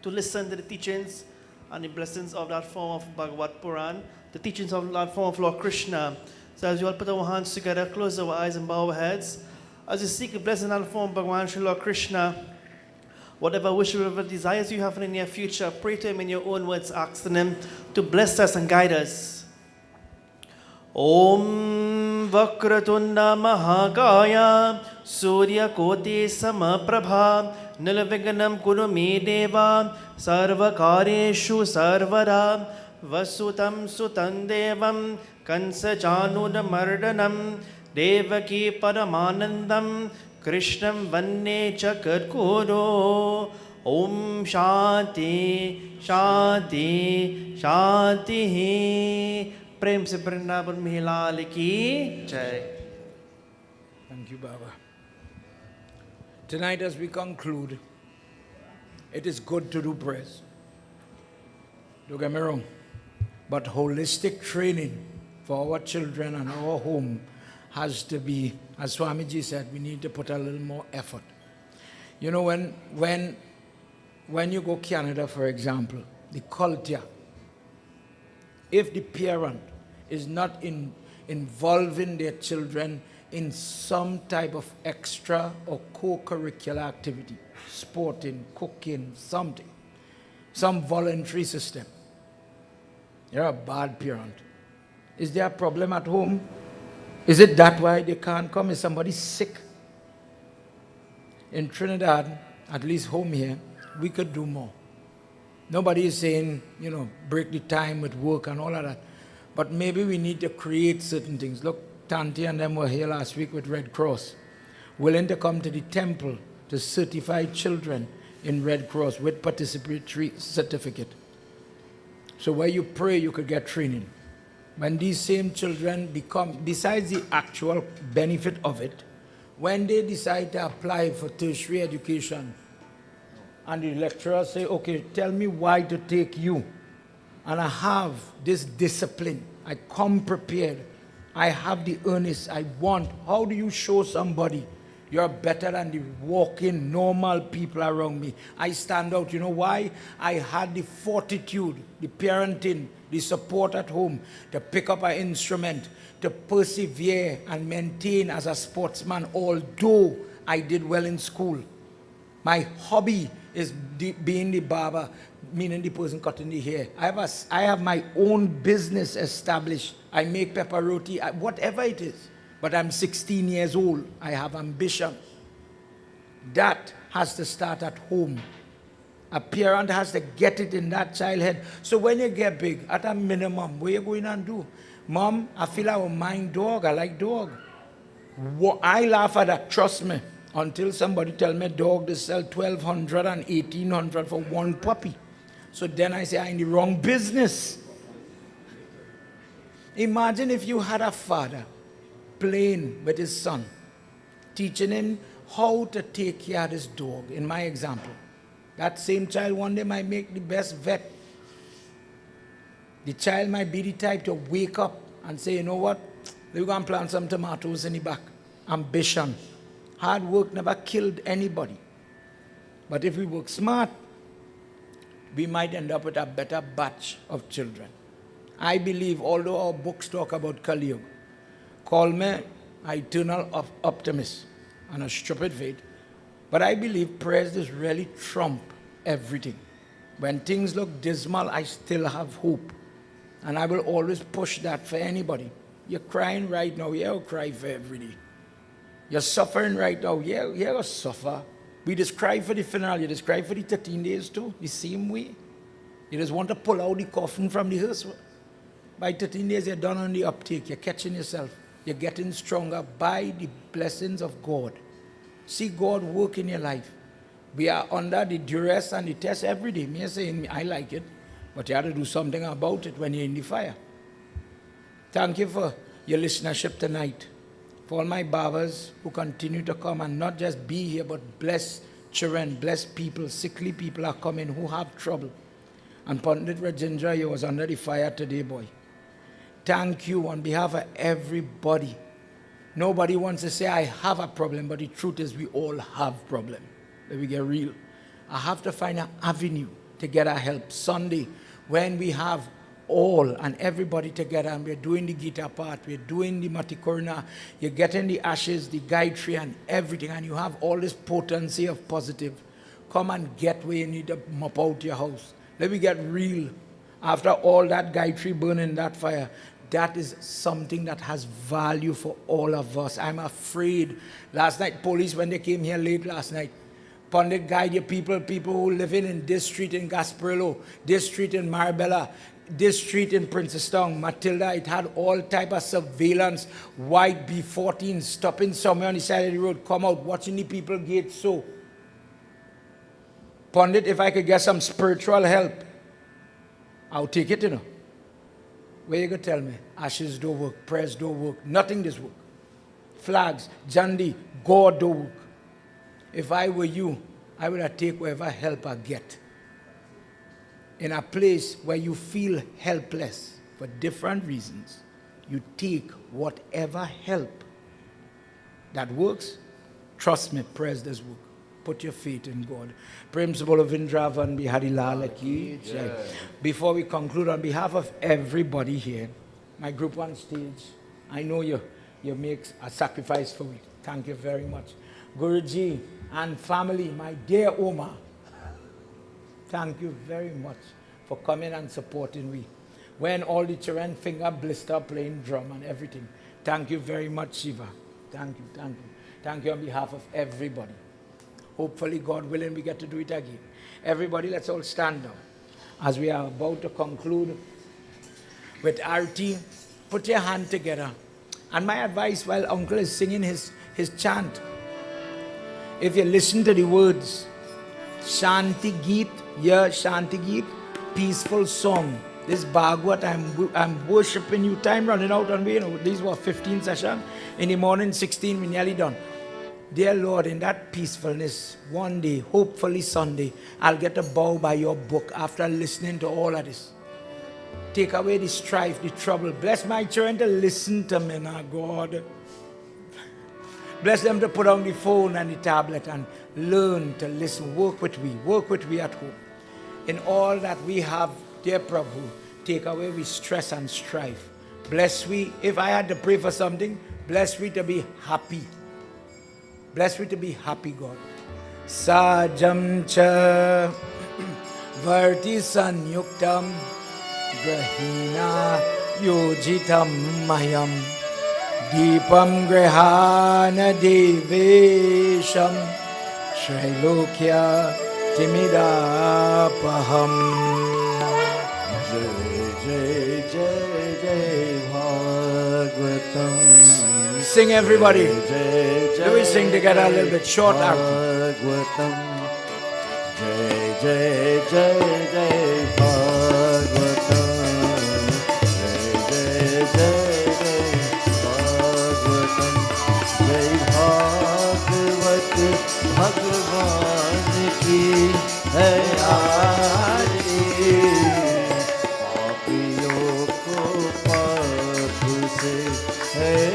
to listen to the teachings and the blessings of that form of Bhagwat Puran, the teachings of that form of Lord Krishna. So as you all put our hands together, close our eyes and bow our heads, as you seek a blessing and form of Bhagwan Sri Lord Krishna, whatever wish, whatever desires you have in the near future, pray to Him in your own words, asking Him to bless us and guide us. Om Vakratunda Mahakaya Surya Koti Samaprabha Nilvignam Kuru Me Deva Sarvakareshu Sarvara Vasutam Sutam Devam Kansa Januda Mardanam Devaki Paramanandam Krishnam Vanne Chakarkuro Om Shanti Shanti Shanti प्रेम से वृंदावन में लाल की जय. Thank you, Baba. Tonight, as we conclude, it is good to do prayers. Don't get me wrong. But holistic training for our children and our home has to be, as Swamiji said, we need to put a little more effort. You know, when you go Canada, for example, the culture, if the parent is not involving their children in some type of extra or co-curricular activity, sporting, cooking, something, some voluntary system, you're a bad parent. Is there a problem at home? Is it that why they can't come? Is somebody sick? In Trinidad, at least home here, we could do more. Nobody is saying, you know, break the time with work and all of that. But maybe we need to create certain things. Look, Tanti and them were here last week with Red Cross, willing to come to the temple to certify children in Red Cross with participatory certificate. So where you pray, you could get training. When these same children become, besides the actual benefit of it, when they decide to apply for tertiary education, and the lecturer say, okay, tell me why to take you. And I have this discipline. I come prepared. I have the earnest I want. How do you show somebody you're better than the walking normal people around me? I stand out. You know why? I had the fortitude, the parenting, the support at home to pick up an instrument, to persevere and maintain as a sportsman, although I did well in school. My hobby is being the barber, meaning the person cutting the hair. I have my own business established. I make pepper roti, whatever it is. But I'm 16 years old. I have ambition. That has to start at home. A parent has to get it in that child head. So when you get big, at a minimum, what are you going and do? Mom, I feel I will mind dog. I like dog. I laugh at that, trust me. Until somebody tell me dog they sell 1,200 and 1,800 for one puppy. So then I say I'm in the wrong business. Imagine if you had a father playing with his son, teaching him how to take care of this dog, in my example. That same child one day might make the best vet. The child might be the type to wake up and say, you know what, we're going to plant some tomatoes in the back. Ambition. Hard work never killed anybody. But if we work smart, we might end up with a better batch of children. I believe, although our books talk about Kali Yuga, call me an eternal optimist and a stupid faith, but I believe prayers just really trump everything. When things look dismal, I still have hope. And I will always push that for anybody. You're crying right now, you'll cry for every day. You're suffering right now. Yeah, you'll suffer. We just cry for the funeral. You just cry for the 13 days too, the same way. You just want to pull out the coffin from the hearse. By 13 days, you're done on the uptake. You're catching yourself. You're getting stronger by the blessings of God. See God work in your life. We are under the duress and the test every day. Me saying, I like it, but you have to do something about it when you're in the fire. Thank you for your listenership tonight. For all my barbers who continue to come and not just be here, but bless children, bless people, sickly people are coming who have trouble. And Pandit Rajendra, you was under the fire today, boy. Thank you on behalf of everybody. Nobody wants to say, I have a problem, but the truth is we all have problem. Let me get real. I have to find an avenue to get our help. Sunday, when we have all and everybody together and we're doing the guitar part, we're doing the Matikorna, you're getting the ashes, the Gayatri and everything, and you have all this potency of positive. Come and get where you need to mop out your house. Let me get real. After all that Gayatri burning, that fire, that is something that has value for all of us. I'm afraid. Last night, police, when they came here late last night, Pandit guide your people who living in this street in Gasparillo, this street in Marbella, this street in Princestown, Matilda, it had all type of surveillance, white B14 stopping somewhere on the side of the road, come out, watching the people gate so. Pandit, if I could get some spiritual help, I'll take it, you know. Where you gonna tell me? Ashes don't work, prayers don't work, nothing does work. Flags, Jandi, God don't work. If I were you, I would have take whatever help I get. In a place where you feel helpless for different reasons, you take whatever help that works. Trust me, prayers does work. Put your faith in God. Prem Sabolo Vindravan Bihari Lala ki jai. Before we conclude, on behalf of everybody here, my group on stage, I know you make a sacrifice for it. Thank you very much. Guruji and family, my dear Oma, thank you very much for coming and supporting me. When all the children finger blister playing drum and everything. Thank you very much, Shiva. Thank you, thank you. Thank you on behalf of everybody. Hopefully, God willing, we get to do it again. Everybody, let's all stand down. As we are about to conclude with Arti, put your hand together. And my advice while Uncle is singing his chant, if you listen to the words, Shanti Geet, Shanti Geet, peaceful song. This Bhagwat, I'm worshipping you. Time running out on me, you know, these were 15 sessions. In the morning, 16, we nearly done. Dear Lord, in that peacefulness, one day, hopefully Sunday, I'll get a bow by your book after listening to all of this. Take away the strife, the trouble. Bless my children to listen to me now, God. Bless them to put down the phone and the tablet and learn to listen. Work with we at home. In all that we have, dear Prabhu, take away we stress and strife. Bless we, if I had to pray for something, bless we to be happy. Bless me to be happy, God. Sajam cha varti sanyuktam grahina yojitam mayam deepam grahana devesham shailokya timidapaham. Jai Jai Jai Jai Bhagwatam. Sing everybody. Let me sing together a little bit short after. Bhagwatam. Jai Jai Jai Jai Bhagwatam. Jai Jai Jai Jai Bhagwatam. Jai Bhagwat Bhagwan ki hai aarti. Papiyon ko path se hai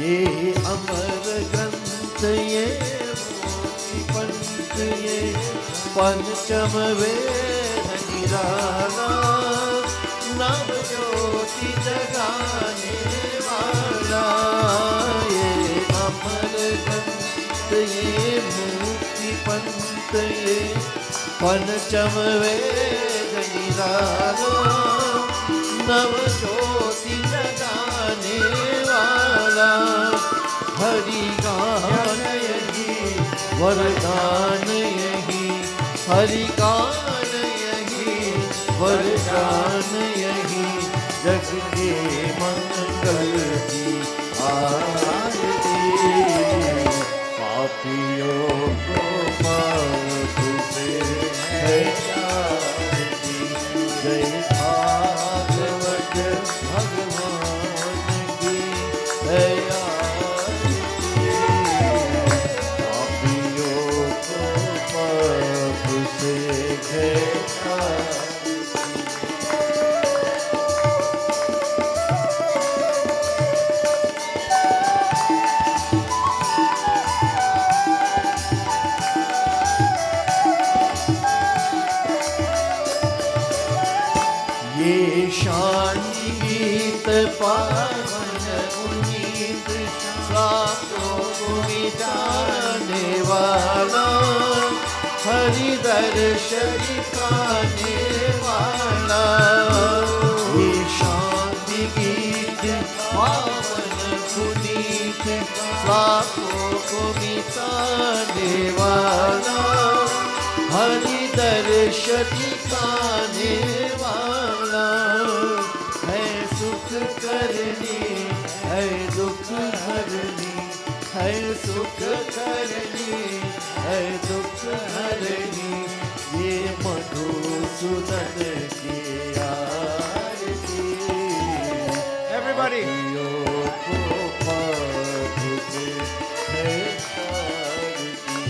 ये अमर ग्रंथ ये मोती पंथ ये पंचम वेद निराला नव ज्योति जगाने वाला। ये अमर ग्रंथ ये मोती पंथ ये पंचम वेद निराला नव ज्योति जगाने वाला। हरि गान यही वरदान यही, हरि गान यही वरदान यही, जग के मंगल की आरती। भगवान की है आरती। पापियों को पाप से घेरा। ये शांति गीत पावन पुनीत श्रापों को मिटाने वाला, हरि दर्शन दिखाने वाला। ये शांति गीत पावन पुनीत श्रापों को मिटाने वाला, हरि दर्शन दिखाने वाला। है सुख करनी है दुख हरनी, है सुख करनी है दुख हरनी। ये मधुसूदन की आरती। Everybody. पापियों को पाप से है तारती।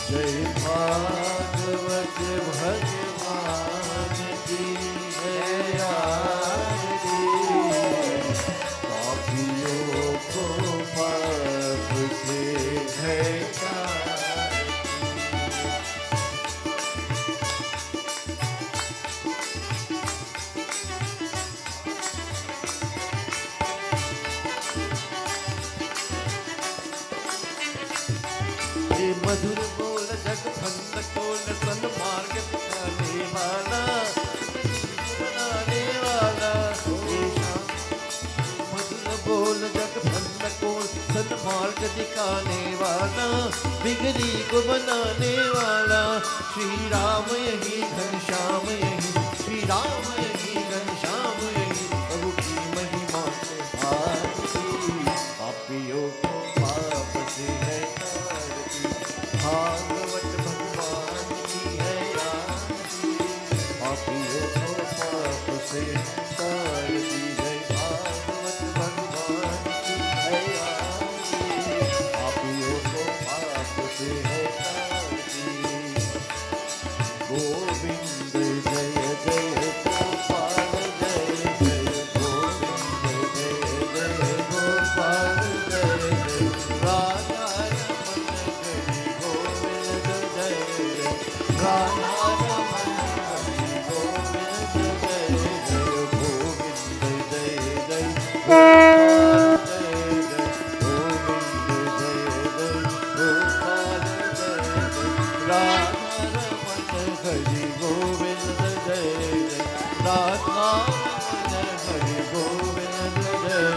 जय भागवत भगवान की है आरती। पापियों को पाप से है तारती। ये मधुर बोल जग फंद कोल सन मार्ग दिखाने वाला, बनाने वाला। ये शाम मधुर बोल जग फंद कोल सन मार्ग दिखाने वाला, बिगड़ी को बनाने वाला। श्री राम यही घनश्याम यही, श्री राम यही घनश्याम यही, प्रभु की महिमा से आरती। पापियों को पाप से है तारती। भागवत भगवान की है आरती। पापियों को पाप से तारती। जय भागवत भगवान की है आरती। पापियों को पाप से है तारती। गोविंद जय जय गोपाल जय जय, गोविंद जय जय गोपाल जय जय। राधा रमन हरि गोविंद जय जय, राधा रमन हरि गोविंद जय जय। गोविंद जय जय गोपाल जय जय, गोविंद जय जय गोपाल जय जय। राधा रमन हरि गोविंद जय जय, राधा रमन हरि गोविंद जय जय।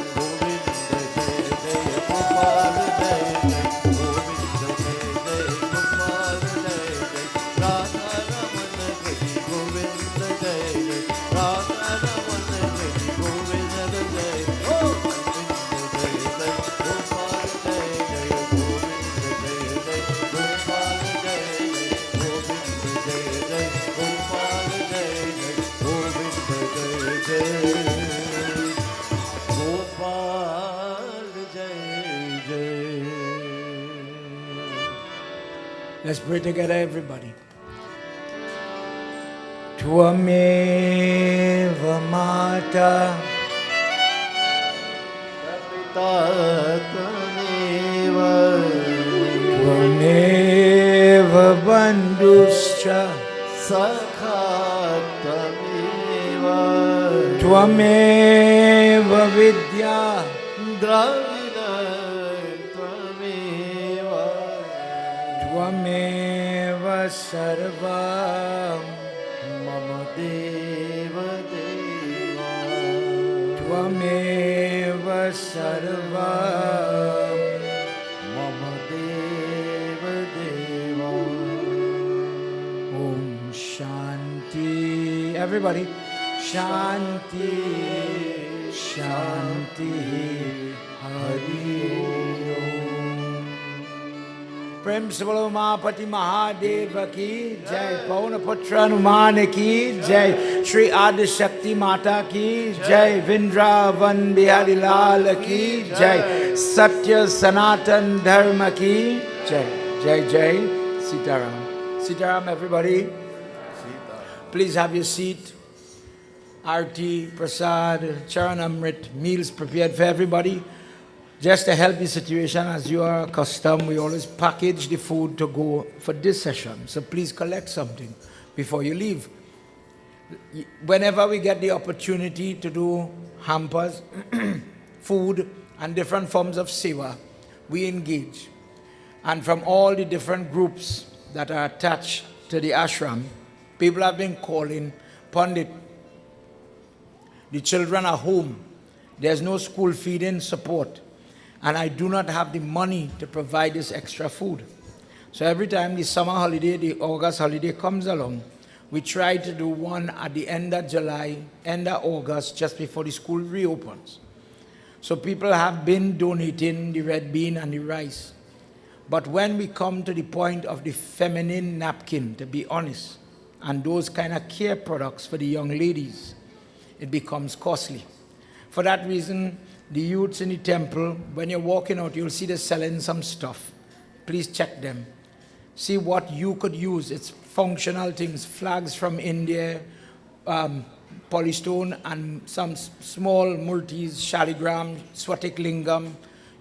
गोविंद जय जय गोपाल जय जय, गोविंद जय जय गोपाल जय जय। राधा रमन हरि गोविंद जय जय, राधा रमन हरि गोविंद जय जय। गोविंद जय जय गोपाल जय जय, गोविंद जय जय गोपाल जय जय। गोविंद जय जय गोपाल जय जय, गोविंद जय जय गोपाल जय जय। Let's pray together, everybody. Tvameva Mata पिता त्वमेव, Tvameva Bandhuscha सखा त्वमेव, Tvameva Vidya द्रविण त्वमेव, Tvameva Sarvam मम देव देवा, Tvameva Sarvam मम देव देवा। Om Shanti. Everybody. Shanti. Shanti. Hari Om. Principal Umapati Mahadeva ki Jai, Paunaputra Hanuman ki Jai, Shri Adi Shakti Mata ki Jai, Vindravan Bihari Lal ki Jai, Satya Sanatan Dharma ki Jai. Jai Jai Sitaram. Sitaram, everybody. Please have your seat. Arti, Prasad, Charanamrit, meals prepared for everybody. Just to help the situation, as you are accustomed, we always package the food to go for this session. So please collect something before you leave. Whenever we get the opportunity to do hampers, food, and different forms of seva, we engage. And from all the different groups that are attached to the ashram, people have been calling, Pandit, the children are home. There's no school feeding support. And I do not have the money to provide this extra food. So every time the summer holiday, the August holiday comes along, we try to do one at the end of July, end of August, just before the school reopens. So people have been donating the red bean and the rice. But when we come to the point of the feminine napkin, to be honest, and those kind of care products for the young ladies, it becomes costly. For that reason, the youths in the temple, when you're walking out, you'll see they're selling some stuff. Please check them. See what you could use. It's functional things, flags from India, polystone, and some small murtis, shaligram, swatik lingam,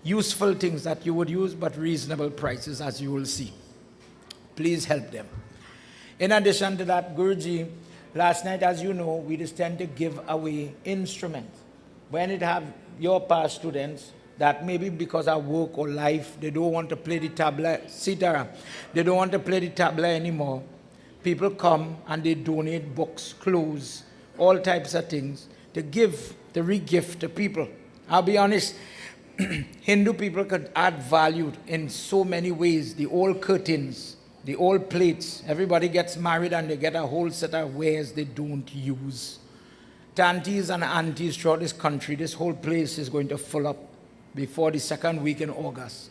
useful things that you would use, but reasonable prices, as you will see. Please help them. In addition to that, Guruji, last night, as you know, we just tend to give away instruments. When it have your past students that maybe because of work or life, they don't want to play the tabla, sitara, they don't want to play the tabla anymore. People come and they donate books, clothes, all types of things to give, to re-gift to people. I'll be honest, Hindu people could add value in so many ways. The old curtains, the old plates, everybody gets married and they get a whole set of wares they don't use. Tanties and aunties throughout this country, this whole place is going to fill up before the second week in August.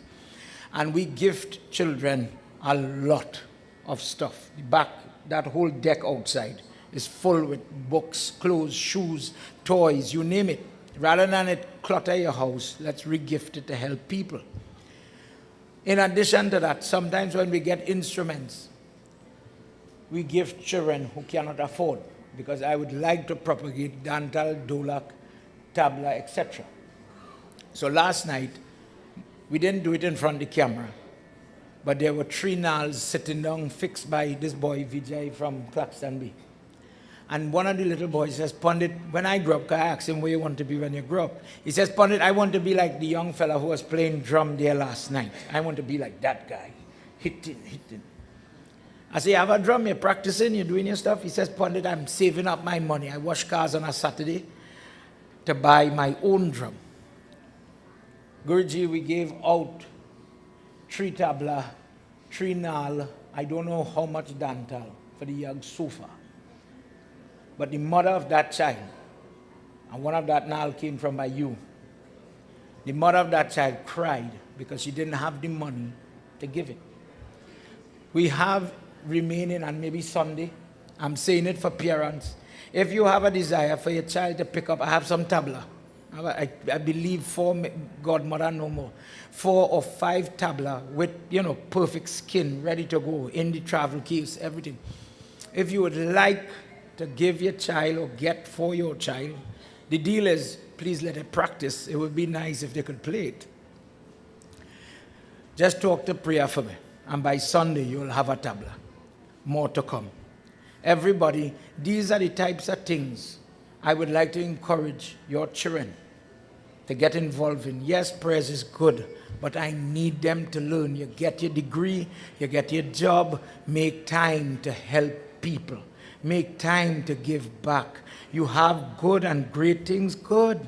And we gift children a lot of stuff. The back, that whole deck outside is full with books, clothes, shoes, toys, you name it. Rather than it clutter your house, let's re-gift it to help people. In addition to that, sometimes when we get instruments, we give children who cannot afford, because I would like to propagate dantal, dolak, tabla, etc. So last night, we didn't do it in front of the camera, but there were 3 nals sitting down fixed by this boy Vijay from Claxton B. And one of the little boys says, Pandit, when I grow up, I asked him where you want to be when you grow up. He says, Pandit, I want to be like the young fella who was playing drum there last night. I want to be like that guy, hitting. I say, you have a drum, you're practicing, you're doing your stuff. He says, Pandit, I'm saving up my money. I wash cars on a Saturday to buy my own drum. Guruji, we gave out 3 tabla, 3 nal, I don't know how much dantal for the young so far. But the mother of that child, and one of that nal came from by you, the mother of that child cried because she didn't have the money to give it. We have remaining, and maybe Sunday, I'm saying it for parents, if you have a desire for your child to pick up, I have some tabla. I believe 4, godmother no more, 4 or 5 tabla with, perfect skin, ready to go, in the travel case, everything. If you would like to give your child or get for your child, the deal is, please let it practice. It would be nice if they could play it. Just talk to Priya for me, and by Sunday you'll have a tabla. More to come. Everybody, these are the types of things I would like to encourage your children to get involved in. Yes, prayers is good, but I need them to learn. You get your degree, you get your job, make time to help people. Make time to give back. You have good and great things, good.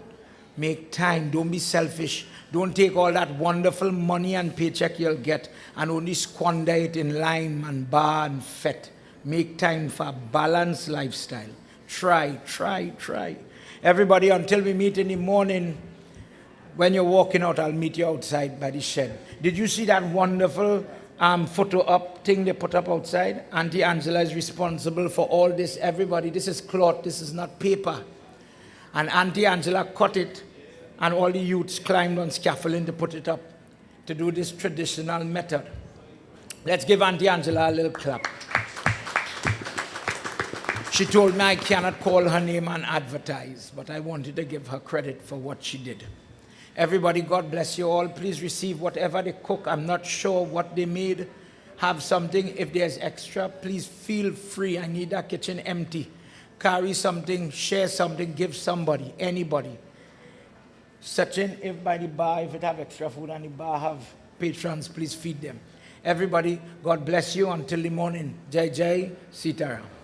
Make time, don't be selfish. Don't take all that wonderful money and paycheck you'll get and only squander it in lime and bar and fete. Make time for a balanced lifestyle. Try. Everybody, until we meet in the morning, when you're walking out, I'll meet you outside by the shed. Did you see that wonderful photo up thing they put up outside. Auntie Angela is responsible for all this. Everybody, this is cloth, this is not paper. And Auntie Angela cut it, and all the youths climbed on scaffolding to put it up, to do this traditional method. Let's give Auntie Angela a little clap. She told me I cannot call her name and advertise, but I wanted to give her credit for what she did. Everybody, God bless you all. Please receive whatever they cook. I'm not sure what they made. Have something. If there's extra, please feel free. I need that kitchen empty. Carry something, share something, give somebody, anybody. Sachin, if by the bar, if it have extra food and the bar have patrons, please feed them. Everybody, God bless you until the morning. Jai Jai, Sitaram.